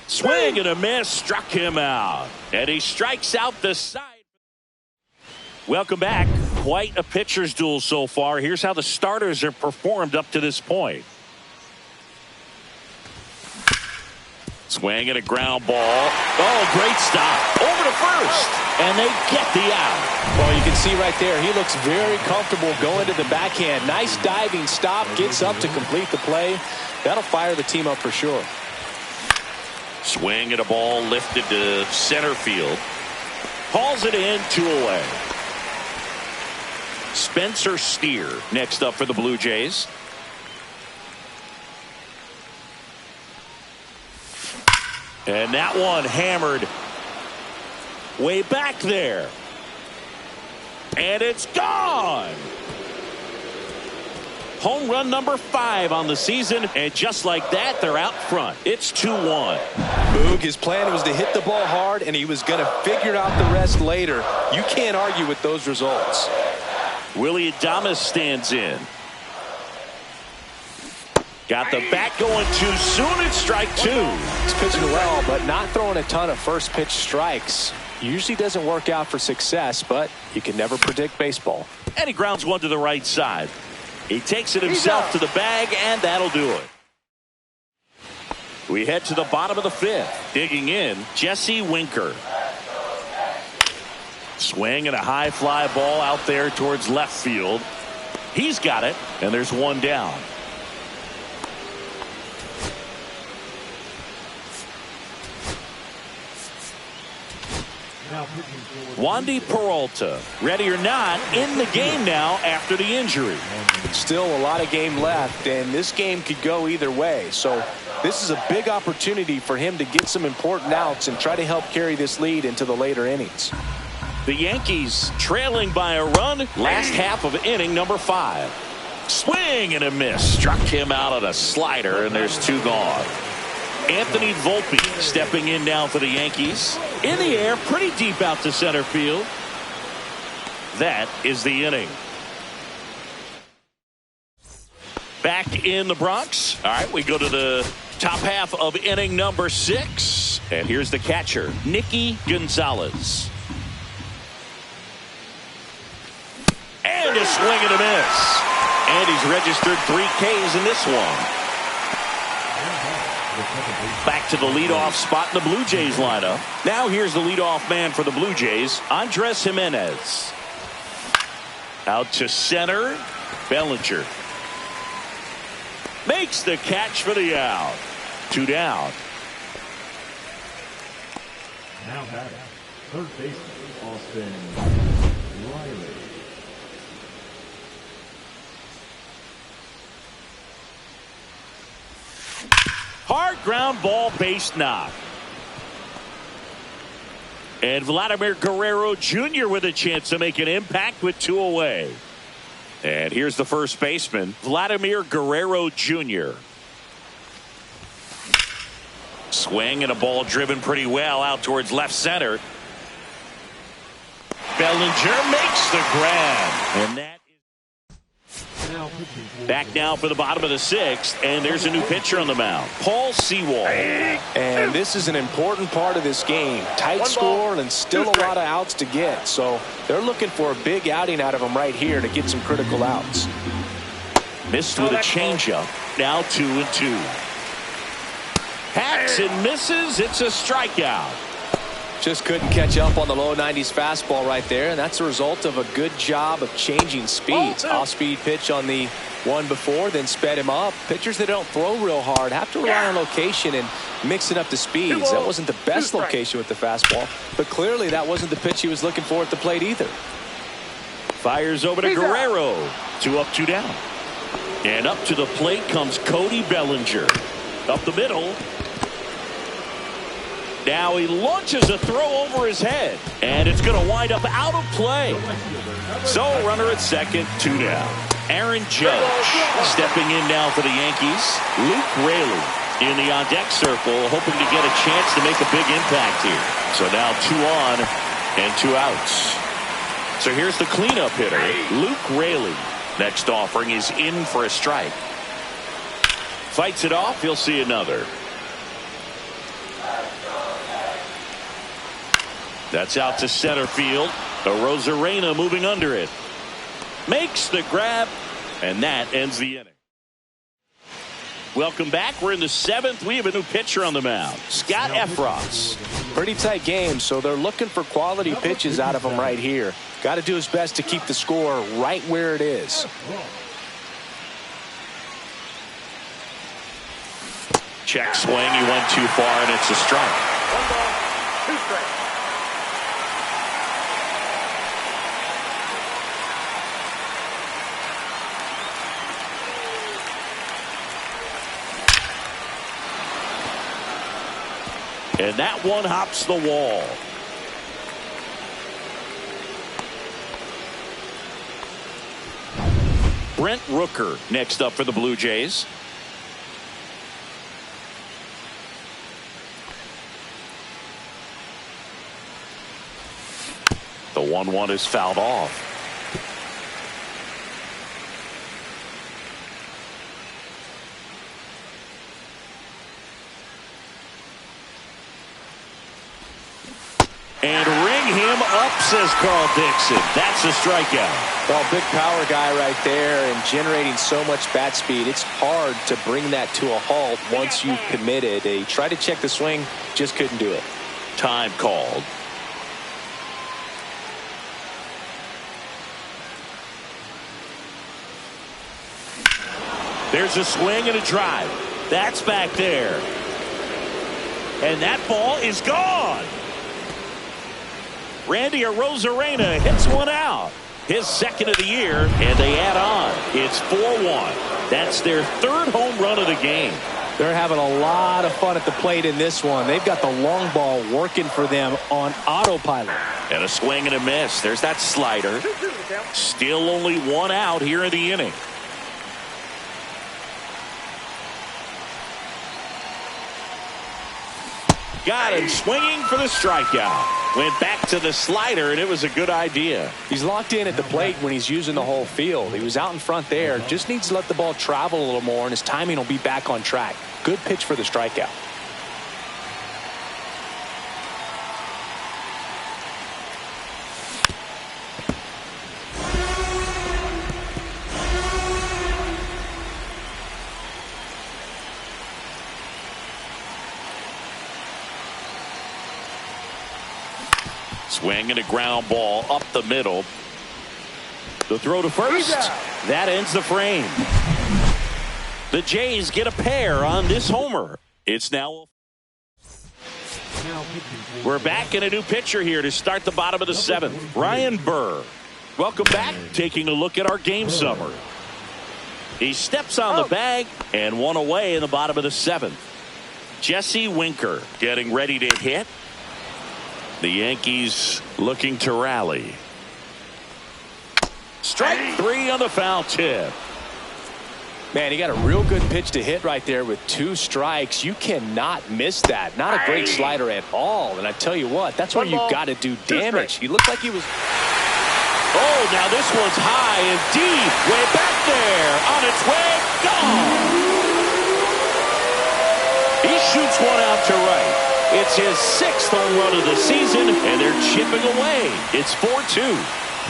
Swing and a miss, struck him out. And he strikes out the side. Welcome back. Quite a pitcher's duel so far. Here's how the starters have performed up to this point. Swing and a ground ball. Oh, great stop. Over to first. And they get the out. Well, you can see right there, he looks very comfortable going to the backhand. Nice diving stop. Gets up to complete the play. That'll fire the team up for sure. Swing and a ball lifted to center field. Hauls it in, 2 away. Spencer Steer next up for the Blue Jays. And that one hammered way back there. And it's gone. Home run number 5 on the season. And just like that, they're out front. It's 2-1. Boog, his plan was to hit the ball hard, and he was going to figure out the rest later. You can't argue with those results. Willie Adames stands in. Got the bat going too soon. It's strike 2. He's pitching well, but not throwing a ton of first pitch strikes. Usually doesn't work out for success, but you can never predict baseball. And he grounds one to the right side. He takes it himself to the bag, and that'll do it. We head to the bottom of the 5th. Digging in, Jesse Winker. Swing and a high fly ball out there towards left field. He's got it, and there's 1 down. Wandy Peralta, ready or not, in the game now after the injury. Still a lot of game left, and this game could go either way. So this is a big opportunity for him to get some important outs and try to help carry this lead into the later innings. The Yankees trailing by a run, last half of inning number 5. Swing and a miss. Struck him out on a slider, and there's 2 gone. Anthony Volpe stepping in now for the Yankees. In the air, pretty deep out to center field. That is the inning. Back in the Bronx. All right, we go to the top half of inning number 6. And here's the catcher, Nicky Gonzalez. And a swing and a miss. And he's registered 3 Ks in this one. Back to the leadoff spot in the Blue Jays lineup. Now here's the leadoff man for the Blue Jays, Andres Jimenez. Out to center, Bellinger. Makes the catch for the out. 2 down. Now batting, third baseman, Austin Riley. Hard ground ball, base knock. And Vladimir Guerrero Jr. with a chance to make an impact with 2 away. And here's the first baseman, Vladimir Guerrero Jr. Swing and a ball driven pretty well out towards left center. Bellinger makes the grab. And that back now for the bottom of the 6th, and there's a new pitcher on the mound, Paul Sewald. And this is an important part of this game. Tight score and still a lot of outs to get. So they're looking for a big outing out of him right here to get some critical outs. Missed with a changeup. Now 2-2. Hacks and misses. It's a strikeout. Just couldn't catch up on the low 90s fastball right there, and that's a result of a good job of changing speeds. Off-speed pitch on the one before, then sped him up. Pitchers that don't throw real hard have to rely on location and mixing up the speeds. That wasn't the best location with the fastball, but clearly that wasn't the pitch he was looking for at the plate either. Fires over to Guerrero. 2 up, 2 down. And up to the plate comes Cody Bellinger. Up the middle. Now he launches a throw over his head, and it's going to wind up out of play. So runner at second, 2 down. Aaron Judge stepping in now for the Yankees. Luke Raley in the on-deck circle, hoping to get a chance to make a big impact here. So now 2 on and 2 outs. So here's the cleanup hitter, Luke Raley. Next offering is in for a strike. Fights it off. He'll see another. That's out to center field. Arozarena moving under it. Makes the grab, and that ends the inning. Welcome back. We're in the 7th. We have a new pitcher on the mound, Scott Efros. Pretty tight game, so they're looking for quality pitches out of him right here. Got to do his best to keep the score right where it is. Check swing. He went too far, and it's a strike. 1 ball, 2 strikes. And that one hops the wall. Brent Rooker next up for the Blue Jays. The 1-1 is fouled off. And ring him up, says Carl Dixon. That's a strikeout. Well, big power guy right there and generating so much bat speed. It's hard to bring that to a halt once you've committed. He tried to check the swing, just couldn't do it. Time called. There's a swing and a drive. That's back there. And that ball is gone. Randy Arozarena hits one out. His 2nd of the year, and they add on. It's 4-1. That's their 3rd home run of the game. They're having a lot of fun at the plate in this one. They've got the long ball working for them on autopilot. And a swing and a miss. There's that slider. Still only 1 out here in the inning. Got him swinging for the strikeout. Went back to the slider, and it was a good idea. He's locked in at the plate when he's using the whole field. He was out in front there. Just needs to let the ball travel a little more, and his timing will be back on track. Good pitch for the strikeout. Swing and a ground ball up the middle. The throw to first. That ends the frame. The Jays get a pair on this homer. It's now. We're back in a new pitcher here to start the bottom of the seventh. Ryan Burr. Welcome back. Taking a look at our game summer. He steps on the bag and one away in the bottom of the seventh. Jesse Winker getting ready to hit. The Yankees looking to rally. Strike three on the foul tip. Man, he got a real good pitch to hit right there with 2 strikes. You cannot miss that. Not a great slider at all. And I tell you what, that's where you've got to do damage. He looked like he was. Oh, now this one's high and deep. Way back there. On its way. Gone. He shoots one out to right. It's his 6th home run of the season, and they're chipping away. It's 4-2.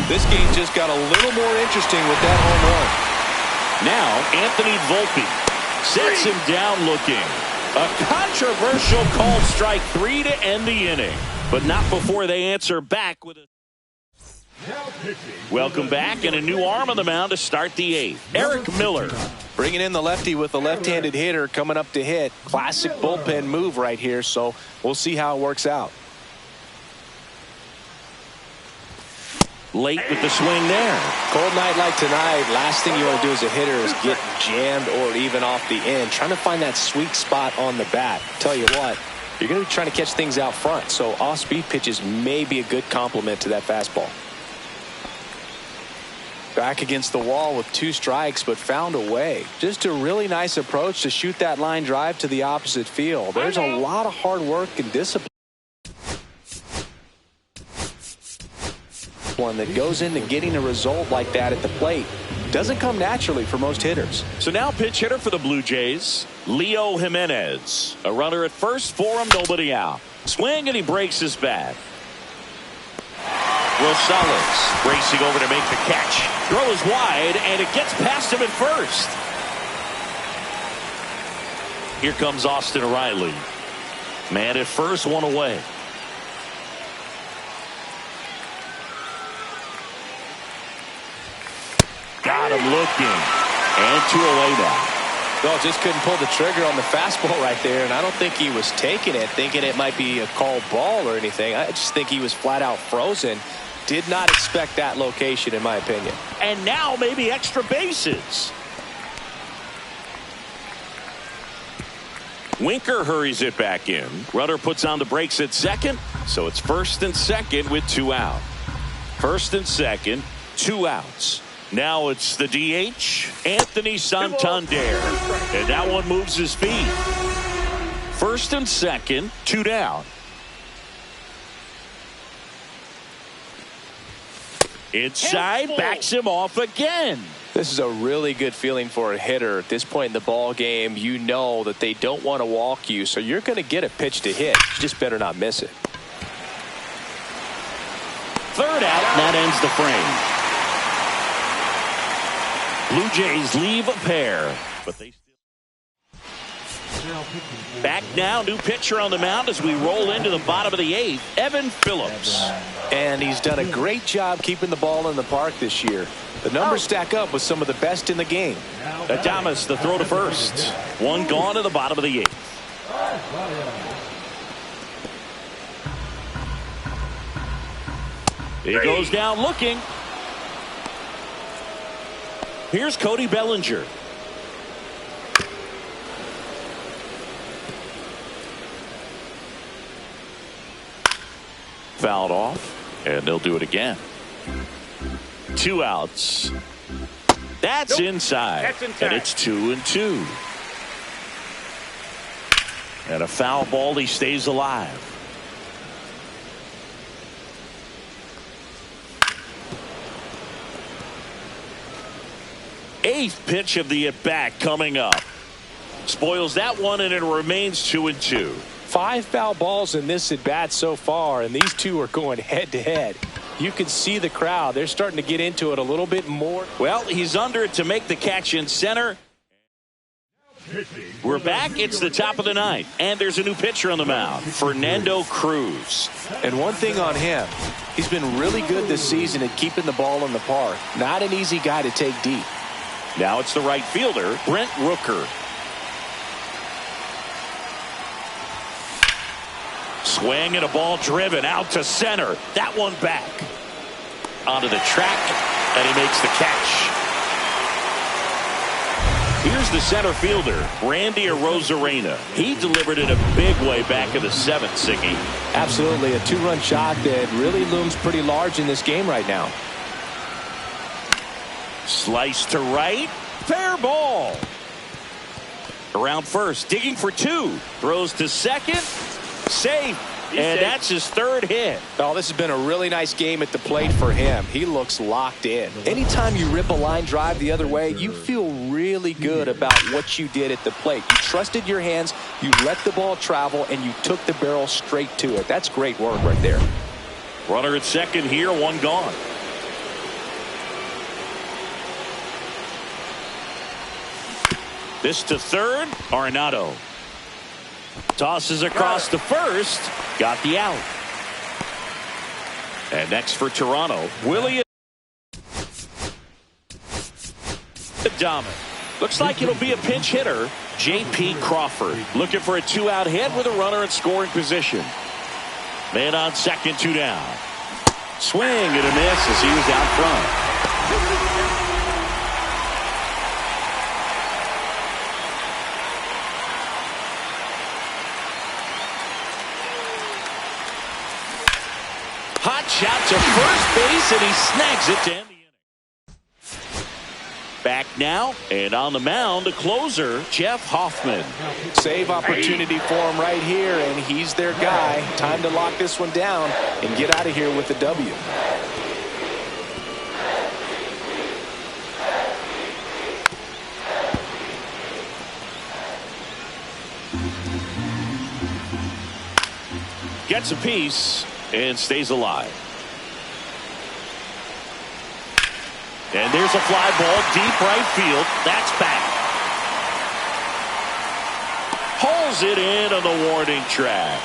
This game just got a little more interesting with that home run. Now, Anthony Volpe sets him down looking. A controversial called strike 3 to end the inning, but not before they answer back with a. Welcome back, and a new arm on the mound to start the 8th. Eric Miller. Bringing in the lefty with a left-handed hitter coming up to hit. Classic bullpen move right here, so we'll see how it works out. Late with the swing there. Cold night like tonight, last thing you want to do as a hitter is get jammed or even off the end. Trying to find that sweet spot on the bat. Tell you what, you're going to be trying to catch things out front, so off-speed pitches may be a good complement to that fastball. Back against the wall with 2 strikes, but found a way. Just a really nice approach to shoot that line drive to the opposite field. There's a lot of hard work and discipline that goes into getting a result like that at the plate. Doesn't come naturally for most hitters. So now pitch hitter for the Blue Jays, Leo Jimenez. A runner at first for him, nobody out. Swing and he breaks his bat. Rosales racing over to make the catch. Throw is wide, and it gets past him at first. Here comes Austin Riley. Man at first, one away. Got him looking. And 2 away now. Well, just couldn't pull the trigger on the fastball right there, and I don't think he was taking it, thinking it might be a called ball or anything. I just think he was flat out frozen. Did not expect that location, in my opinion. And now maybe extra bases. Winker hurries it back in. Runner puts on the brakes at second, so it's first and second with 2 out. First and second, 2 outs. Now it's the DH, Anthony Santander. And that one moves his feet. First and second, 2 down. Inside, backs him off again. This is a really good feeling for a hitter at this point in the ball game. You know that they don't want to walk you, so you're going to get a pitch to hit. You just better not miss it. Third out, and that ends the frame. Blue Jays leave a pair, but they still. Back now, new pitcher on the mound as we roll into the bottom of the 8th, Evan Phillips. And he's done a great job keeping the ball in the park this year. The numbers stack up with some of the best in the game. Adames, the throw to first. One gone to the bottom of the 8th. He goes down looking. Here's Cody Bellinger. Fouled off, and they'll do it again. 2 outs. That's inside. That's inside. And it's 2-2. And a foul ball, he stays alive. Eighth pitch of the at-bat coming up. Spoils that one, and it remains 2-2. 5 foul balls in this at-bat so far, and these two are going head-to-head. You can see the crowd. They're starting to get into it a little bit more. Well, he's under it to make the catch in center. We're back. It's the top of the ninth, and there's a new pitcher on the mound, Fernando Cruz. And one thing on him, he's been really good this season at keeping the ball in the park. Not an easy guy to take deep. Now it's the right fielder, Brent Rooker. Swing and a ball driven out to center. That one back. Onto the track, and he makes the catch. Here's the center fielder, Randy Arozarena. He delivered it a big way back in the seventh, Siggy. Absolutely, a two-run shot that really looms pretty large in this game right now. Slice to right, fair ball. Around first, digging for two. Throws to second, safe. And that's his third hit. Oh, this has been a really nice game at the plate for him. He looks locked in. Anytime you rip a line drive the other way, you feel really good about what you did at the plate. You trusted your hands, you let the ball travel, and you took the barrel straight to it. That's great work right there. Runner at second here, one gone. This to third, Arenado. Tosses across to first. Got the out. And next for Toronto, Willie Adames. Looks like it'll be a pinch hitter, J.P. Crawford. Looking for a two-out hit with a runner in scoring position. Man on second, two down. Swing and a miss as he was out front. Hot shot to first base, and he snags it to end the inning. Back now, and on the mound, the closer, Jeff Hoffman. Save opportunity for him right here, and he's their guy. Time to lock this one down and get out of here with the W. Gets a piece and stays alive. And there's a fly ball deep right field. That's back. Hauls it in on the warning track.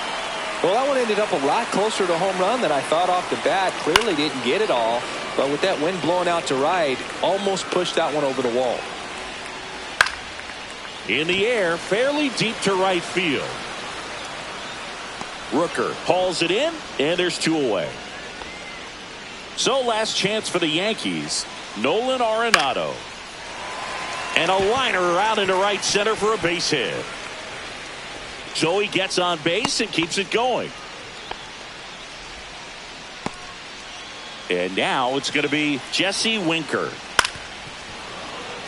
Well, that one ended up a lot closer to home run than I thought off the bat. Clearly didn't get it all, but with that wind blowing out to right, almost pushed that one over the wall. In the air, fairly deep to right field. Rooker hauls it in, and there's two away. So last chance for the Yankees, Nolan Arenado. And a liner out into right center for a base hit. So he gets on base and keeps it going. And now it's going to be Jesse Winker.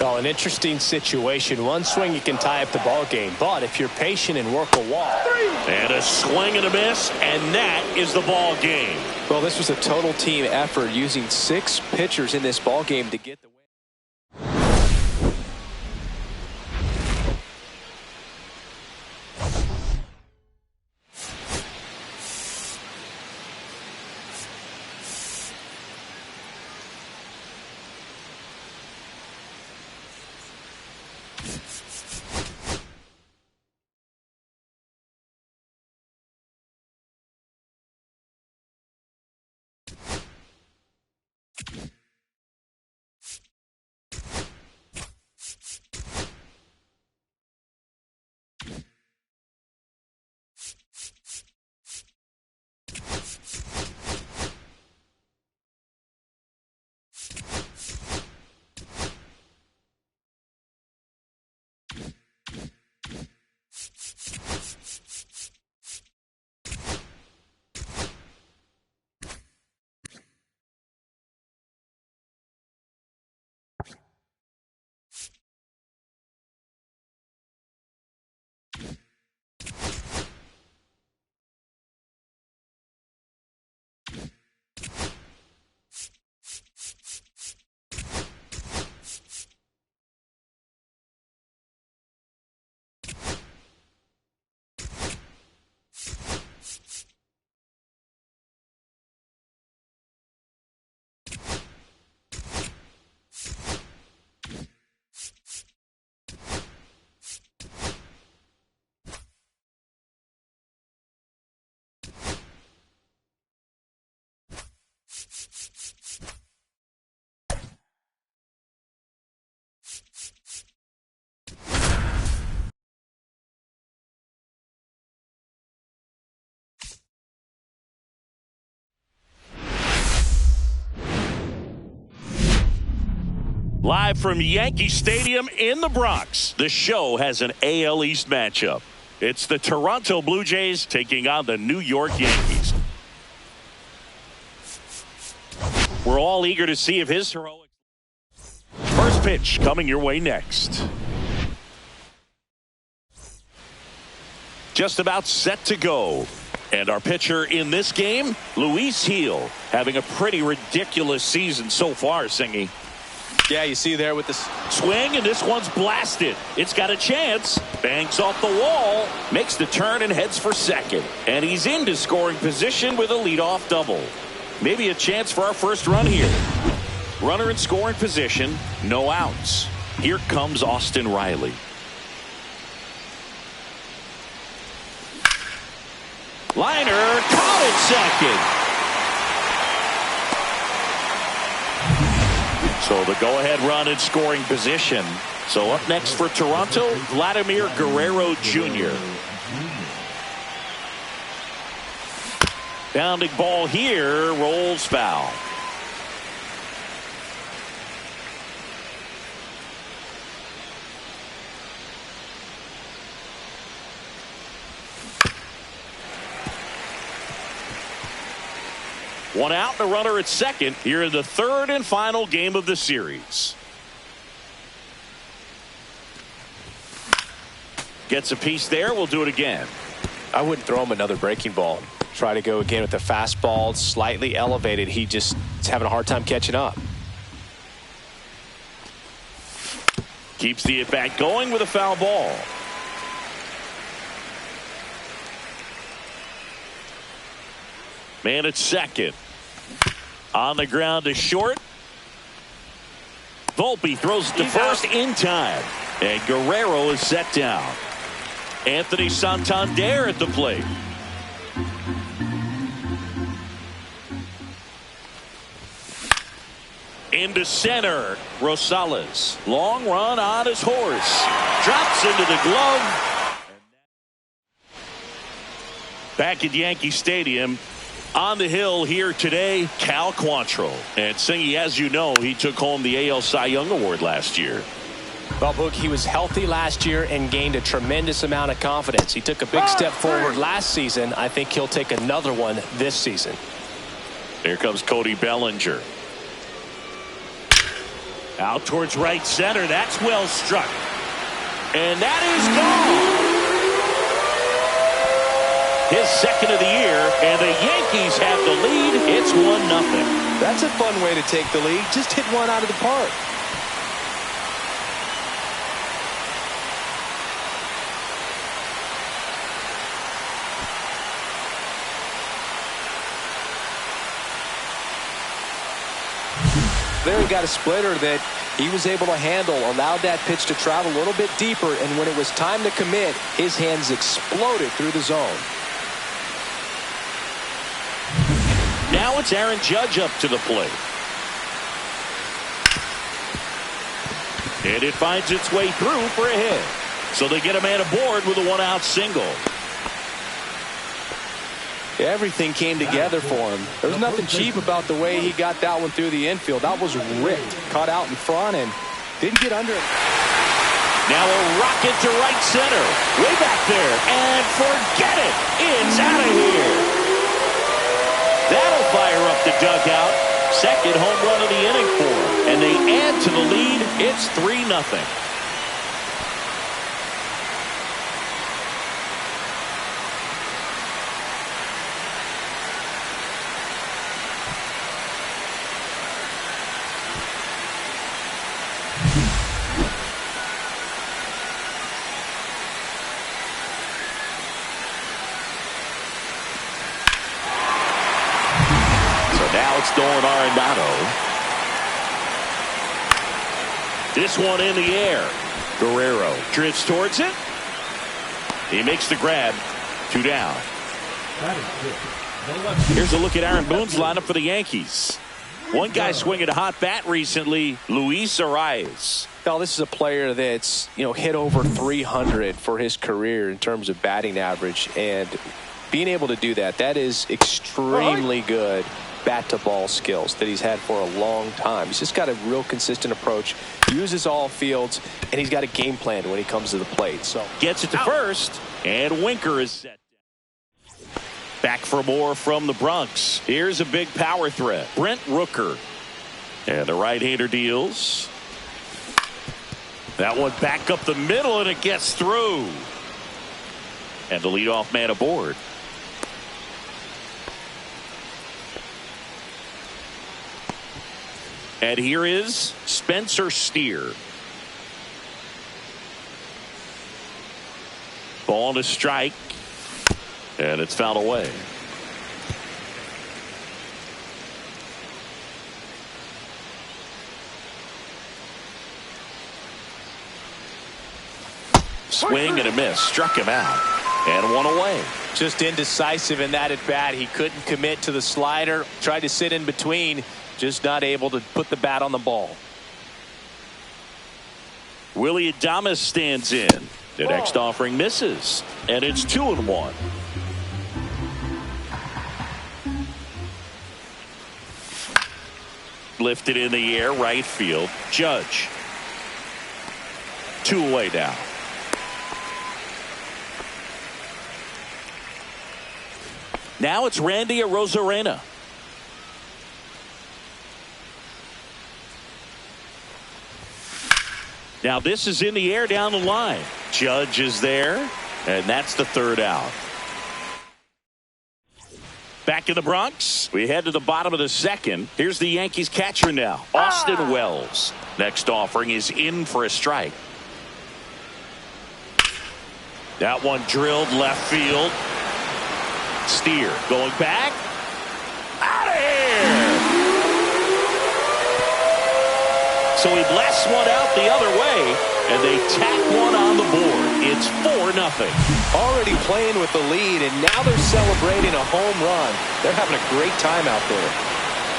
Oh, an interesting situation. One swing you can tie up the ball game, but if you're patient and work a walk. And a swing and a miss, and that is the ball game. Well, this was a total team effort using 6 pitchers in this ball game to get the Live from Yankee Stadium in the Bronx, the show has an AL East matchup. It's the Toronto Blue Jays taking on the New York Yankees. We're all eager to see if his heroic. First pitch coming your way next. Just about set to go. And our pitcher in this game, Luis Gil, having a pretty ridiculous season so far, Singy. Yeah, you see there with this Swing, and this one's blasted. It's got a chance. Bangs off the wall. Makes the turn and heads for second. And he's into scoring position with a leadoff double. Maybe a chance for our first run here. Runner in scoring position. No outs. Here comes Austin Riley. Liner caught at second. So the go-ahead run in scoring position. So up next for Toronto, Vladimir Guerrero Jr. Bounding ball here, rolls foul. One out and a runner at second here in the third and final game of the series. Gets a piece there. We'll do it again. I wouldn't throw him another breaking ball. Try to go again with the fastball, slightly elevated. He just is having a hard time catching up. Keeps the at-bat going with a foul ball. Man at second. On the ground to short. Volpe throws it to first in time. And Guerrero is set down. Anthony Santander at the plate. Into center. Rosales. Long run on his horse. Drops into the glove. Back at Yankee Stadium. On the hill here today, Cal Quantrill. And Singy, as you know, he took home the AL Cy Young Award last year. Well, Boog, he was healthy last year and gained a tremendous amount of confidence. He took a big step forward last season. I think he'll take another one this season. Here comes Cody Bellinger. Out towards right center. That's well struck. And that is gone. His second of the year, and the Yankees have the lead. It's 1-0. That's a fun way to take the lead. Just hit one out of the park. There he got a splitter that he was able to handle, allowed that pitch to travel a little bit deeper, and when it was time to commit, his hands exploded through the zone. Now it's Aaron Judge up to the plate. And it finds its way through for a hit. So they get a man aboard with a one-out single. Everything came together for him. There was nothing cheap about the way he got that one through the infield. That was ripped. Caught out in front and didn't get under it. Now a rocket to right center. Way back there. And forget it. It's out of here. That'll fire up the dugout. Second home run of the inning for him. And they add to the lead. It's 3-0. Now it's Doran Arenado. This one in the air. Guerrero drifts towards it. He makes the grab. 2 down. Here's a look at Aaron Boone's lineup for the Yankees. One guy swinging a hot bat recently, Luis Arias. Now, this is a player that's, hit over 300 for his career in terms of batting average, and being able to do that is extremely good. bat-to-ball skills that he's had for a long time. He's just got a real consistent approach, uses all fields, and he's got a game plan when he comes to the plate. So gets it to first, and Winker is set. Back for more from the Bronx. Here's a big power threat. Brent Rooker. And the right-hander deals. That one back up the middle, and it gets through. And the leadoff man aboard. And here is Spencer Steer. Ball to strike. And it's fouled away. Swing and a miss. Struck him out. And one away. Just indecisive in that at bat. He couldn't commit to the slider. Tried to sit in between. Just not able to put the bat on the ball. Willie Adames stands in. The next offering misses. And it's 2-1. Lifted in the air, right field. Judge. 2 away now. Now it's Randy Arozarena. Now this is in the air down the line. Judge is there, and that's the 3rd out. Back in the Bronx, we head to the bottom of the 2nd. Here's the Yankees catcher now, Austin Wells. Next offering is in for a strike. That one drilled left field. Steer going back. Out of here! So he blasts one out the other way, and they tack one on the board. It's 4-0. already playing with the lead, and now they're celebrating a home run. They're having a great time out there.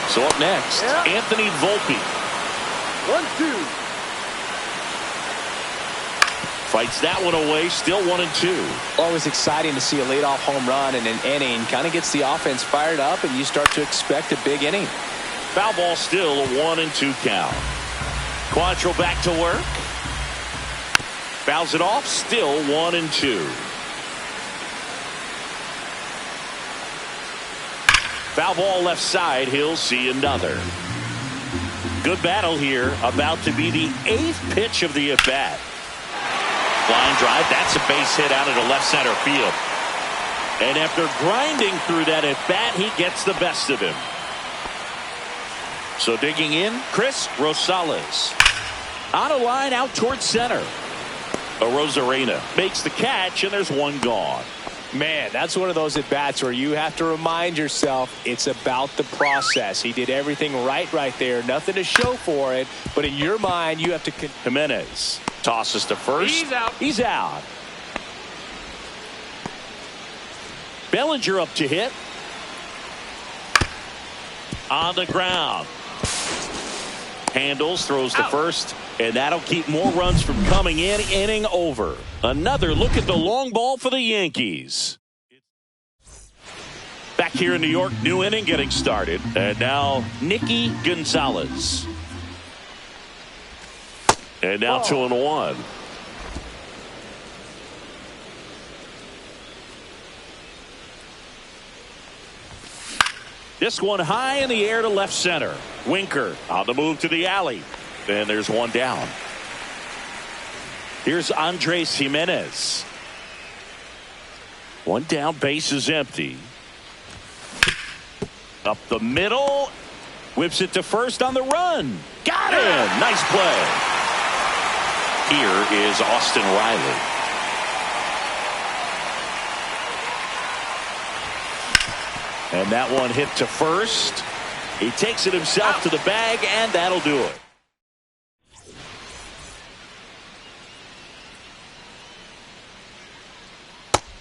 So up next, Anthony Volpe. 1-2. Fights that one away, still 1-2. Always exciting to see a leadoff home run in an inning. Kind of gets the offense fired up, and you start to expect a big inning. Foul ball, still a 1-2 count. Quantrill back to work. Fouls it off, still 1-2. Foul ball left side, he'll see another. Good battle here, about to be the 8th pitch of the at-bat. Line drive, that's a base hit out into left center field. And after grinding through that at-bat, he gets the best of him. So digging in, Chris Rosales. On a line out towards center. Arozarena makes the catch, and there's one gone. Man, that's one of those at-bats where you have to remind yourself it's about the process. He did everything right there. Nothing to show for it, but in your mind, you have to... Jimenez tosses to first. He's out. He's out. Bellinger up to hit. On the ground. Handles, throws to first, and that'll keep more runs from coming in. Inning over. Another look at the long ball for the Yankees. Back here in New York, new inning getting started. And now Nicky Gonzalez. And now 2-1. This one high in the air to left center. Winker on the move to the alley. And there's one down. Here's Andres Jimenez. One down, base is empty. Up the middle. Whips it to first on the run. Got him! Nice play. Here is Austin Riley. And that one hit to first. He takes it himself to the bag, and that'll do it.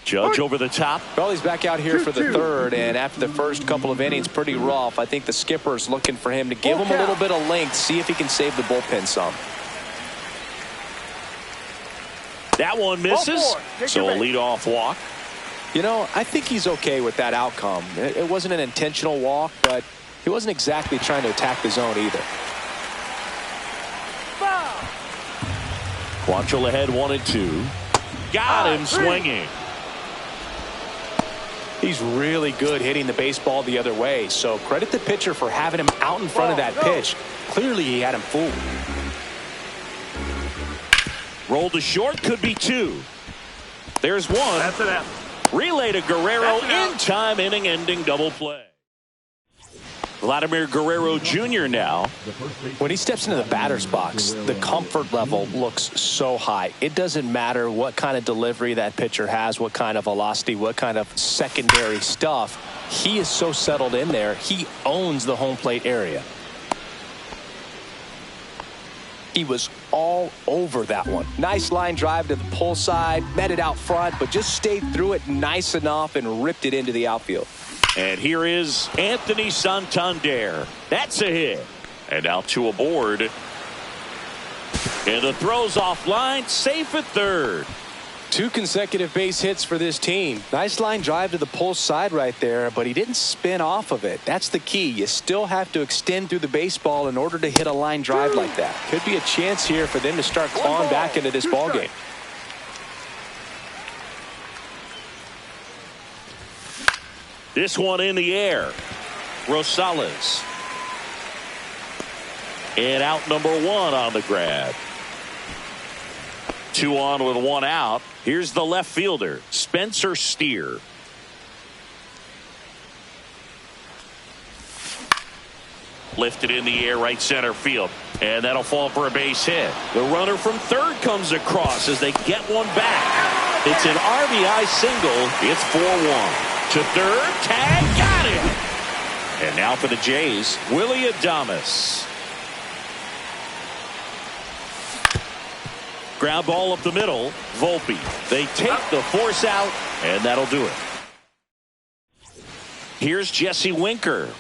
Judge over the top. Well, he's back out here for the 3rd, and after the first couple of innings, pretty rough. I think the skipper's looking for him to give him a little bit of length, see if he can save the bullpen some. That one misses, so a leadoff walk. You know, I think he's okay with that outcome. It wasn't an intentional walk, but He wasn't exactly trying to attack the zone either. Quantrill ahead 1-2. Got him swinging. He's really good hitting the baseball the other way, so credit the pitcher for having him out in front of that pitch. Clearly he had him fooled. Rolled to short, could be 2. There's 1. That's it out. Relay to Guerrero That's in time, inning-ending double play. Vladimir Guerrero Jr. now. When he steps into the batter's box, the comfort level looks so high. It doesn't matter what kind of delivery that pitcher has, what kind of velocity, what kind of secondary stuff. He is so settled in there. He owns the home plate area. He was all over that one. Nice line drive to the pull side, met it out front, but just stayed through it nice enough and ripped it into the outfield. And here is Anthony Santander. That's a hit. And out to aboard. And the throw's offline, safe at third. 2 consecutive base hits for this team. Nice line drive to the pull side right there, but he didn't spin off of it. That's the key. You still have to extend through the baseball in order to hit a line drive like that. Could be a chance here for them to start clawing back into this ball game. This one in the air. Rosales. And out number 1 on the grab. 2 on with 1 out. Here's the left fielder, Spencer Steer. Lifted in the air, right center field. And that'll fall for a base hit. The runner from third comes across as they get one back. It's an RBI single. It's 4-1. To third, tag, got him. And now for the Jays, Willie Adames. Ground ball up the middle, Volpe. They take the force out, and that'll do it. Here's Jesse Winker.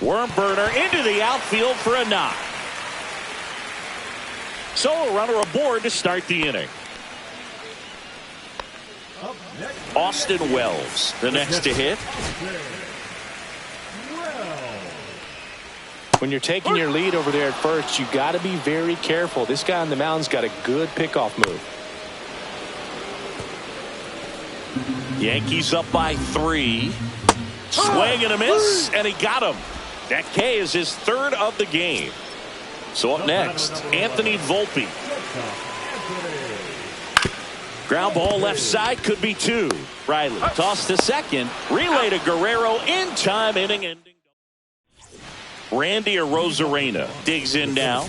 Worm burner into the outfield for a knock. So a runner aboard to start the inning. Austin Wells, the next to hit. When you're taking your lead over there at first, you got to be very careful. This guy on the mound's got a good pickoff move. Yankees up by 3. Swing and a miss, and he got him. That K is his 3rd of the game. So up next, Anthony Volpe. Ground ball left side, could be 2. Riley tossed to second. Relay to Guerrero in time, inning ending. Randy Arozarena digs in now.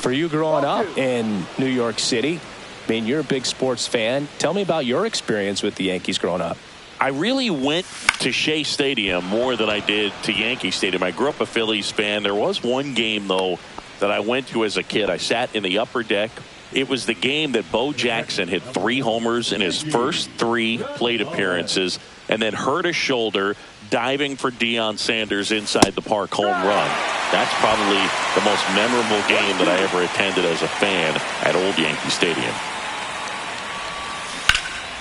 For you growing up in New York City, I mean, you're a big sports fan. Tell me about your experience with the Yankees growing up. I really went to Shea Stadium more than I did to Yankee Stadium. I grew up a Phillies fan. There was one game, though, that I went to as a kid. I sat in the upper deck. It was the game that Bo Jackson hit 3 homers in his first 3 plate appearances and then hurt his shoulder diving for Deion Sanders inside the park home run. That's probably the most memorable game that I ever attended as a fan at Old Yankee Stadium.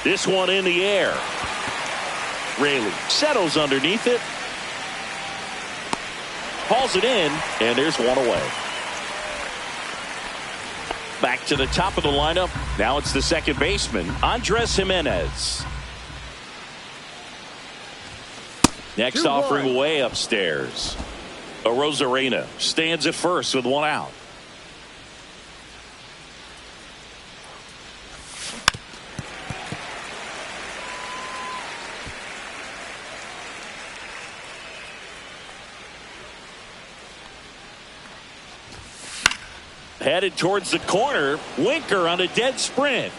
This one in the air. Raley settles underneath it. Hauls it in, and there's one away. Back to the top of the lineup. Now it's the second baseman, Andres Jimenez. Next offering way upstairs. Arozarena stands at first with 1 out. Headed towards the corner. Winker on a dead sprint.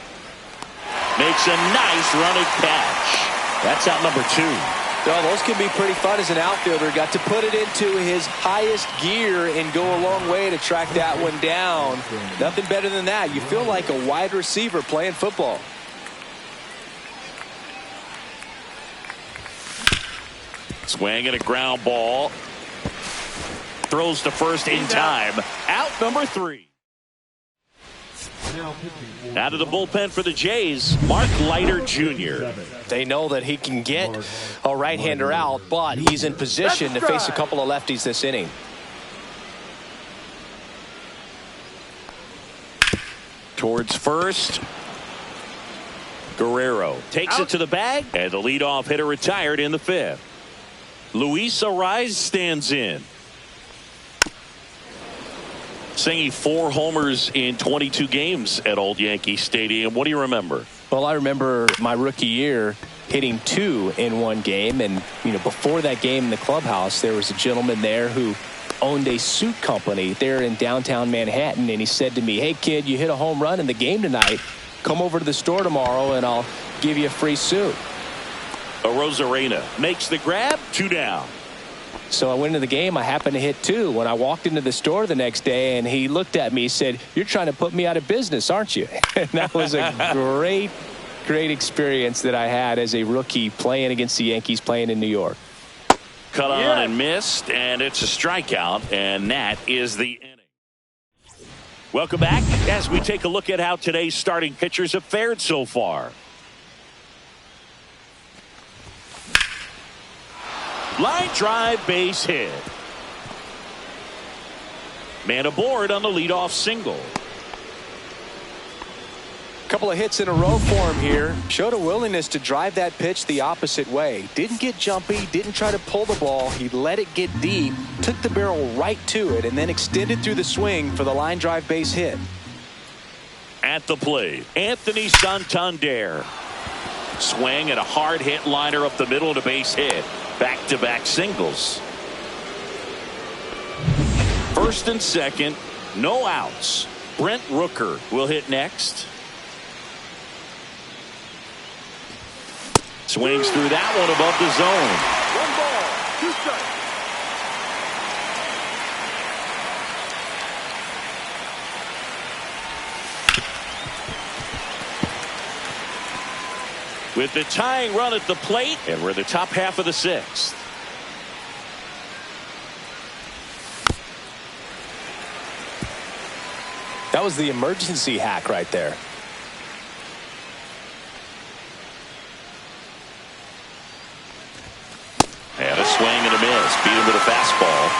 Makes a nice running catch. That's out number 2. Well, those can be pretty fun as an outfielder. Got to put it into his highest gear and go a long way to track that one down. Nothing better than that. You feel like a wide receiver playing football. Swing and a ground ball. Throws to first in time. Out number 3. Out of the bullpen for the Jays, Mark Leiter Jr. They know that he can get a right-hander out, but he's in position to face a couple of lefties this inning. Towards first. Guerrero takes it to the bag, and the leadoff hitter retired in the fifth. Luis Ariz stands in. Singing 4 homers in 22 games at Old Yankee Stadium. What do you remember? Well, I remember my rookie year hitting 2 in one game, and before that game in the clubhouse, there was a gentleman there who owned a suit company there in downtown Manhattan, and he said to me, "Hey kid, you hit a home run in the game tonight. Come over to the store tomorrow and I'll give you a free suit." Rosarena makes the grab, 2 down. So I went into the game. I happened to hit 2. When I walked into the store the next day, and he looked at me, said, "You're trying to put me out of business, aren't you?" And that was a great experience that I had as a rookie playing against the Yankees, playing in New York. Cut on and missed, and it's a strikeout, and that is the inning. Welcome back as we take a look at how today's starting pitchers have fared so far. Line drive, base hit. Man aboard on the leadoff single. Couple of hits in a row for him here. Showed a willingness to drive that pitch the opposite way. Didn't get jumpy, didn't try to pull the ball. He let it get deep, took the barrel right to it, and then extended through the swing for the line drive base hit. At the plate, Anthony Santander. Swing and a hard hit liner up the middle to base hit. Back-to-back singles. First and second, no outs. Brent Rooker will hit next. Swings through that one above the zone. 1 ball, 2 strikes. With the tying run at the plate, and we're in the top half of the 6th. That was the emergency hack right there. And a swing and a miss. Beat him with a fastball.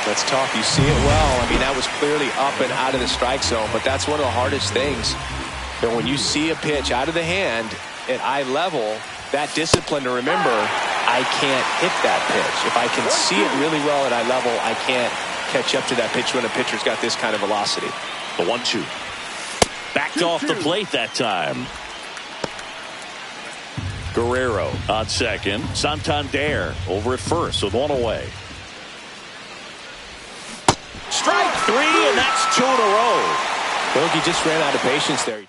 That's tough. You see it well. I mean, that was clearly up and out of the strike zone, but that's one of the hardest things. And when you see a pitch out of the hand at eye level, that discipline to remember, I can't hit that pitch. If I can see it really well at eye level, I can't catch up to that pitch when a pitcher's got this kind of velocity. The 1-2. Backed off the plate that time. Guerrero on second. Santander over at first with 1 away. Strike 3, and that's 2 in a row. Well, he just ran out of patience there.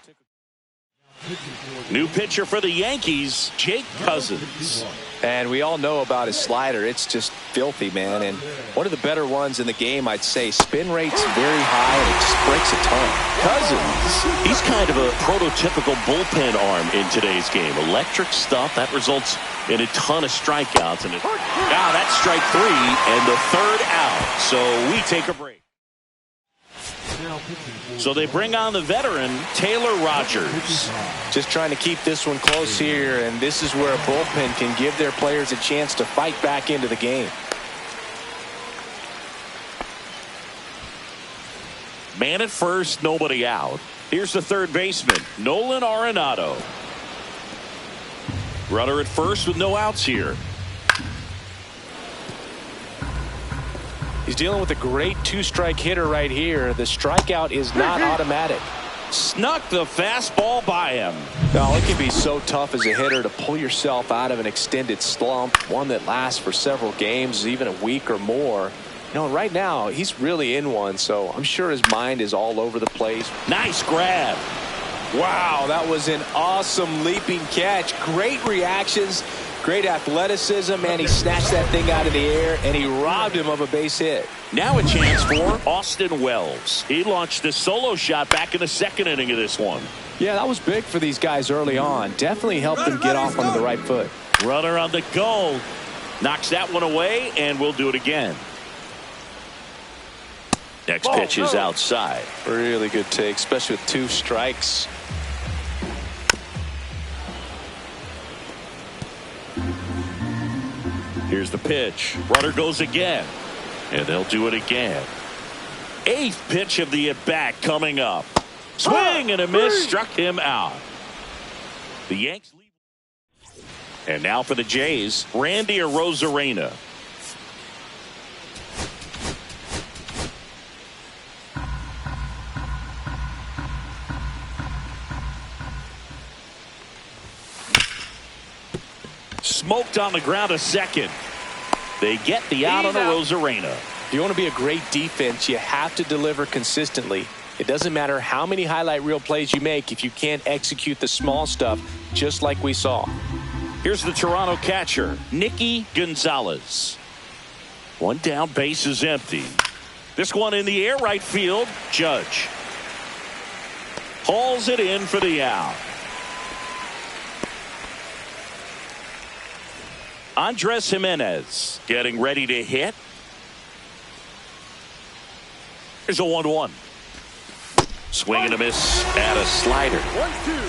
New pitcher for the Yankees, Jake Cousins. And we all know about his slider. It's just filthy, man. And one of the better ones in the game, I'd say. Spin rate's very high, and it just breaks a ton. Cousins, he's kind of a prototypical bullpen arm in today's game. Electric stuff that results in a ton of strikeouts. And that's strike 3 and the 3rd out. So we take a break. So they bring on the veteran, Taylor Rogers. Just trying to keep this one close here, and this is where a bullpen can give their players a chance to fight back into the game. Man at first, nobody out. Here's the third baseman, Nolan Arenado. Runner at first with no outs here. He's dealing with a great 2-strike hitter right here. The strikeout is not automatic. Snuck the fastball by him. Now, it can be so tough as a hitter to pull yourself out of an extended slump, one that lasts for several games, even a week or more. Right now, he's really in one, so I'm sure his mind is all over the place. Nice grab. Wow, that was an awesome leaping catch. Great reactions, great athleticism, and he snatched that thing out of the air, and he robbed him of a base hit. Now a chance for Austin Wells. He launched a solo shot back in the 2nd inning of this one. Yeah, that was big for these guys early on. Definitely helped them get off onto the right foot. Runner on the go. Knocks that one away, and we'll do it again. Next pitch is outside. Really good take, especially with 2 strikes. Here's the pitch. Runner goes again. And they'll do it again. 8th pitch of the at-bat coming up. Swing and a miss. Struck him out. The Yanks lead. And now for the Jays, Randy Arozarena. Smoked on the ground to second. They get the out on Arozarena. If you want to be a great defense, you have to deliver consistently. It doesn't matter how many highlight reel plays you make if you can't execute the small stuff, just like we saw. Here's the Toronto catcher, Nicky Gonzalez. 1 down, base is empty. This one in the air, right field. Judge hauls it in for the out. Andres Jimenez getting ready to hit. Here's a 1-1. Swing and a miss at a slider. 1-2.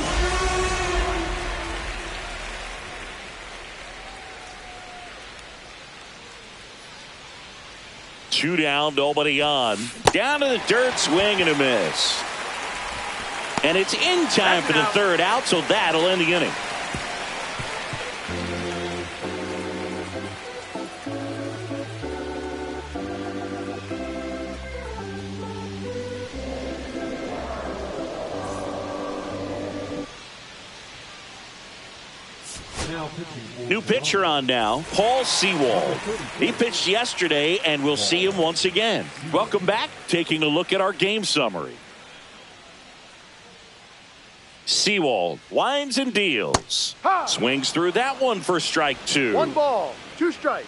2 down, nobody on. Down to the dirt, swing and a miss. And it's in time for the 3rd out, so that'll end the inning. New pitcher on now, Paul Sewald. He pitched yesterday, and we'll see him once again. Welcome back. Taking a look at our game summary. Sewald winds and deals. Swings through that one for strike 2. 1 ball, 2 strikes.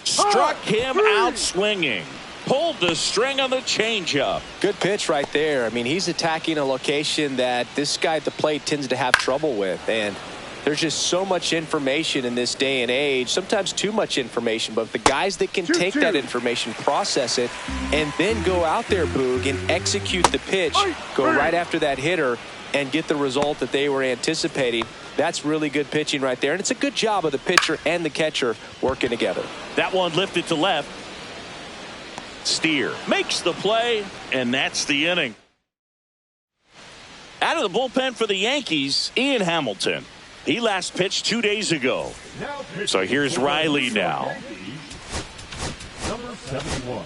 Struck him out swinging. Pulled the string on the changeup. Good pitch right there. I mean, he's attacking a location that this guy at the plate tends to have trouble with. And there's just so much information in this day and age, sometimes too much information, but the guys that can take that information, process it, and then go out there, Boog, and execute the pitch, go right after that hitter, and get the result that they were anticipating. That's really good pitching right there, and it's a good job of the pitcher and the catcher working together. That one lifted to left. Steer makes the play, and that's the inning. Out of the bullpen for the Yankees, Ian Hamilton. He last pitched 2 days ago. So here's Riley now. Number 71,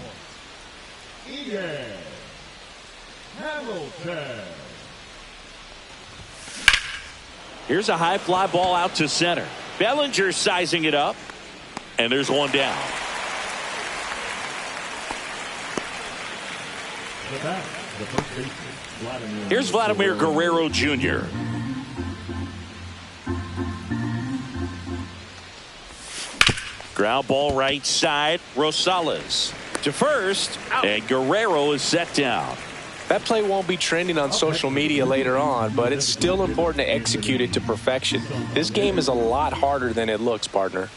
Ian Hamilton. Here's a high fly ball out to center. Bellinger sizing it up. And there's 1 down. The first baseman, Vladimir. Here's Vladimir Guerrero Jr. Ground ball right side. Rosales to first. And Guerrero is set down. That play won't be trending on social media later on, but it's still important to execute it to perfection. This game is a lot harder than it looks, partner.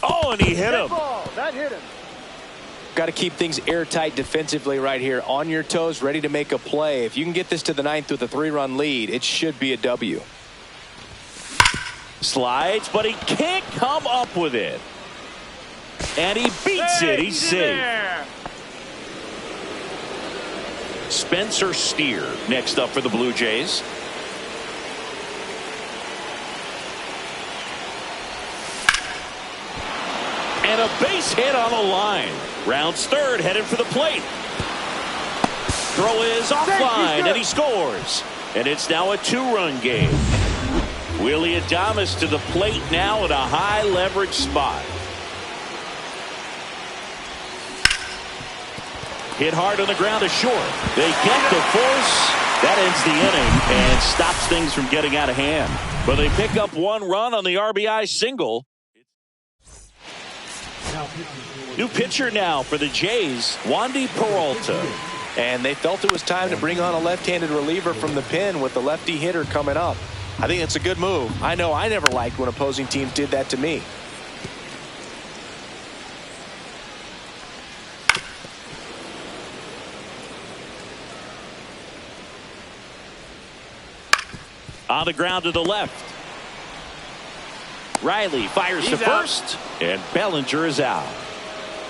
Oh, and he hit him. That hit him. Got to keep things airtight defensively right here. On your toes, ready to make a play. If you can get this to the 9th with a 3-run lead, it should be a W. Slides, but he can't come up with it. And he beats it. He's safe. Spencer Steer next up for the Blue Jays. And a base hit on the line. Rounds 3rd, headed for the plate. Throw is offline, and he scores. And it's now a 2-run game. Willie Adames to the plate now at a high leverage spot. Hit hard on the ground to short. They get the force. That ends the inning and stops things from getting out of hand. But they pick up 1 run on the RBI single. New pitcher now for the Jays, Wandy Peralta. And they felt it was time to bring on a left-handed reliever from the pen with the lefty hitter coming up. I think it's a good move. I know I never liked when opposing teams did that to me. On the ground to the left. Riley fires to first, and Bellinger is out.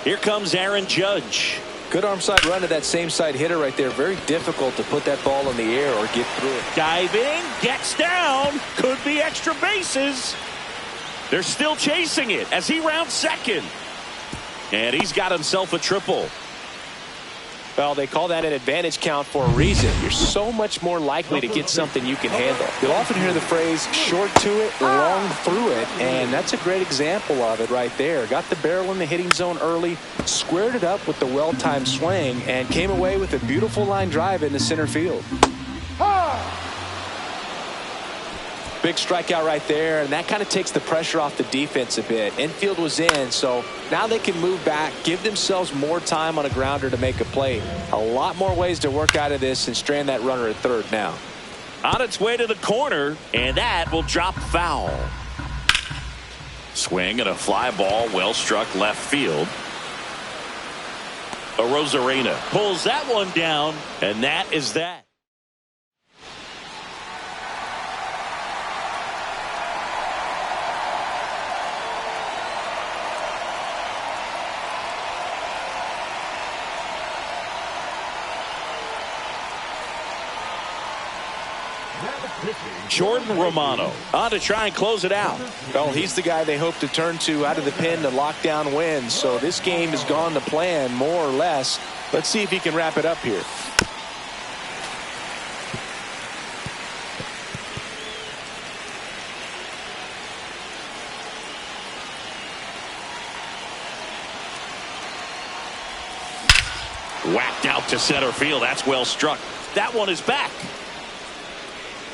Here comes Aaron Judge. Good arm side run to that same side hitter right there. Very difficult to put that ball in the air or get through it. Diving, gets down, could be extra bases. They're still chasing it as he rounds second. And he's got himself a triple. Well, they call that an advantage count for a reason. You're so much more likely to get something you can handle. You'll often hear the phrase short to it, long through it, and that's a great example of it right there. Got the barrel in the hitting zone early, squared it up with the well-timed swing, and came away with a beautiful line drive into center field. Big strikeout right there, and that kind of takes the pressure off the defense a bit. Infield was in, so now they can move back, give themselves more time on a grounder to make a play. A lot more ways to work out of this and strand that runner at third now. On its way to the corner, and that will drop foul. Swing and a fly ball, well struck left field. Arozarena pulls that one down, and that is that. Jordan Romano on to try and close it out. Well, he's the guy they hope to turn to out of the pen to lock down wins. So this game has gone to plan more or less. Let's see if he can wrap it up here. Whacked out to center field. That's well struck. That one is back.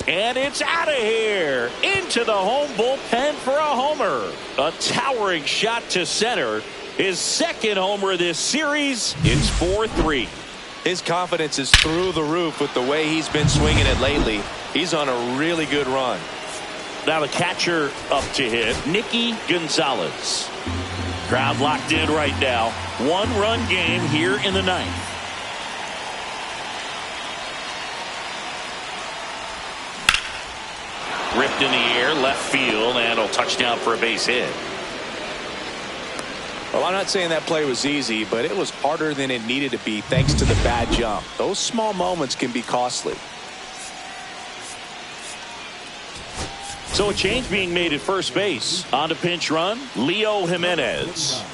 And it's out of here. Into the home bullpen for a homer. A towering shot to center. His second homer of this series. It's 4-3. His confidence is through the roof with the way he's been swinging it lately. He's on a really good run. Now the catcher up to hit, Nicky Gonzalez. Crowd locked in right now. One-run game here in the ninth. Ripped in the air, left field, and a touchdown for a base hit. Well, I'm not saying that play was easy, but it was harder than it needed to be thanks to the bad jump. Those small moments can be costly. So a change being made at first base. On to pinch run, Leo Jimenez.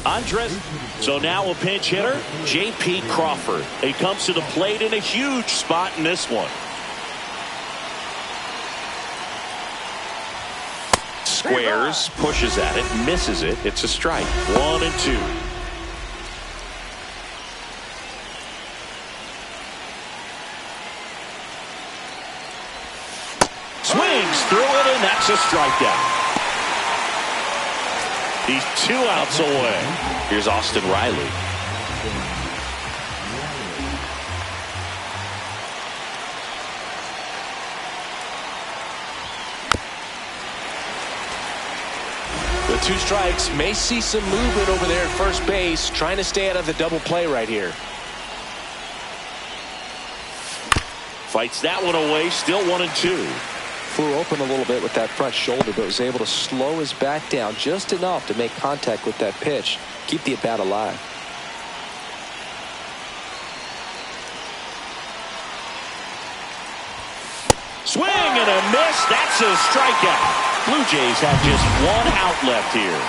Andres. So now a pinch hitter, J.P. Crawford. He comes to the plate in a huge spot in this one. Squares, pushes at it, misses it. It's a strike. 1-2. Swings through it, and that's a strikeout. He's 2 outs away. Here's Austin Riley. With 2 strikes, may see some movement over there at first base, trying to stay out of the double play right here. Fights that one away, still 1-2. Flew open a little bit with that front shoulder, but was able to slow his back down just enough to make contact with that pitch. Keep the at-bat alive. Swing and a miss. That's a strikeout. Blue Jays have just 1 out left here.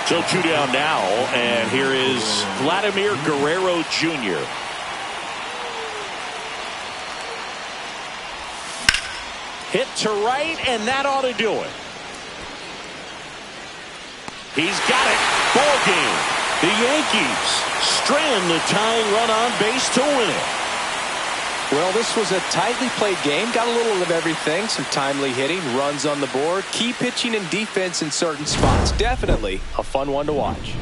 So 2 down now, and here is Vladimir Guerrero Jr. Hit to right, and that ought to do it. He's got it. Ball game. The Yankees strand the tying run on base to win it. Well, this was a tightly played game. Got a little of everything. Some timely hitting, runs on the board, key pitching and defense in certain spots. Definitely a fun one to watch.